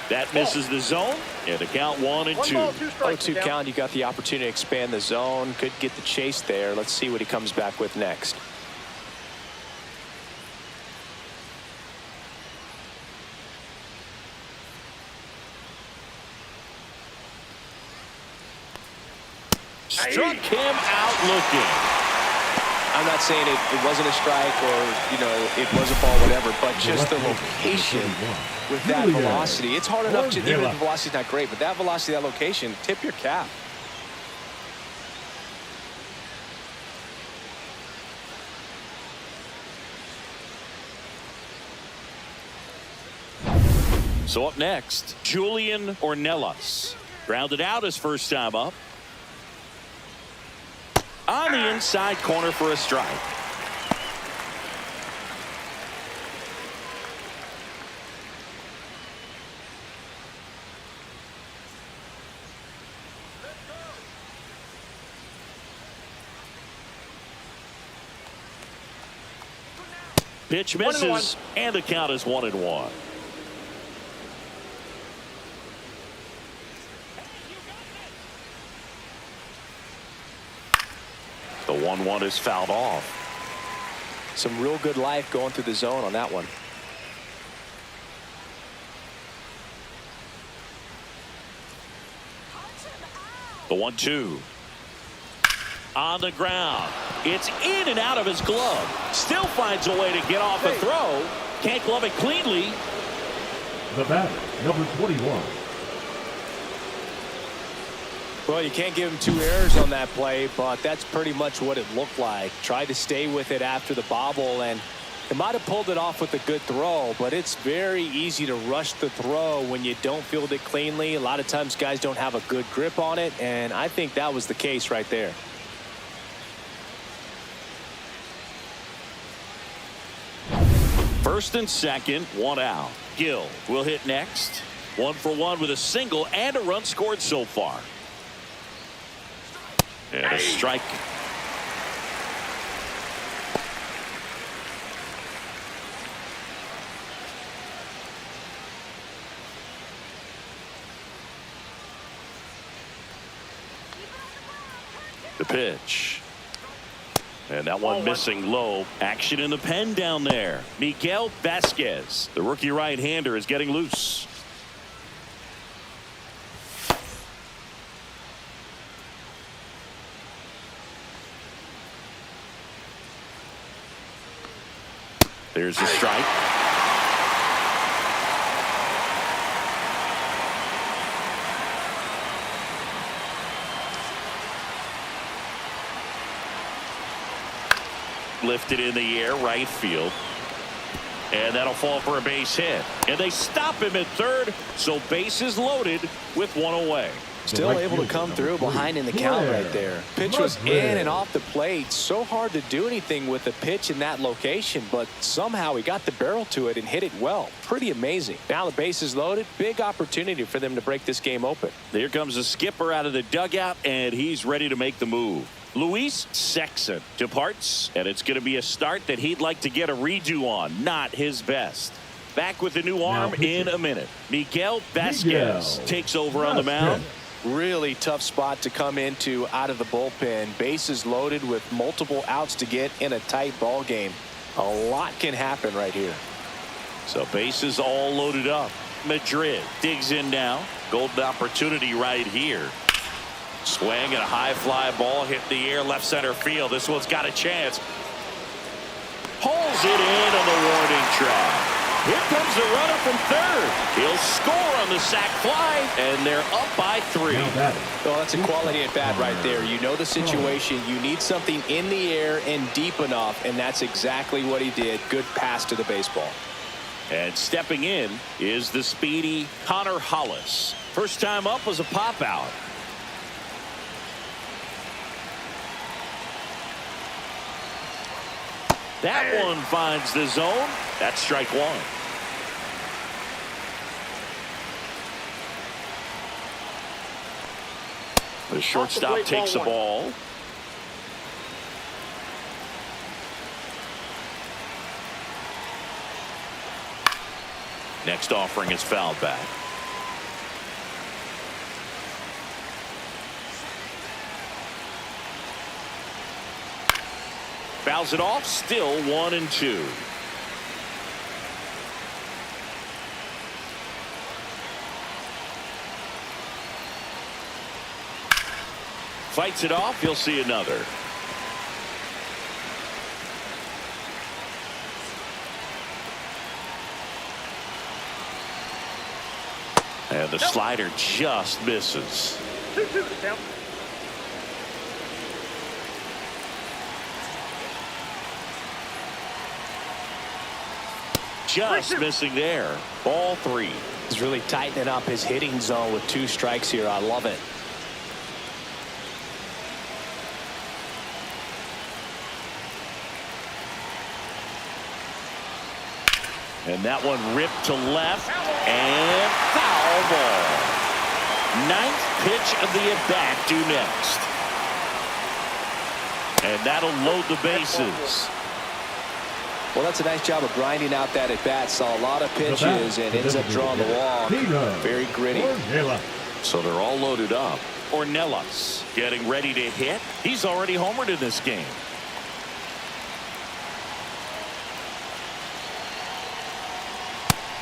That misses the zone, and the count 1-2. 0-2 count, you got the opportunity to expand the zone. Could get the chase there. Let's see what he comes back with next. Struck him out looking. I'm not saying it wasn't a strike or, you know, it was a ball, whatever, but just the location with that velocity. It's hard enough to, even if the velocity's not great, but that velocity, that location, tip your cap. So up next, Julian Ornelas. Grounded out his first time up. On the inside corner for a strike. Pitch misses, and the count is 1-1. The 1-1 is fouled off. Some real good life going through the zone on that one. The 1-2. On the ground. It's in and out of his glove. Still finds a way to get off a throw. Can't glove it cleanly. The batter, number 21. Well, you can't give him 2 errors on that play, but that's pretty much what it looked like. Tried to stay with it after the bobble, and it might have pulled it off with a good throw, but it's very easy to rush the throw when you don't field it cleanly. A lot of times guys don't have a good grip on it, and I think that was the case right there. First and second, 1 out. Gill will hit next. 1 for 1 with a single and a run scored so far. And a strike. The pitch. And that one missing low. Action in the pen down there. Miguel Vasquez, the rookie right-hander, is getting loose. There's a strike. Lifted in the air, right field. And that'll fall for a base hit. And they stop him at third, so bases loaded with 1 away. Still able to come through behind in the count right there. Pitch was in and off the plate. So hard to do anything with the pitch in that location, but somehow he got the barrel to it and hit it well. Pretty amazing. Now the base is loaded. Big opportunity for them to break this game open. Here comes the skipper out of the dugout, and he's ready to make the move. Luis Sexton departs, and it's going to be a start that he'd like to get a redo on. Not his best. Back with the new arm in a minute. Miguel Vasquez takes over on the mound. Really tough spot to come into out of the bullpen. Bases loaded with multiple outs to get in a tight ball game. A lot can happen right here. So bases all loaded up. Madrid digs in now. Golden opportunity right here. Swing and a high fly ball hit the air left center field. This one's got a chance. Pulls it in on the warning track. Here comes the runner from third. He'll score on the sac fly, and they're up by 3. Well, that's a quality at bat right there. You know the situation. You need something in the air and deep enough, and that's exactly what he did. Good pass to the baseball. And stepping in is the speedy Connor Hollis. First time up was a pop out. That one finds the zone. That's strike 1. The shortstop takes the ball. Next offering is fouled back. Fouls it off, still 1-2. Fights it off, he'll see another. And the slider just misses. 2-2 the count. Just missing there. Ball 3. He's really tightening up his hitting zone with 2 strikes here. I love it. And that one ripped to left and foul ball. 9th pitch of the at-bat due next. And that'll load the bases. Well, that's a nice job of grinding out that at-bat. Saw a lot of pitches and ends up drawing the walk. Very gritty. So they're all loaded up. Ornelas getting ready to hit. He's already homered in this game.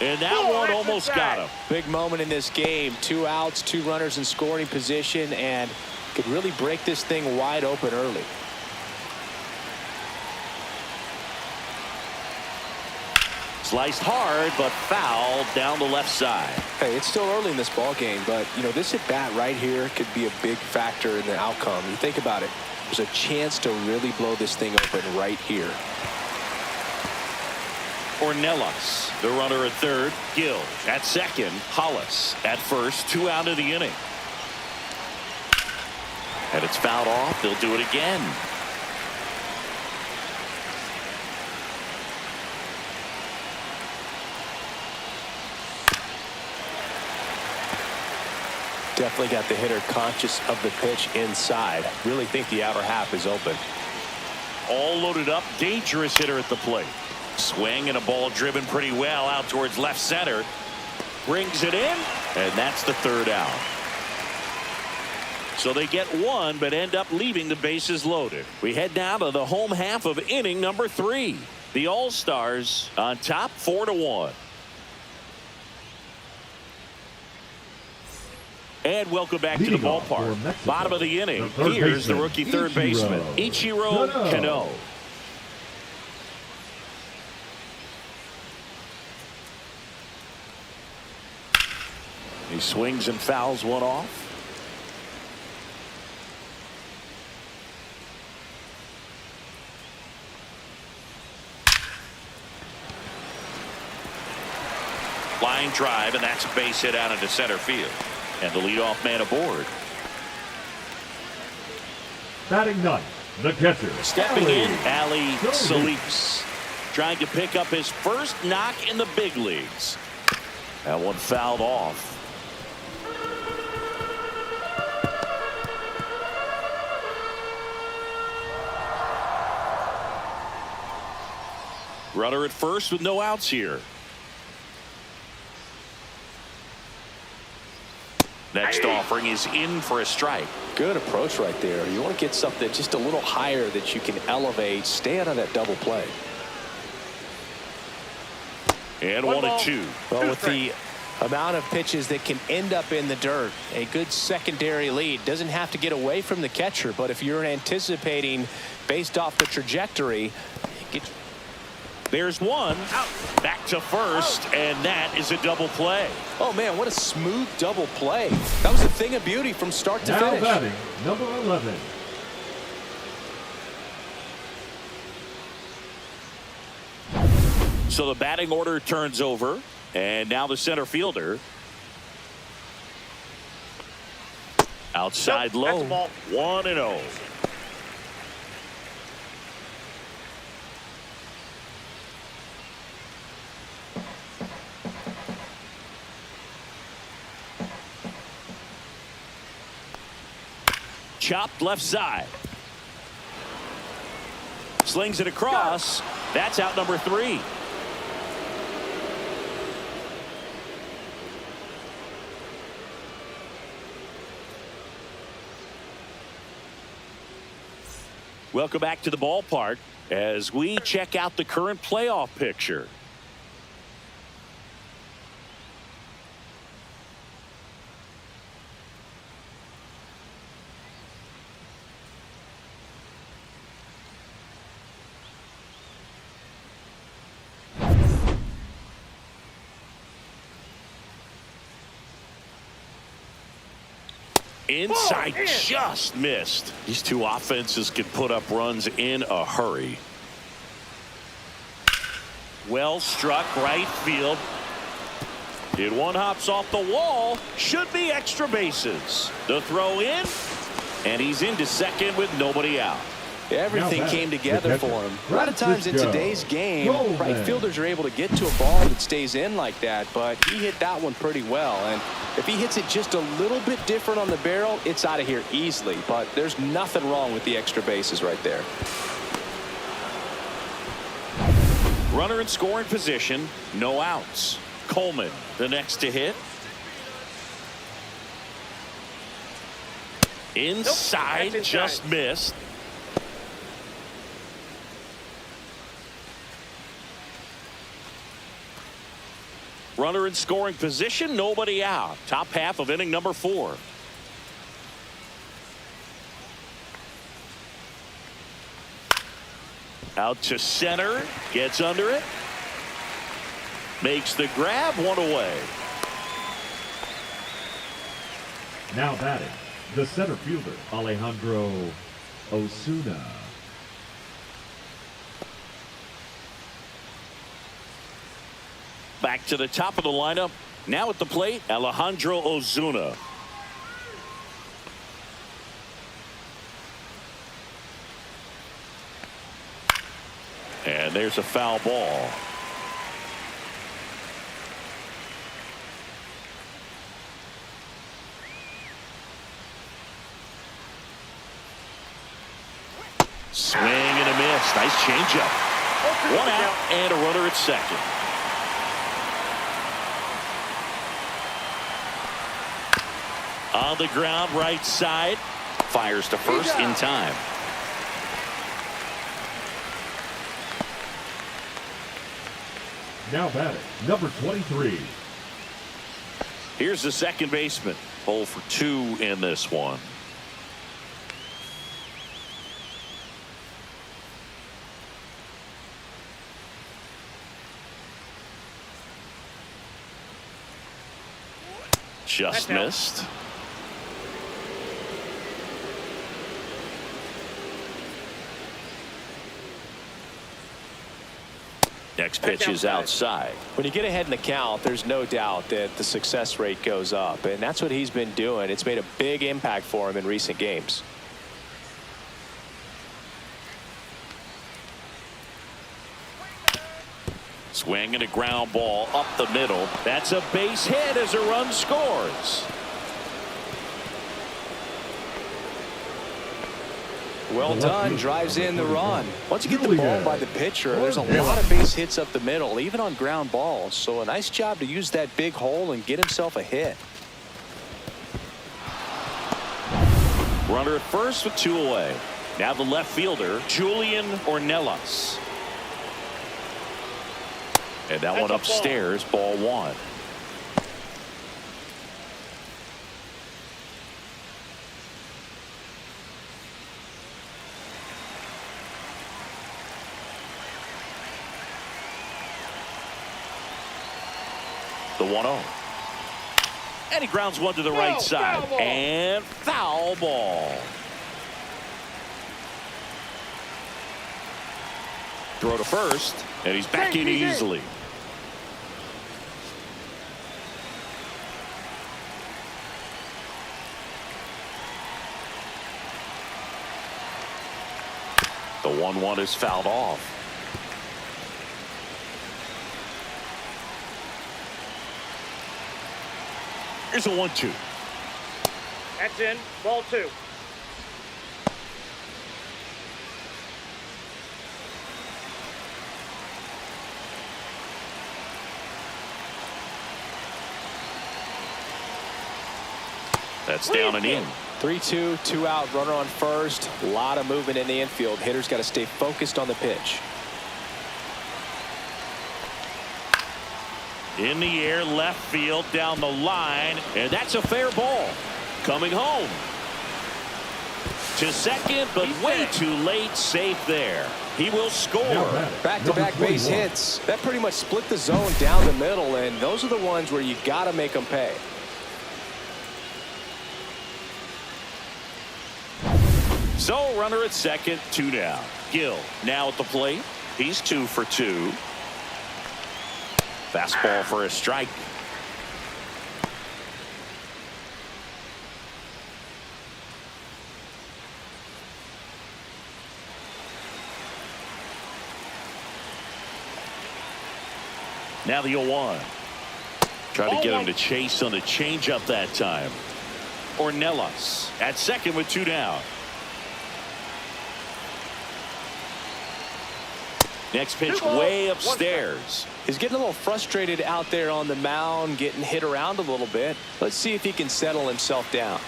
And that one almost got him. Big moment in this game. 2 outs, 2 runners in scoring position, and could really break this thing wide open early. Sliced hard, but fouled down the left side. Hey, it's still early in this ball game, but you know, this at bat right here could be a big factor in the outcome. You think about it, there's a chance to really blow this thing open right here. Ornelas, the runner at third. Gill at second. Hollis at first. 2 out of the inning. And it's fouled off. They'll do it again. Definitely got the hitter conscious of the pitch inside. Really think the outer half is open. All loaded up. Dangerous hitter at the plate. Swing and a ball driven pretty well out towards left center. Brings it in, and that's the 3rd out. So they get 1, but end up leaving the bases loaded. We head now to the home half of inning number 3. The All-Stars on top 4-1. And welcome back to the ballpark. Bottom of the inning. Here's the rookie third baseman, Ichiro Kano. He swings and fouls one off. Line drive, and that's a base hit out into center field. And the leadoff man aboard. Batting 9th, the catcher. Stepping in, Ali Solis. Trying to pick up his first knock in the big leagues. That one fouled off. Runner at first with no outs here. Next offering is in for a strike. Good approach right there. You want to get something just a little higher that you can elevate. Stay out of that double play. And 1-2. Well, with the amount of pitches that can end up in the dirt, a good secondary lead. Doesn't have to get away from the catcher, but if you're anticipating based off the trajectory, there's one. Back to first, and that is a double play. Oh, man, what a smooth double play. That was a thing of beauty from start to finish. Now batting, number 11. So the batting order turns over, and now the center fielder. Outside low, 1-0. Chopped left side. Slings it across. That's out number 3. Welcome back to the ballpark as we check out the current playoff picture. Inside, just missed. These two offenses can put up runs in a hurry. Well struck, right field. It one hops off the wall. Should be extra bases. The throw in. And he's into second with nobody out. Everything came together for him. A lot of times in today's game, right fielders are able to get to a ball that stays in like that, but he hit that one pretty well. And if he hits it just a little bit different on the barrel, it's out of here easily. But there's nothing wrong with the extra bases right there. Runner in scoring position, no outs. Coleman, the next to hit. Inside, nope, just missed. Runner in scoring position, nobody out. Top half of inning number 4. Out to center, gets under it. Makes the grab, one away. Now batting, the center fielder, Alejandro Osuna. Back to the top of the lineup. Now at the plate, Alejandro Osuna. And there's a foul ball. Swing and a miss. Nice changeup. One out and a runner at second. On the ground, right side. Fires to first in time. Now batting, number 23. Here's the second baseman. 0 for 2 in this one. Just missed. Next pitch is outside. When you get ahead in the count, there's no doubt that the success rate goes up, and that's what he's been doing. It's made a big impact for him in recent games. Swing and a ground ball up the middle. That's a base hit as a run scores. Well done, drives in the run. Once you get the ball by the pitcher, there's a lot of base hits up the middle, even on ground balls. So a nice job to use that big hole and get himself a hit. Runner at first with 2 away. Now the left fielder, Julian Ornelas. And that one upstairs, ball 1. The 1-0. And he grounds one to the right side. And foul ball. Throw to first. And he's back in easily. The 1-1 is fouled off. Here's a 1-2. That's in. Ball 2. That's down and in. 3-2, 2 out, runner on first. A lot of movement in the infield. Hitters got to stay focused on the pitch. In the air, left field, down the line, and that's a fair ball. Coming home. To second, but way too late, safe there. He will score. Back-to-back base hits. That pretty much split the zone down the middle, and those are the ones where you got to make them pay. So, runner at second, 2 down. Gill now at the plate. He's 2 for 2. Fastball for a strike. Now the 0-1. Try to get him to chase on the changeup that time. Ornelas at second with 2 down. Next pitch way upstairs. He's getting a little frustrated out there on the mound, getting hit around a little bit. Let's see if he can settle himself down.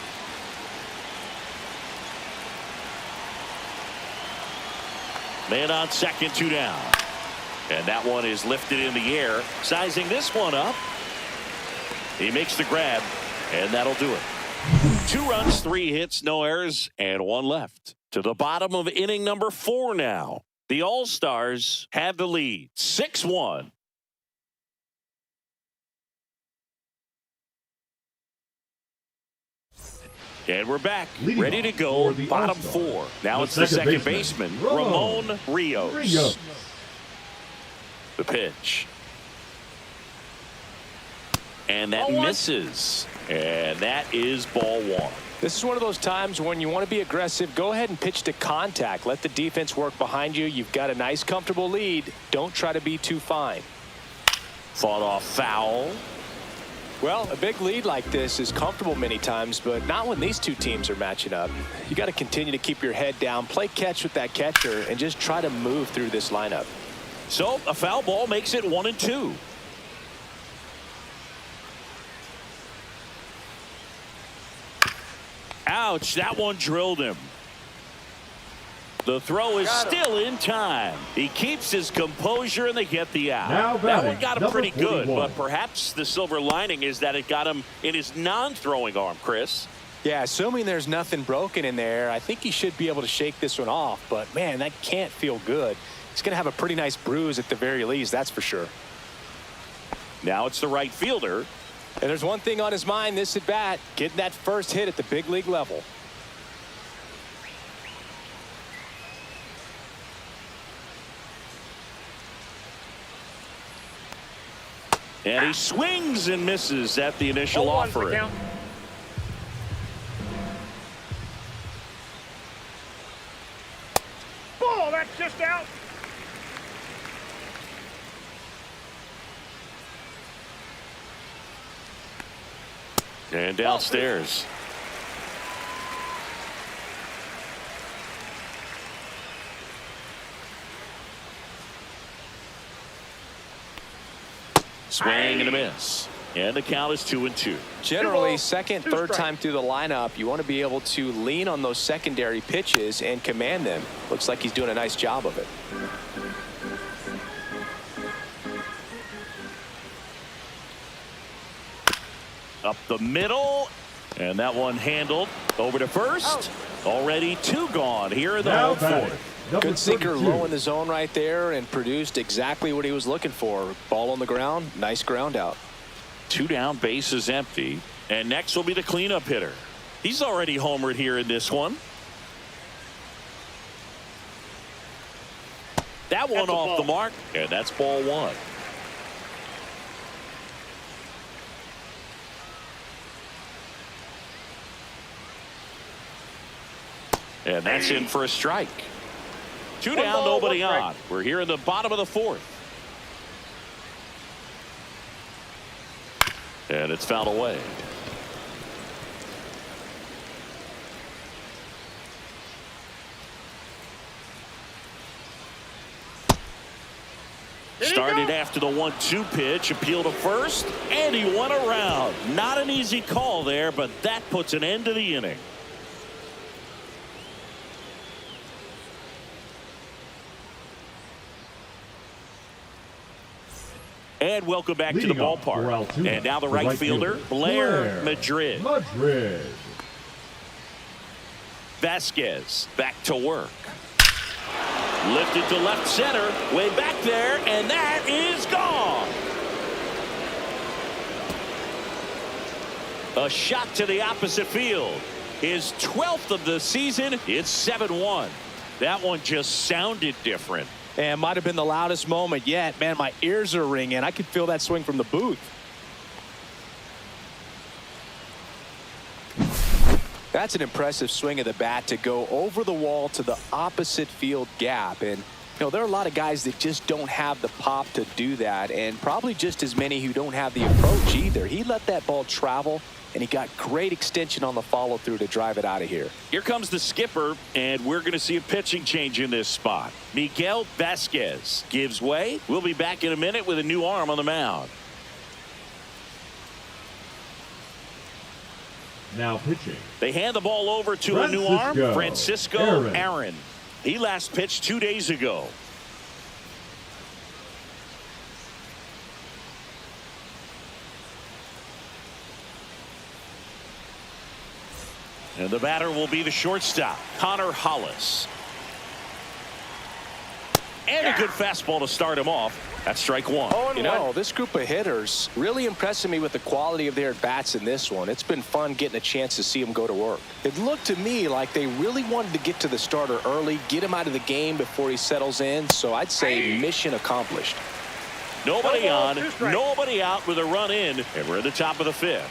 Man on second, 2 down. And that one is lifted in the air. Sizing this one up. He makes the grab, and that'll do it. 2 runs, 3 hits, no errors, and 1 left. To the bottom of inning number 4 now. The All-Stars have the lead, 6-1. And we're back, ready to go, bottom 4. Now it's the second baseman, Ramon Rios. The pitch. And that misses. And that is ball 1. This is one of those times when you want to be aggressive. Go ahead and pitch to contact. Let the defense work behind you. You've got a nice, comfortable lead. Don't try to be too fine. Fought off foul. Well, a big lead like this is comfortable many times, but not when these two teams are matching up. You got to continue to keep your head down, play catch with that catcher, and just try to move through this lineup. So a foul ball makes it 1-2. Ouch, that one drilled him. The throw is still in time. He keeps his composure and they get the out. That one got him pretty good, but perhaps the silver lining is that it got him in his non-throwing arm, Chris. Yeah, assuming there's nothing broken in there, I think he should be able to shake this one off, but man, that can't feel good. He's going to have a pretty nice bruise at the very least, that's for sure. Now it's the right fielder. And there's one thing on his mind this at bat, getting that first hit at the big league level. And he swings and misses at the initial offering. Ball, that's just out. And downstairs. Swing and a miss. And the count is 2-2. Generally, second, third time through the lineup, you want to be able to lean on those secondary pitches and command them. Looks like he's doing a nice job of it. Up the middle, and that one handled over to first. Already 2 gone here in the home fourth. Good sinker low in the zone right there and produced exactly what he was looking for. Ball on the ground, nice ground out. 2 down, base is empty, and next will be the cleanup hitter. He's already homered here in this one. That one off the mark, and that's ball 1. And that's in for a strike. 2 down, nobody on. We're here in the bottom of the 4th. And it's fouled away. Started after the 1-2 pitch, appeal to first, and he went around. Not an easy call there, but that puts an end to the inning. And welcome back to the ballpark. And now the right fielder, Blair Madrid. Vasquez back to work. Lifted to left center, way back there, and that is gone. A shot to the opposite field. His 12th of the season. It's 7-1. That one just sounded different. And might have been the loudest moment yet. Man, my ears are ringing. I could feel that swing from the booth. That's an impressive swing of the bat to go over the wall to the opposite field gap. And You know, there are a lot of guys that just don't have the pop to do that, and probably just as many who don't have the approach either. He let that ball travel, and he got great extension on the follow-through to drive it out of here. Here comes the skipper, and we're going to see a pitching change in this spot. Miguel Vasquez gives way. We'll be back in a minute with a new arm on the mound. Now pitching. They hand the ball over to a new arm, Francisco Aaron. He last pitched 2 days ago. And the batter will be the shortstop, Connor Hollis. And a good fastball to start him off. That's strike one. You know, this group of hitters really impressing me with the quality of their at-bats in this one. It's been fun getting a chance to see them go to work. It looked to me like they really wanted to get to the starter early, get him out of the game before he settles in. So I'd say mission accomplished. Nobody on, nobody out with a run in, and we're at the top of the fifth.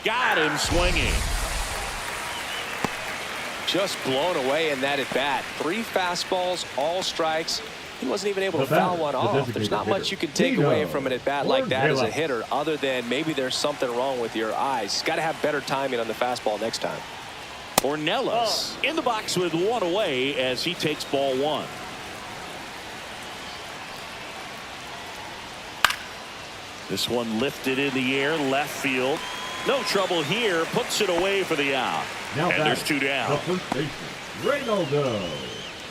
Got him swinging. Just blown away in that at-bat. 3 fastballs, all strikes. He wasn't even able to foul one off. There's not much you can take away from an at-bat like that as a hitter, other than maybe there's something wrong with your eyes. Got to have better timing on the fastball next time. Ornelas in the box with 1 away as he takes ball 1. This one lifted in the air, left field. No trouble here. Puts it away for the out. Now and there's 2 down. The first baseman, Reynaldo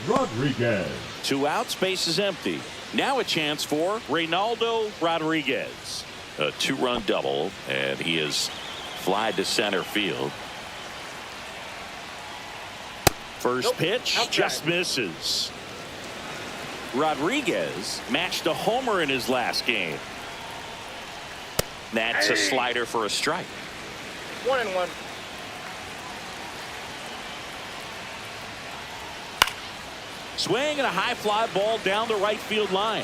Rodriguez. 2 outs, base is empty. Now a chance for Reynaldo Rodriguez. A 2-run double, and he is flied to center field. First pitch just misses. Rodriguez matched a homer in his last game. That's a slider for a strike. 1-1. Swing and a high fly ball down the right field line.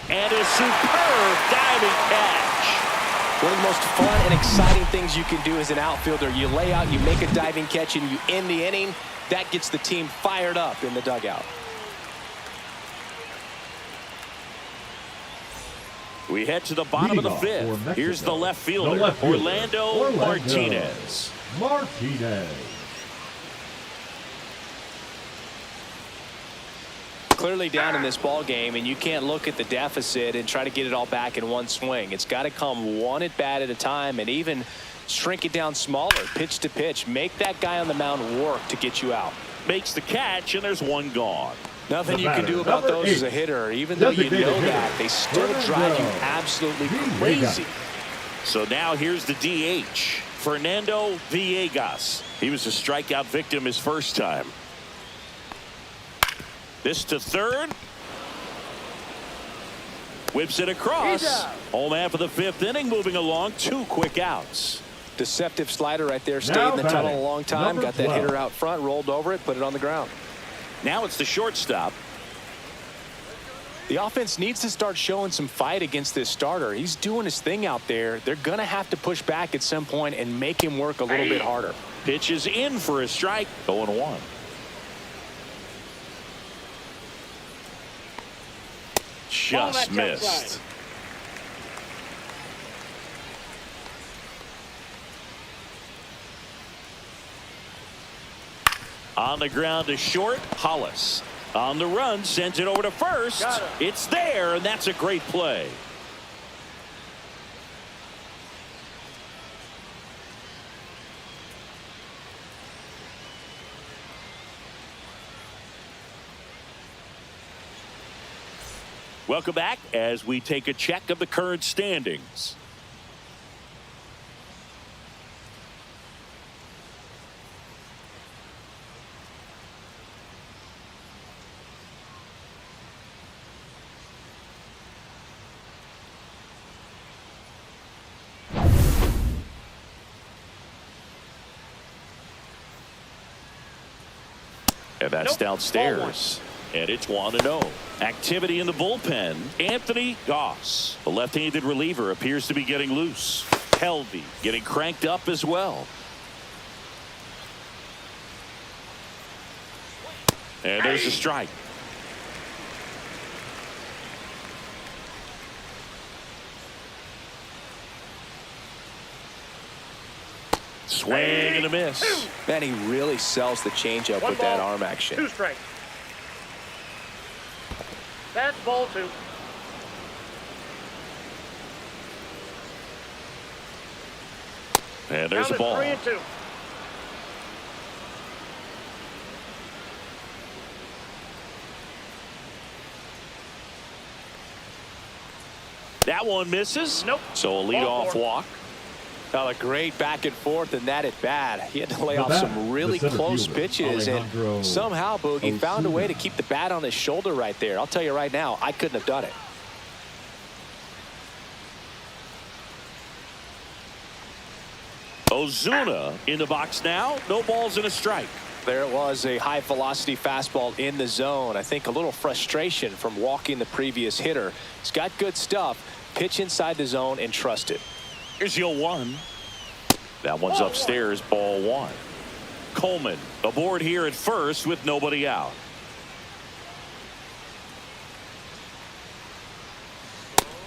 And a superb diving catch. One of the most fun and exciting things you can do as an outfielder. You lay out, you make a diving catch, and you end the inning. That gets the team fired up in the dugout. We head to the bottom of the fifth. Here's the left fielder, Orlando Martinez. Clearly down in this ball game, and you can't look at the deficit and try to get it all back in one swing. It's got to come one at bat at a time, and even shrink it down smaller, pitch to pitch. Make that guy on the mound work to get you out. Makes the catch, and there's 1 gone. Nothing you can do about those as a hitter. Even though you know that, they still drive you absolutely crazy. So now here's the DH, Fernando Villegas. He was a strikeout victim his first time. This to third. Whips it across. Home half of the 5th inning, moving along. 2 quick outs. Deceptive slider right there. Stayed in the tunnel a long time. Got that hitter out front, rolled over it, put it on the ground. Now it's the shortstop. The offense needs to start showing some fight against this starter. He's doing his thing out there. They're going to have to push back at some point and make him work a little bit harder. Pitch is in for a strike. 0-1. Just missed. On the ground to short, Hollis. On the run, sends it over to first. It's there, and that's a great play. Welcome back as we take a check of the current standings. And that's downstairs. And it's 1-0. Activity in the bullpen. Anthony Goss, the left-handed reliever, appears to be getting loose. Helvey getting cranked up as well. And there's a strike. Swing and a miss. Man, he really sells the changeup with that arm action. 2 strikes. That's ball 2. And there's a ball. 3-2. That one misses. Nope. So a leadoff walk. A great back and forth in that at bat. He had to lay off some really close pitches, and somehow Boogie found a way to keep the bat on his shoulder right there. I'll tell you right now, I couldn't have done it. Ozuna in the box now. No balls and a strike. There it was, a high velocity fastball in the zone. I think a little frustration from walking the previous hitter. He's got good stuff. Pitch inside the zone and trust it. Here's the 0-1. That one's upstairs, ball 1. Coleman aboard here at first with nobody out.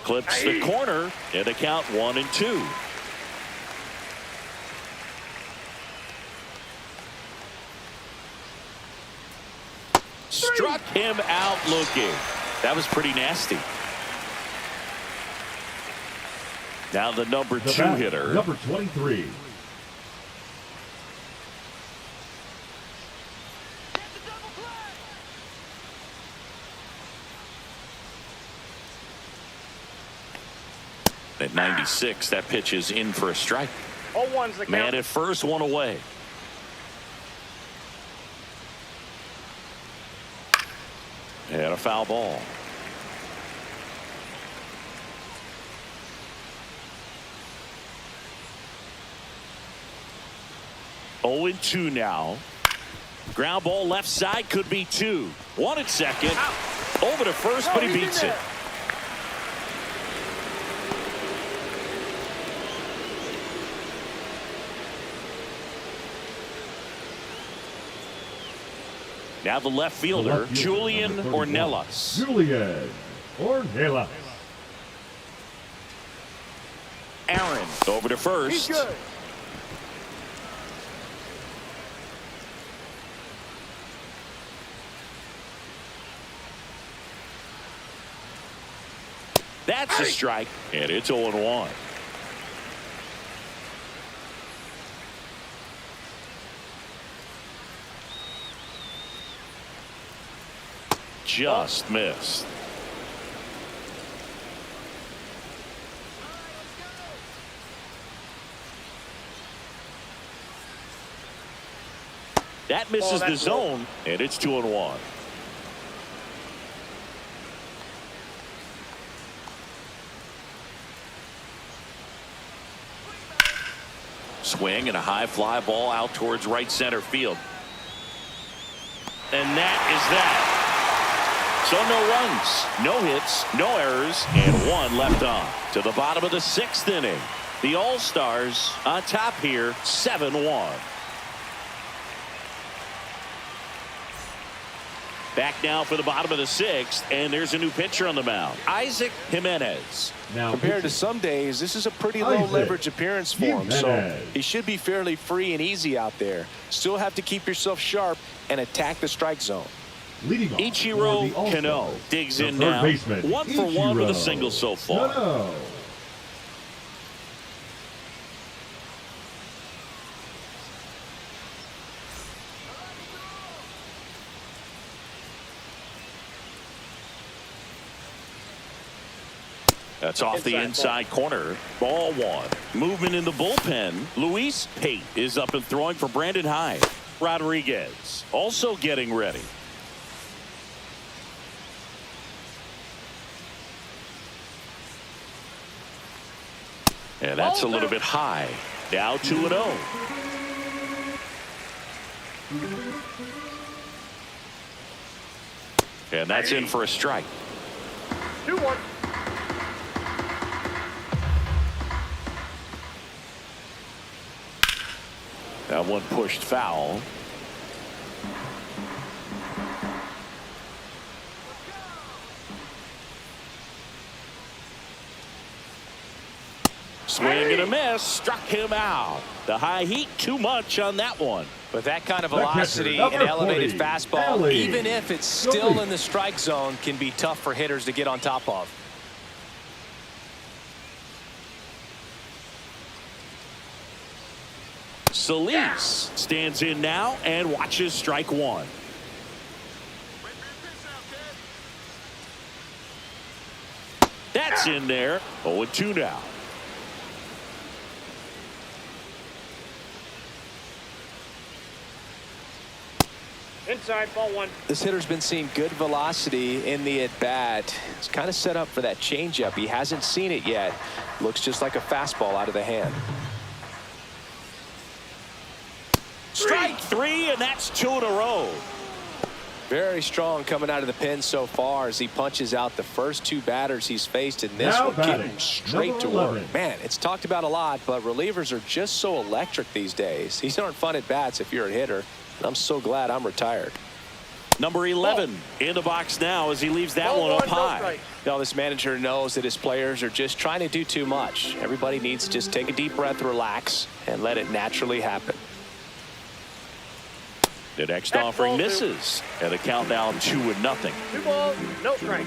Clips the corner and a count 1-2. Struck him out looking. That was pretty nasty. Now the number 2 hitter. Number 23. At 96, that pitch is in for a strike. 0-1's the count. Man at first, 1 away. And a foul ball. Oh, 0-2 now. Ground ball left side, could be 2. 1 at second. Over to first, but he beats it. Now the left fielder, Julian Ornelas. Julian Ornelas. Aaron over to first. He's good. That's a strike, and it's 0-1. Just missed. That misses the zone, and it's 2-1. Swing and a high fly ball out towards right center field. And that is that. So no runs, no hits, no errors, and 1 left on. To the bottom of the 6th inning. The All-Stars on top here, 7-1. Back now for the bottom of the 6th, and there's a new pitcher on the mound, Isaac Jimenez. Now, compared to some days, this is a pretty low leverage appearance for him, so he should be fairly free and easy out there. Still have to keep yourself sharp and attack the strike zone. Ichiro Kano digs in now. 1 for 1 with a single so far. No. That's off the inside corner. Ball 1. Movement in the bullpen. Luis Pate is up and throwing for Brandon Hyde. Rodriguez also getting ready. And that's a little bit high. Now 2-0. And that's in for a strike. 2-1. That one pushed foul. Swing and a miss. Struck him out. The high heat, too much on that one. With that kind of The catcher, velocity, number an elevated 40, fastball, Ellie. even if it's still in the strike zone, can be tough for hitters to get on top of. Solis stands in now and watches strike one. That's in there. 0-2 now. Inside, ball one. This hitter's been seeing good velocity in the at-bat. It's kind of set up for that changeup. He hasn't seen it yet. Looks just like a fastball out of the hand. Strike three, and that's 2 in a row. Very strong coming out of the pen so far as he punches out the first 2 batters he's faced in this Now one, batting, getting straight number to work. 11. Man, it's talked about a lot, but relievers are just so electric these days. These aren't fun at bats if you're a hitter, and I'm so glad I'm retired. Number 11 in the box now as he leaves that Ball one up one, no high. strike. Now, this manager knows that his players are just trying to do too much. Everybody needs to just take a deep breath, relax, and let it naturally happen. The next That's offering ball two. misses, and the count down 2-0. 2 balls, no strike.